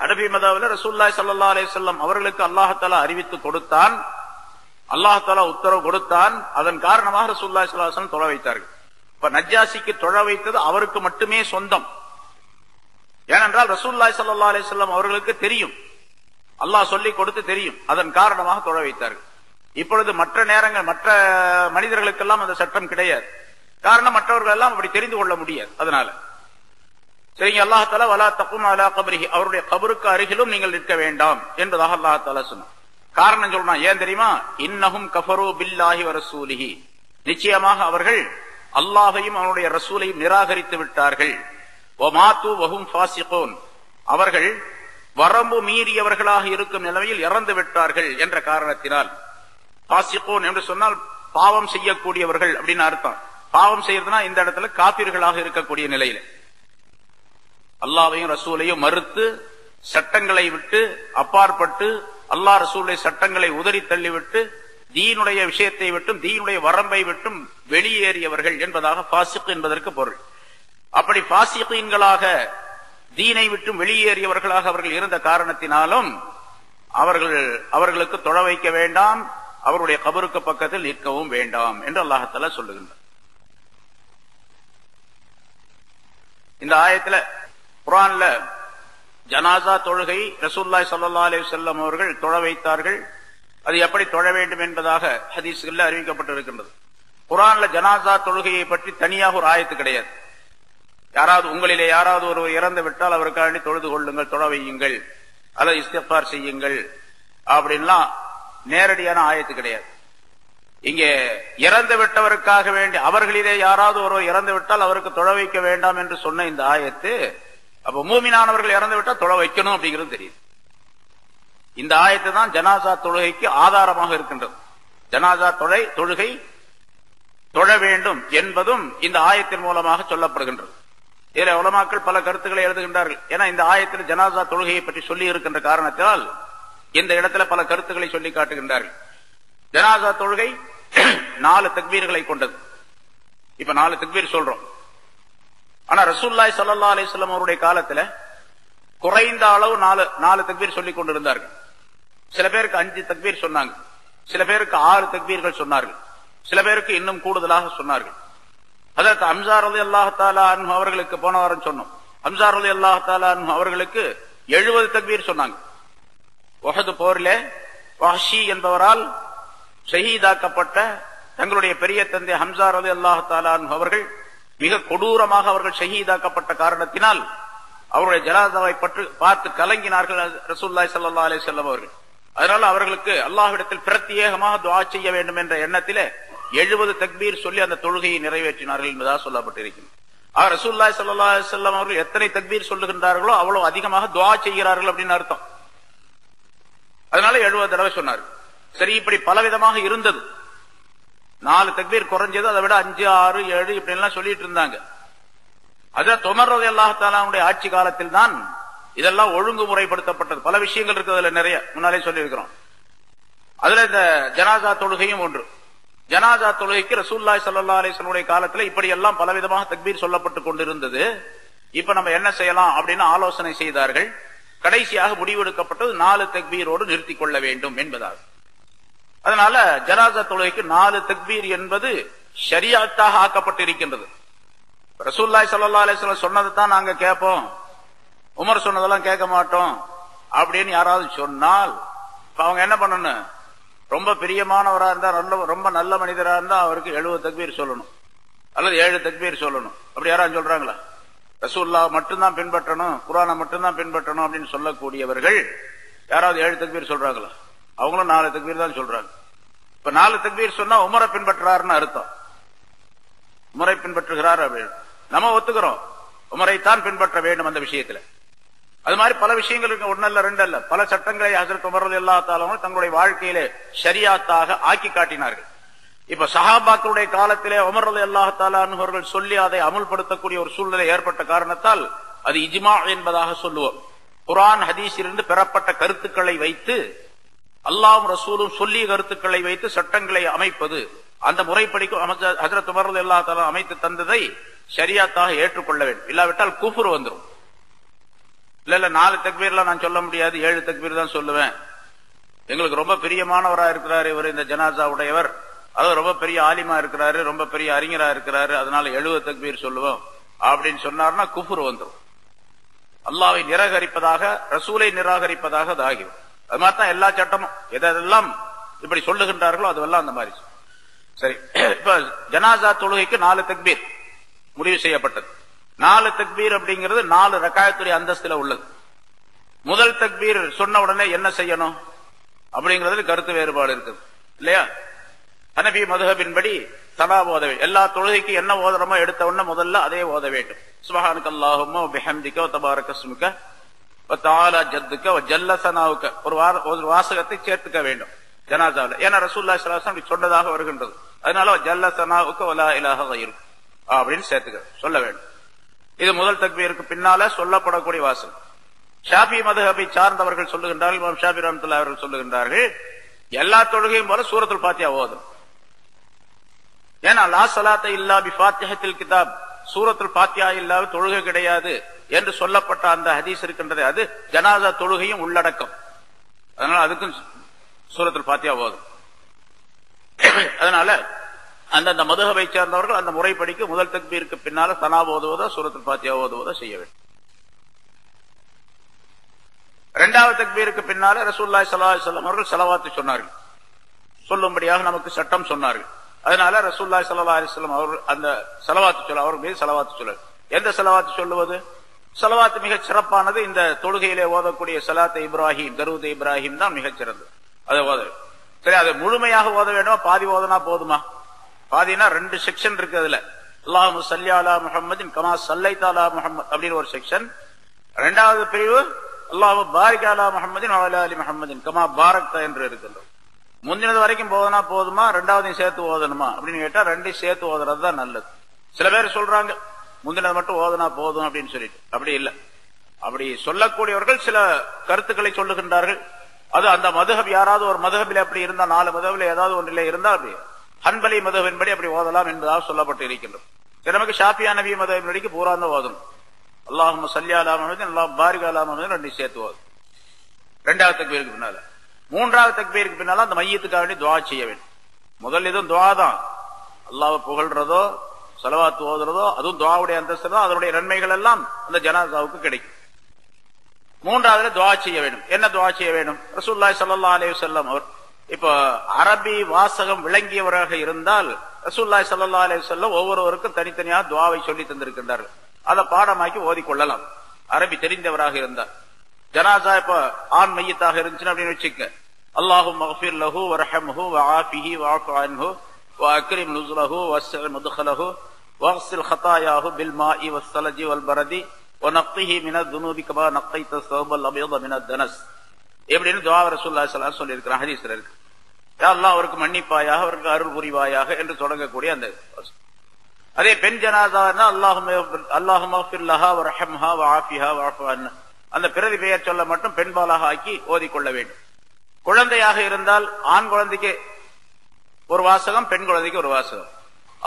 ஹனபி மதஹபில் ரசூலுல்லாஹி ஸல்லல்லாஹு அலைஹி வஸல்லம் அவர்களுக்கு அல்லாஹ் தஆலா அறிவித்து கொடுத்தான், அல்லாஹ் தஆலா உத்தரவு கொடுத்தான். அதன் காரணமாக ரசூலுல்லாஹி ஸல்லல்லாஹு அலைஹி வஸல்லம் தொழ வைத்தார்கள். இப்ப நஜ்ஜாஷிக்கு தொழ வைத்தது அவருக்கு மட்டுமே சொந்தம். ஏனென்றால் ரசூலுல்லாஹி ஸல்லல்லாஹு அலைஹி வஸல்லம் அவர்களுக்கு தெரியும், அல்லாஹ் சொல்லி கொடுத்து தெரியும், அதன் காரணமாக தொழ வைத்தார்கள். இப்பொழுது மற்ற நேரங்கள் மற்ற மனிதர்களுக்கெல்லாம் அந்த சட்டம் கிடையாது. காரணம் மற்றவர்கள் எல்லாம் அப்படி தெரிந்து கொள்ள முடியாது. அதனால சரிங்க, அல்லாஹ் தஆலா வலா தகும் அலா கபரிஹி, அவருடைய கபருக்கு அருகிலும் நீங்கள் நிற்க வேண்டாம் என்பதாக அல்லாஹ் தஆலா சொன்னார். காரணம் சொல்றான், ஏன் தெரியுமா? இன்னஹும் கஃபரு பில்லாஹி வ ரசூலிஹி, நிச்சயமாக அவர்கள் அல்லாஹையும் அவனுடைய ரசூலையும் நிராகரித்து விட்டார்கள். வமாத்து வஹும் ஃபாசிகூன், அவர்கள் வரம்பு மீறியவர்களாக இருக்கும் நிலையில் இறந்து விட்டார்கள் என்ற காரணத்தினால். ஃபாசிகூன் என்று சொன்னால் பாவம் செய்யக்கூடியவர்கள் அப்படின்னு அர்த்தம். பாவம் செய்யறதுனா இந்த இடத்துல காபிர்களாக இருக்கக்கூடிய நிலையில அல்லாஹ்வையும் ரசூலையும் மறுத்து சட்டங்களை விட்டு அப்பாற்பட்டு அல்லாஹ் ரசூலுடைய சட்டங்களை உதறி தள்ளிவிட்டு தீனுடைய விஷயத்தை விட்டும் தீனுடைய வரம்பை விட்டும் வெளியேறியவர்கள் என்பதாக ஃபாசிக் என்பதற்கு பொருள். அப்படி ஃபாசிகீன்களாக தீனை விட்டும் வெளியேறியவர்களாக அவர்கள் இருந்த காரணத்தினாலும் அவர்களுக்கு தொழ வைக்க வேண்டாம், அவருடைய கபருக்கு பக்கத்தில் நிற்கவும் வேண்டாம் என்று அல்லாஹ் தஆலா சொல்லுகின்றார். இந்த ஆயத்துல குர்ஆன்ல ஜனாசா தொழுகை ரசூலுல்லாஹி ஸல்லல்லாஹு அலைஹி வஸல்லம் அவர்கள் தொழ வைத்தார்கள். அது எப்படி தொழ வேண்டும் என்பதாக ஹதீஸ்களில் அறிவிக்கப்பட்டிருக்கின்றது. குர்ஆன்ல ஜனாசா தொழுகையை பற்றி தனியாக ஒரு ஆயத்து கிடையாது. யாராவது உங்களிலே யாராவது ஒருவர் இறந்து விட்டால் அவருக்காண்டி தொழுது கொள்ளுங்கள், தொழ வையுங்கள், அல்லது இஸ்திக்பார் செய்யுங்கள் அப்படின்லாம் நேரடியான ஆயத்து கிடையாது. இங்கே இறந்து விட்டவருக்காக வேண்டி அவர்களிலே யாராவது ஒருவர் இறந்து விட்டால் அவருக்கு தொழ வைக்க வேண்டாம் என்று சொன்ன இந்த ஆயத்து, அப்ப மூமினானவர்கள் இறந்து விட்டால் தொழ வைக்கணும் அப்படிங்கிறது தெரியுது. இந்த ஆயத்து தான் ஜனாசா தொழுகைக்கு ஆதாரமாக இருக்கின்றது. ஜனாசா தொழுகை தொழ வேண்டும் என்பதும் இந்த ஆயத்தின் மூலமாக சொல்லப்படுகின்றது. இதில் உலமாக்கள் பல கருத்துக்களை எழுதுகின்றார்கள். ஏன்னா இந்த ஆயத்தில் ஜனாசா தொழுகையை பற்றி சொல்லி இருக்கின்ற காரணத்தினால் இந்த இடத்துல பல கருத்துக்களை சொல்லி காட்டுகின்றார்கள். ஜனாசா தொழுகை 4 தக்பீர்களை கொண்டது. இப்ப 4 தக்பீர் சொல்றோம். ஆனா ரசூலுல்லாஹி ஸல்லல்லாஹு அலைஹி வஸல்லம் அவருடைய காலத்துல குறைந்த அளவு 4 தக்பீர் சொல்லிக் கொண்டிருந்தார்கள். சில பேருக்கு 5 தக்பீர் சொன்னாங்க, சில பேருக்கு 6 தக்பீர்கள் சொன்னார்கள், சில பேருக்கு இன்னும் கூடுதலாக சொன்னார்கள். ஹஜ்ரத் ஹம்ஸா ரலியல்லாஹு தஆலா அன்ஹு அவர்களுக்கு போன வாரம் சொன்னோம். ஹம்ஸா ரலியல்லாஹு தஆலா அன்ஹு அவர்களுக்கு 70 தக்பீர் சொன்னாங்க. உஹது போரிலே வஹ்ஷி என்பவரால் ஷஹீதாக்கப்பட்ட தங்களுடைய பெரிய தந்தை ஹம்ஸா ரலியல்லாஹு தஆலா அன்ஹு அவர்கள் மிக கொடூரமாக அவர்கள் ஷஹீதாக்கப்பட்ட காரணத்தினால் அவருடைய ஜனாசாவை பார்த்து கலங்கினார்கள் ரசூலுல்லாஹி ஸல்லல்லாஹு அலைஹி வஸல்லம் அவர்கள். அதனால அவர்களுக்கு அல்லாஹ்விடத்தில் பிரத்யேகமாக துஆ செய்ய வேண்டும் என்ற எண்ணத்திலே 70 தக்பீர் சொல்லி அந்த தொழுகையை நிறைவேற்றினார்கள் என்பதாக சொல்லப்பட்டிருக்கிறது. ரசூலுல்லாஹி ஸல்லல்லாஹு அலைஹி வஸல்லம் அவர்கள் எத்தனை தக்பீர் சொல்லுகின்றார்களோ அவ்வளவு அதிகமாக துஆ செய்கிறார்கள் அப்படின்னு அர்த்தம். அதனால 70 தடவை சொன்னார்கள். சரி, இப்படி பலவிதமாக இருந்தது. 4 தக்பீர் குறைஞ்சது, அதை விட 5, 6, 7 இப்படி எல்லாம் சொல்லிட்டு இருந்தாங்க. ஹஜ்ரத் உமர் ரலியல்லாஹு தஆலாவுடைய ஆட்சி காலத்தில் தான் இதெல்லாம் ஒழுங்குமுறைப்படுத்தப்பட்டது. பல விஷயங்கள் இருக்கு, அதுல நிறைய முன்னாலே சொல்லி இருக்கிறோம். அதுல இந்த ஜனாசா தொழுகையும் ஒன்று. ஜனாசா தொழுகைக்கு ரசூலுல்லாஹி ஸல்லல்லாஹு அலைஹி வஸல்லம் காலத்துல இப்படி எல்லாம் பலவிதமாக தக்பீர் சொல்லப்பட்டு கொண்டிருந்தது. இப்ப நம்ம என்ன செய்யலாம் அப்படின்னு ஆலோசனை செய்தார்கள். கடைசியாக முடிவெடுக்கப்பட்டது 4 தக்பீரோடு நிறுத்திக் கொள்ள வேண்டும் என்பதாக. அதனால ஜனாசா தொழுகைக்கு 4 தக்பீர் என்பது ஷரியத்தாக ஆக்கப்பட்டிருக்கின்றது. ரசூலுல்லாஹி ஸல்லல்லாஹு அலைஹி வஸல்லம் சொன்னதை தான் நாங்க கேட்போம், உமர் சொன்னதெல்லாம் கேட்க மாட்டோம் அப்படின்னு யாராவது சொன்னால் அவங்க என்ன பண்ணணும்? ரொம்ப பிரியமானவரா இருந்தா, ரொம்ப நல்ல மனிதரா இருந்தா அவருக்கு 70 தக்பீர் சொல்லணும் அல்லது 7 தக்பீர் சொல்லணும். அப்படி யாராவது சொல்றாங்களா? ரசூலுல்லாஹ் மட்டும்தான் பின்பற்றணும், குர்ஆனை மட்டும்தான் பின்பற்றணும் அப்படின்னு சொல்லக்கூடியவர்கள் யாராவது 7 தக்பீர் சொல்றாங்களா? அவங்களும் 4 தக்பீர் தான் சொல்றாங்க. இப்ப 4 தக்பீர் சொன்னா உமரை பின்பற்றுறாருன்னு அர்த்தம். உமரை பின்பற்றுகிறார் அப்படின்னு நம்ம ஒத்துக்கிறோம். உமரைத்தான் பின்பற்ற வேண்டும் அந்த விஷயத்துல. அது மாதிரி பல விஷயங்கள் இருக்கு, ஒன்னல்ல ரெண்டல்ல, பல சட்டங்களை ஹஜ்ரத் உமர் ரலியல்லாஹு தஆலா தங்களுடைய வாழ்க்கையிலே ஷரியாத்தாக ஆக்கி காட்டினார்கள். இப்ப சஹாபாக்களுடைய காலத்திலே உமர் ரலியல்லாஹு தஆலா அவர்கள் சொல்லி அதை அமுல்படுத்தக்கூடிய ஒரு சூழ்நிலை ஏற்பட்ட காரணத்தால் அது இஜ்மா என்பதாக சொல்லுவோம். குர்ஆன் ஹதீஸிலிருந்து பெறப்பட்ட கருத்துக்களை வைத்து, அல்லாஹ்வும் ரசூலும் சொல்லிய கருத்துக்களை வைத்து சட்டங்களை அமைப்பது, அந்த முறைப்படிக்கும் ஹஜ்ரத் உமர் ரலியல்லாஹு தஆலா அமைத்து தந்ததை ஷரியாத்தாக ஏற்றுக்கொள்ள வேண்டும். இல்லாவிட்டால் குஃப்ர் வந்துடும். இல்ல 4 தக்பீர்லாம் நான் சொல்ல முடியாது, 7 தக்பீர் தான் சொல்லுவேன். எங்களுக்கு ரொம்ப பிரியமானவரா இருக்கிறாரு இவர், இந்த ஜனாசா உடையவர், அதாவது ரொம்ப பெரிய ஆலிமா இருக்கிறாரு, ரொம்ப பெரிய அறிஞரா இருக்கிறாரு, அதனால 70 தக்பீர் சொல்லுவோம் அப்படின்னு சொன்னார்னா குஃப்ர் வந்துடும். அல்லாஹ்வை நிராகரிப்பதாக, ரசூலை நிராகரிப்பதாக அது ஆகிடும். அது மாதிரி தான் எல்லா சட்டமும் எதெல்லாம் இப்படி சொல்லுகின்றார்களோ அதுவெல்லாம் அந்த மாதிரி. சரி, இப்ப ஜனாசா தொழுகைக்கு 4 தக்பீர் முடிவு செய்யப்பட்டது. 4 தக்பீர் அப்படிங்கிறது 4 ரக்காயத்துடைய அந்தஸ்துல உள்ளது. முதல் தக்பீர் சொன்ன உடனே என்ன செய்யணும் அப்படிங்கிறது கருத்து வேறுபாடு இருக்குது இல்லையா? ஹனபி மதுஹபின்படி தலா ஓத வேண்டும். எல்லா தொழுகைக்கு என்ன ஓதுறமோ எடுத்த உடனே முதல்ல அதே ஓத வேண்டும். சுப்ஹானக அல்லாஹும்ம வ பிஹம்திக வ தபாரக இஸ்முக வ தஆலா ஜத்துக வ ஜல்ல ஸனாவுக ஒரு வாசகத்தை சேர்த்துக்க வேண்டும் ஜனாசாவில். ஏன்னா ரசூலுல்லாஹி ஸல்லல்லாஹு அலைஹி வஸல்லம் சொன்னதாக வருகின்றது. அதனால ஜல்ல ஸனாவுக வ லா இலாஹ கைருக அப்படின்னு சேர்த்துக்க சொல்ல வேண்டும். இது முதல் தக்பீருக்கு பின்னால சொல்லப்படக்கூடிய வாசகம். ஷாஃபி மதுஹபை சார்ந்தவர்கள் சொல்லுகின்றார்கள், இமாம் ஷாஃபி ரஹ்மத்துல்லாஹி அவர்கள் சொல்லுகின்றார்கள், எல்லா தொழுகையும் போல சூரத்துல் ஃபாத்திஹா ஓதும். ஏன்னா லா ஸலாத்த இல்லா பி ஃபாத்திஹத்தில் கிதாப், சூரத்துல் ஃபாத்திஹா இல்லாத தொழுகை கிடையாது என்று சொல்லப்பட்ட அந்த ஹதீஸ் இருக்கின்றது, அது ஜனாசா தொழுகையும் உள்ளடக்கம். அதனால அதுக்கும் சூரத்துல் ஃபாத்திஹா ஓதும். அதனால அந்தந்த மதுஹபை சேர்ந்தவர்கள் அந்த முறைப்படிக்கு முதல் தக்பீருக்கு பின்னால சனா ஓதுவதோ சூரத்துல் ஃபாத்திஹா ஓதுவதோ செய்ய வேண்டும். இரண்டாவது தக்பீருக்கு பின்னால ரசூலுல்லாஹி ஸல்லல்லாஹு அலைஹி வஸல்லம் அவர்கள் ஸலவாத் சொன்னார்கள், சொல்லும்படியாக நமக்கு சட்டம் சொன்னார்கள். அதனால ரசூலுல்லாஹி ஸல்லல்லாஹு அலைஹி வஸல்லம் அவர்கள் அந்த ஸலவாத் சொல்ல, அவர்கள் மீது ஸலவாத் சொல்ல. எந்த ஸலவாத் சொல்லுவது? ஸலவாத் மிகச் சிறப்பானது. இந்த தொழுகையிலே ஓதக்கூடிய ஸலாத் இப்ராஹிம், தரூத் இப்ராஹிம் தான் மிகச் சிறந்தது. அதை ஓத. சரி, அதை முழுமையாக ஓத வேண்டுமா, பாதி ஓதனா போதுமா? பாதினா 2 செக்ஷன் இருக்கு அதுல. அல்லாஹும்ம ஸல்லி அலா முஹம்மதின் கமா ஸல்லைத அலா முஹம்மத் அப்படின்னு ஒரு செக்ஷன். இரண்டாவது பிரிவு அல்லாஹும்ம பாரிக் அலா முஹம்மதின் வ அலா ஆலி முஹம்மதின் கமா பாரக்த என்று இருக்கின்றது. முந்தினது வரைக்கும் போதனா போதுமா, ரெண்டாவதையும் சேர்த்து ஓதணுமா அப்படின்னு கேட்டா 2 சேர்த்து ஓதுறது தான் நல்லது. சில பேர் சொல்றாங்க முந்தினது மட்டும் ஓதனா போதும் அப்படின்னு சொல்லிட்டு. அப்படி இல்லை. அப்படி சொல்லக்கூடியவர்கள் சில கருத்துக்களை சொல்லுகின்றார்கள். அது அந்த மதுஹப், யாராவது ஒரு மதுஹபில் அப்படி இருந்தா, 4 மதுஹபில் ஏதாவது ஒன்றிலே இருந்தா அப்படி ஹன்பலி மதுஹபின்படி அப்படி ஓதலாம் என்பதாக சொல்லப்பட்டு இருக்கின்றது. நமக்கு ஷாஃபி ஹனபி மதுஹபின்படிக்கு பூரா தான் ஓதணும். அல்லாஹும்ம ஸல்லி அலா முஹம்மதின் அல்லாஹ் பாரிக் அலா முஹம்மதின் 2 சேர்த்து ஓதும். இரண்டாவது தக்பீருக்கு பின்னால. மூன்றாவது தக்பீருக்கு பின்னால அந்த மையத்துக்காக வேண்டி துஆ செய்ய வேண்டும். முதல் இதுவும் துஆ தான். அல்லாஹ்வை புகழ்றதோ ஸலவாத் ஓதுறதோ அதுவும் துஆவுடைய அந்தஸ்து தான். அதனுடைய நன்மைகள் எல்லாம் அந்த ஜனாசாவுக்கு கிடைக்கும். மூன்றாவதுல துஆ செய்ய வேண்டும். என்ன துஆ செய்ய வேண்டும்? ரசூலுல்லாஹி ஸல்லல்லாஹு அலைஹி வஸல்லம் அவர் இப்ப அரபி வாசகம் விளங்கியவராக இருந்தால் ரசூலுல்லாஹி ஸல்லல்லாஹு அலைஹி வஸல்லம் ஒவ்வொருவருக்கும் தனித்தனியாக துஆவை சொல்லி தந்திருக்கின்றார்கள். அதை பாடமாக்கி ஓதிக்கொள்ளலாம் அரபி தெரிந்தவராக இருந்தார். ஜனாசா இப்ப ஆண் மையத்தாக இருந்துச்சுன்னு அப்படின்னு வச்சுக்க, அல்லாஹும்ம மக்ஃபிர் லஹு வர்ஹம்ஹு வஆஃபிஹி வஅஃபு அன்ஹு வஅக்ரிம் நுஸுலஹு வஸ்ஸி மத்கலஹு வக்ஸில் ஹதாயாஹு பில் மாஇ வஸ்ஸலஜி வல் பரதி வநக்ஹி மினத் துனூபி கமா நக்கைத ஸௌபல் அபியத மினத் தனஸ் இப்படின்னு துஆ ரசூலுல்லாஹி ஸல்லல்லாஹு அலைஹி வஸல்லம் சொல்லி இருக்கிற ஹதீஸ்ல இருக்கு. யா அல்லாஹ் அவருக்கு மன்னிப்பாயாக, அவருக்கு அருள் புரிவாயாக என்று தொடங்கக்கூடிய அந்த. அதே பெண் ஜனாசானா அல்லாஹும்ம மக்ஃபிர் லஹா வர்ஹம்ஹா வஆஃபிஹா வஅஃபு அன்ஹா, அந்த பிரதி பெயர் சொல்ல மட்டும் பெண்பாலாக ஆக்கி ஓதிக்கொள்ள வேண்டும். குழந்தையாக இருந்தால் ஆண் குழந்தைக்கு ஒரு வாசகம், பெண் குழந்தைக்கு ஒரு வாசகம்.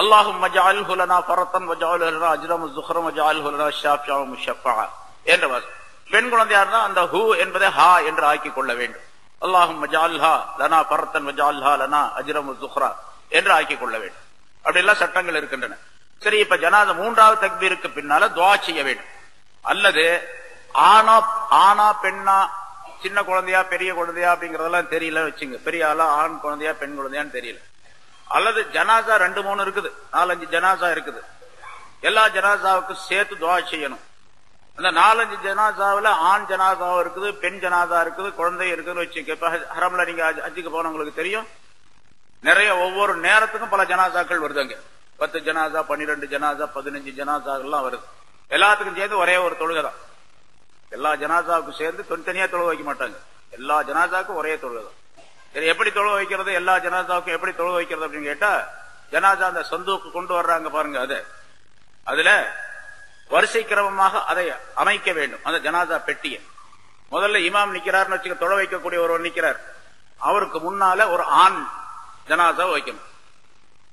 அல்லாஹும்ம ஜஅல்ஹு லனா ஃபரத்தன் வஜஅல்ஹு லனா அஜ்ரம் ஸுஹ்ரம் வஜஅல்ஹு லனா ஷாஃபிஅ முஷஃபஅ என்ற வாசகம். பெண் குழந்தையா இருந்தா அந்த ஹூ என்பதை ஹா என்று ஆக்கி கொள்ள வேண்டும். அல்லாஹும்ம ஜஅல்ஹா லனா ஃபரத்தன் வஜஅல்ஹா லனா அஜ்ரம் ஸுஹ்ரா என்று ஆக்கி கொள்ள வேண்டும். அப்படி எல்லாம் சட்டங்கள் இருக்கின்றன. சரி, இப்ப ஜனாஸா மூன்றாவது தக்பீருக்கு பின்னால துஆ செய்ய வேண்டும். அல்லது ஆனா பெண்ணா சின்ன குழந்தையா பெரிய குழந்தையா அப்படிங்கறதெல்லாம் தெரியல வச்சுங்க. பெரிய ஆளா ஆண் குழந்தையா பெண் குழந்தையான்னு தெரியல. அல்லது ஜனாசா 2-3 இருக்குது, 4-5 ஜனாசா இருக்குது. எல்லா ஜனாசாவுக்கும் சேர்த்து துஆ செய்யணும். அந்த 4-5 ஜனாசாவில் ஆண் ஜனாசாவும் இருக்குது, பெண் ஜனாசா இருக்குது, குழந்தை இருக்குதுன்னு வச்சுக்க. இப்ப ஹரம்ல நீங்க ஹஜ்ஜுக்கு போனவங்களுக்கு தெரியும், நிறைய ஒவ்வொரு நேரத்துக்கும் பல ஜனாசாக்கள் வருதுங்க. 10 ஜனாசா, 12 ஜனாசா, 15 ஜனாசாக்கள்லாம் வருது. எல்லாத்துக்கும் சேர்ந்து ஒரே ஒரு தொழுகை தான். எல்லா ஜனாசாவுக்கும் சேர்ந்து தனித்தனியா தொழுகை வைக்க மாட்டாங்க. எல்லா ஜனாசாவுக்கும் ஒரே தொழுகை தான். சரி, எப்படி தொழுகை வைக்கிறது? எல்லா ஜனாசாவுக்கும் எப்படி தொழுகை வைக்கிறது அப்படின்னு கேட்டா, ஜனாசா அந்த சந்தூக்கு கொண்டு வர்றாங்க பாருங்க, அதுல வரிசை கிரமமாக அதை அமைக்க வேண்டும். அந்த ஜனாசா பெட்டியை முதல்ல இமாம் நிக்கிறார்னு வச்சுக்க, தொழ வைக்கக்கூடிய ஒருவர் நிக்கிறார், அவருக்கு முன்னால ஒரு ஆண் ஜனாசா வைக்கணும்,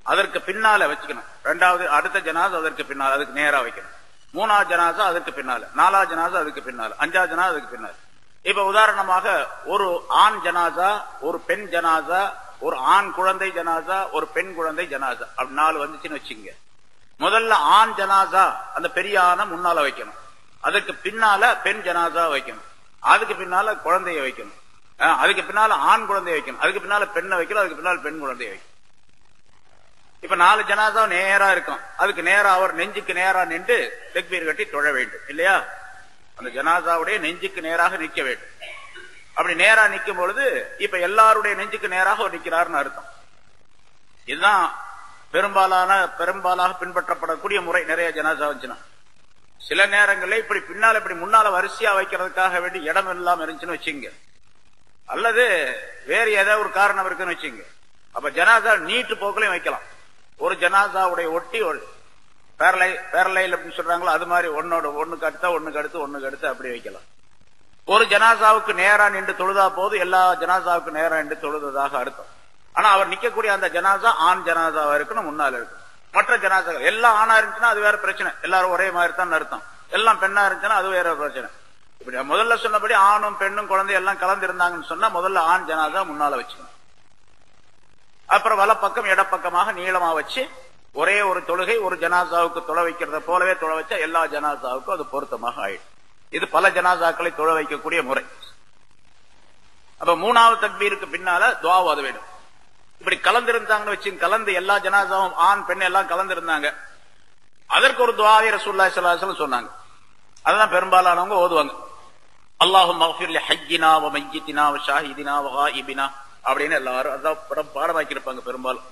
அதற்கு பின்னால வச்சுக்கணும். ரெண்டாவது அடுத்த ஜனாசா அதற்கு பின்னால், அதுக்கு நேரா வைக்கணும். 3ஆவது ஜனாசா அதுக்கு பின்னால, 4ஆவது ஜனாசா அதுக்கு பின்னால, 5ஆவது ஜனாசா அதுக்கு பின்னால. இப்ப உதாரணமாக ஒரு ஆண் ஜனாசா, ஒரு பெண் ஜனாசா, ஒரு ஆண் குழந்தை ஜனாசா, ஒரு பெண் குழந்தை ஜனாசா, அப்படி 4 வந்துச்சுன்னு வச்சுங்க. முதல்ல ஆண் ஜனாசா அந்த பெரிய ஆணை முன்னால வைக்கணும், அதுக்கு பின்னால பெண் ஜனாசா வைக்கணும், அதுக்கு பின்னால குழந்தைய வைக்கணும், அதுக்கு பின்னால ஆண் குழந்தைய வைக்கணும், அதுக்கு பின்னால பெண்ணை வைக்கணும், அதுக்கு பின்னால பெண் குழந்தைய வைக்கணும். இப்ப 4 ஜனாசா நேரா இருக்கும், அதுக்கு நேரா அவர் நெஞ்சுக்கு நேரா நின்று தக்பீர் கட்டி தொழ வேண்டும் இல்லையா? அந்த ஜனாசாவுடைய நெஞ்சுக்கு நேராக நிற்க வேண்டும். அப்படி நேரா நிற்கும் பொழுது இப்ப எல்லாருடைய நெஞ்சுக்கு நேராக அவர் நிற்கிறார்னு அர்த்தம். இதுதான் பெரும்பாலாக பின்பற்றப்படக்கூடிய முறை. நிறைய ஜனாசா வந்துச்சுன்னா, சில நேரங்களில் இப்படி பின்னால இப்படி முன்னால வரிசையா வைக்கிறதுக்காக வேண்டி இடம் இல்லாம இருந்துச்சுன்னு வச்சுங்க, அல்லது வேறு ஏதாவது ஒரு காரணம் இருக்குன்னு வச்சுங்க, அப்ப ஜனாசா நீட்டு போக்கலையும் வைக்கலாம். ஒரு ஜனாசாவுடைய ஒட்டி ஒரு பேரலைல் அப்படின்னு சொல்றாங்களோ அது மாதிரி ஒண்ணுக்கு அடுத்து அப்படி வைக்கலாம். ஒரு ஜனாசாவுக்கு நேரா நின்று தொழுதா போது எல்லா ஜனாசாவுக்கு நேரா நின்று தொழுததாக அர்த்தம். ஆனா அவர் நிக்கக்கூடிய அந்த ஜனாசா ஆண் ஜனாசாவா இருக்கணும், முன்னால இருக்கணும். மற்ற ஜனாசாக்கள் எல்லாம் ஆணா இருந்துச்சுன்னா அது வேற பிரச்சனை, எல்லாரும் ஒரே மாதிரி தான் அர்த்தம். எல்லாம் பெண்ணா இருந்துச்சுன்னா அது வேற பிரச்சனை. இப்படி முதல்ல சொன்னபடி ஆணும் பெண்ணும் குழந்தை எல்லாம் கலந்து இருந்தாங்கன்னு சொன்னா முதல்ல ஆண் ஜனாசா முன்னால வச்சுக்கணும். அப்புறம் வலப்பக்கம் இடப்பக்கமாக நீளமா வச்சு ஒரே ஒரு தொழுகை ஒரு ஜனாசாவுக்கு தொழ வைக்கிறத போலவே தொழ வச்சா எல்லா ஜனாசாவுக்கும் அது பொருத்தமாக ஆயிடும். இது பல ஜனாசாக்களை தொழ வைக்கக்கூடிய முறை. அப்ப 3ஆவது தக்பீருக்கு பின்னால துஆ ஓத வேண்டும். இப்படி கலந்திருந்தாங்கன்னு வச்சு, கலந்து எல்லா ஜனாசாவும் ஆண் பெண் எல்லாம் கலந்திருந்தாங்க, அதற்கு ஒரு துஆவை ரசூலுல்லாஹி ஸல்லல்லாஹு அலைஹி வஸல்லம் சொன்னாங்க. அதுதான் பெரும்பாலானவங்க ஓதுவாங்க. அல்லாஹும்ம அக்ஃபிர் லி ஹய்யினா வ மையித்தினா வ ஷாஹிதினா வ காயிபினா அப்படின்னு எல்லாரும் அதான் பாடமாக்கி இருப்பாங்க பெரும்பாலும்.